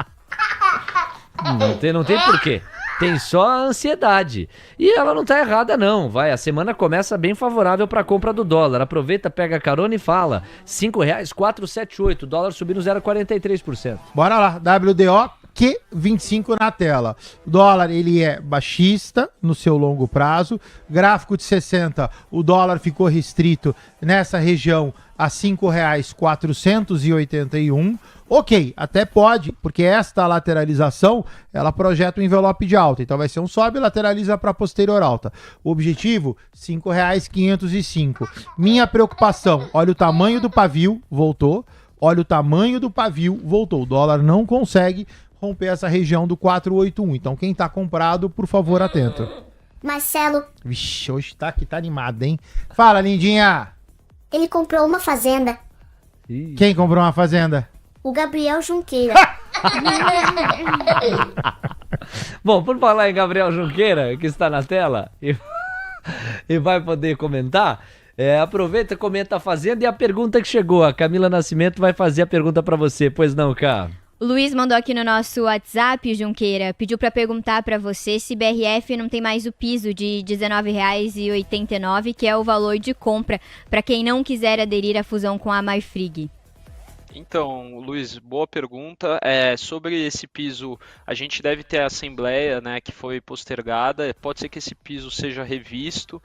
Não tem porquê. Tem só a ansiedade. E ela não tá errada, não. Vai, a semana começa bem favorável para a compra do dólar. Aproveita, pega a carona e fala. R$5,478. O dólar subindo 0,43%. Bora lá. WDO Q25 na tela. O dólar, ele é baixista no seu longo prazo. Gráfico de 60, o dólar ficou restrito nessa região a R$5,481. Ok, até pode, porque esta lateralização, ela projeta um envelope de alta. Então vai ser um sobe e lateraliza para posterior alta. O objetivo, R$5,505. Minha preocupação, olha o tamanho do pavio, voltou. Olha o tamanho do pavio, voltou. O dólar não consegue romper essa região do 481. Então quem tá comprado, por favor, atento. Marcelo, Vixe, hoje tá aqui, tá animado, hein? Fala, lindinha! ele comprou uma fazenda. Quem comprou uma fazenda? O Gabriel Junqueira. Bom, por falar em Gabriel Junqueira, que está na tela e vai poder comentar, aproveita, comenta a Fazenda e a pergunta que chegou. A Camila Nascimento vai fazer a pergunta para você, pois não, Cá? O Luiz mandou aqui no nosso WhatsApp, Junqueira, pediu para perguntar para você se BRF não tem mais o piso de R$19,89, que é o valor de compra para quem não quiser aderir à fusão com a Marfrig. Então, Luiz, boa pergunta. Sobre esse piso, a gente deve ter a assembleia, né, que foi postergada. Pode ser que esse piso seja revisto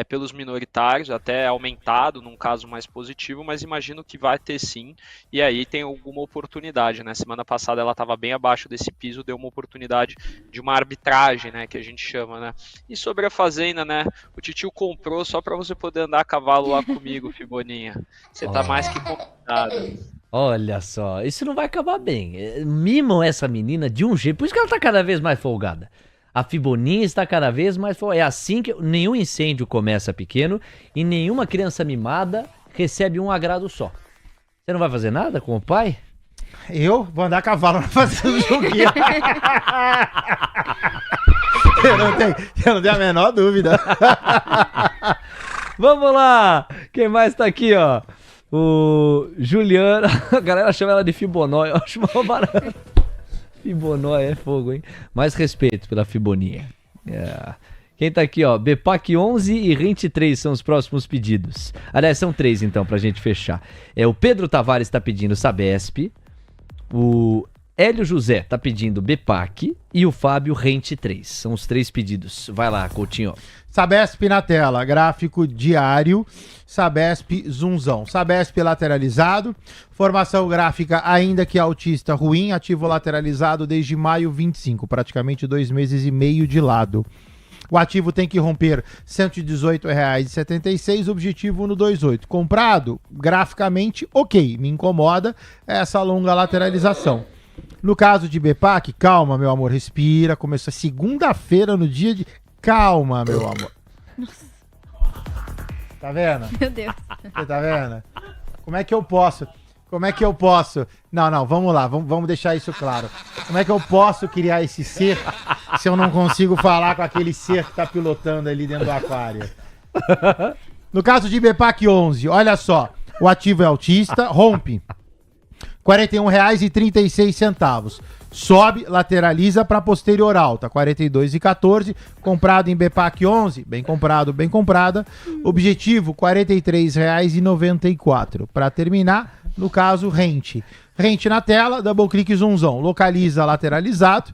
pelos minoritários, até aumentado num caso mais positivo, mas imagino que vai ter sim. E aí tem alguma oportunidade, né? Semana passada ela estava bem abaixo desse piso, deu uma oportunidade de uma arbitragem, né, que a gente chama, né? E sobre a Fazenda, né? O titio comprou só para você poder andar a cavalo lá comigo, Fiboninha. Você tá mais que convidada. Olha só, isso não vai acabar bem. Mimam essa menina de um jeito, por isso que ela tá cada vez mais folgada. A Fiboninha está cada vez mais folgada. É assim que nenhum incêndio começa pequeno e nenhuma criança mimada recebe um agrado só. Você não vai fazer nada com o pai? Eu vou andar a cavalo na fazenda do Junqueira. Eu não tenho a menor dúvida. Vamos lá! Quem mais tá aqui, ó? O Juliano, a galera chama ela de Fibonói, eu acho mal barato. Fibonói é fogo, hein? Mais respeito pela Fiboninha. Quem tá aqui, ó? Bepac 11 e Rente 3 são os próximos pedidos. Aliás, são 3 então, pra gente fechar. O Pedro Tavares tá pedindo Sabesp, o Hélio José tá pedindo Bepac e o Fábio Rente 3. São os 3 pedidos. Vai lá, Coutinho. Sabesp na tela, gráfico diário, Sabesp zoomzão. Sabesp lateralizado, formação gráfica ainda que altista ruim, ativo lateralizado desde maio 25, praticamente 2 meses e meio de lado. O ativo tem que romper R$ 118,76, objetivo no 28. Comprado, graficamente, ok, me incomoda essa longa lateralização. No caso de Bepac, calma, meu amor, respira, começou segunda-feira no dia de... Calma, meu amor. Nossa. Tá vendo? Meu Deus. Você tá vendo? Como é que eu posso? Não, vamos lá, vamos deixar isso claro. Como é que eu posso criar esse ser se eu não consigo falar com aquele ser que tá pilotando ali dentro do aquário? No caso de Bepac 11, olha só, o ativo é altista, rompe. R$ 41,36. Sobe, lateraliza para posterior alta, R$ 42,14. Comprado em Bepac 11, bem comprado, bem comprada. Objetivo, R$ 43,94. Para terminar, no caso, Rente. Rente na tela, double clique zoomzão. Localiza lateralizado.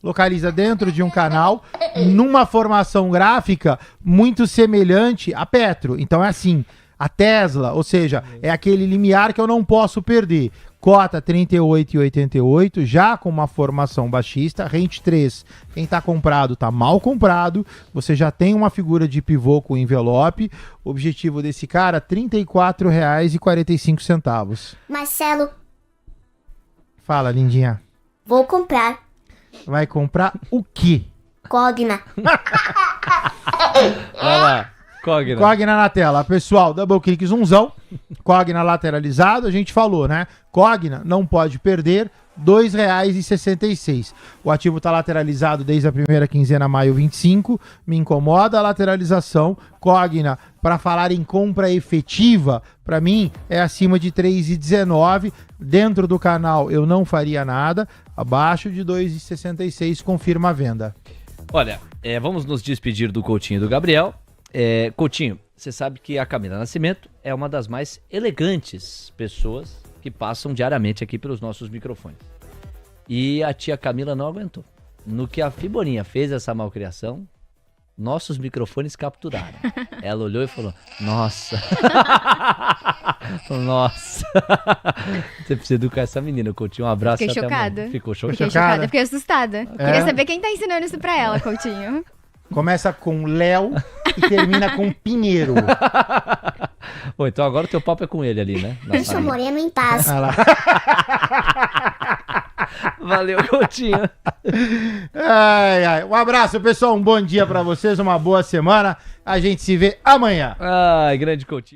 Localiza dentro de um canal, numa formação gráfica muito semelhante a Petro. Então é assim, a Tesla, ou seja, é aquele limiar que eu não posso perder. cota 38,88, já com uma formação baixista. Rente 3, quem tá comprado tá mal comprado. Você já tem uma figura de pivô com envelope. O objetivo desse cara, R$ 34,45. Marcelo, Fala, lindinha. vou comprar Vai comprar o quê? Cogna. Vai lá, Cogna. Cogna na tela. Pessoal, double clique zoomzão. Cogna lateralizado, a gente falou, né? Cogna não pode perder, R$ 2,66. O ativo está lateralizado desde a primeira quinzena, maio 25. Me incomoda a lateralização. Cogna, para falar em compra efetiva, para mim é acima de 3,19. Dentro do canal eu não faria nada. Abaixo de 2,66 confirma a venda. Olha, vamos nos despedir do Coutinho e do Gabriel. Coutinho, você sabe que a Camila Nascimento é uma das mais elegantes pessoas que passam diariamente aqui pelos nossos microfones. E a tia Camila não aguentou. No que a Fiboninha fez essa malcriação, nossos microfones capturaram. Ela olhou e falou, nossa. Nossa. Você precisa educar essa menina, Coutinho. Um abraço. Fiquei chocada. Amanhã. Ficou Fiquei chocada? chocada, fiquei assustada. Queria saber quem tá ensinando isso pra ela, Coutinho. Começa com Léo e termina com Pinheiro. Bom, então agora o teu papo é com ele ali, né? Deixa o Moreno em paz. Valeu, Coutinho. Um abraço, pessoal. Um bom dia pra vocês, uma boa semana. A gente se vê amanhã. Ai, grande Coutinho.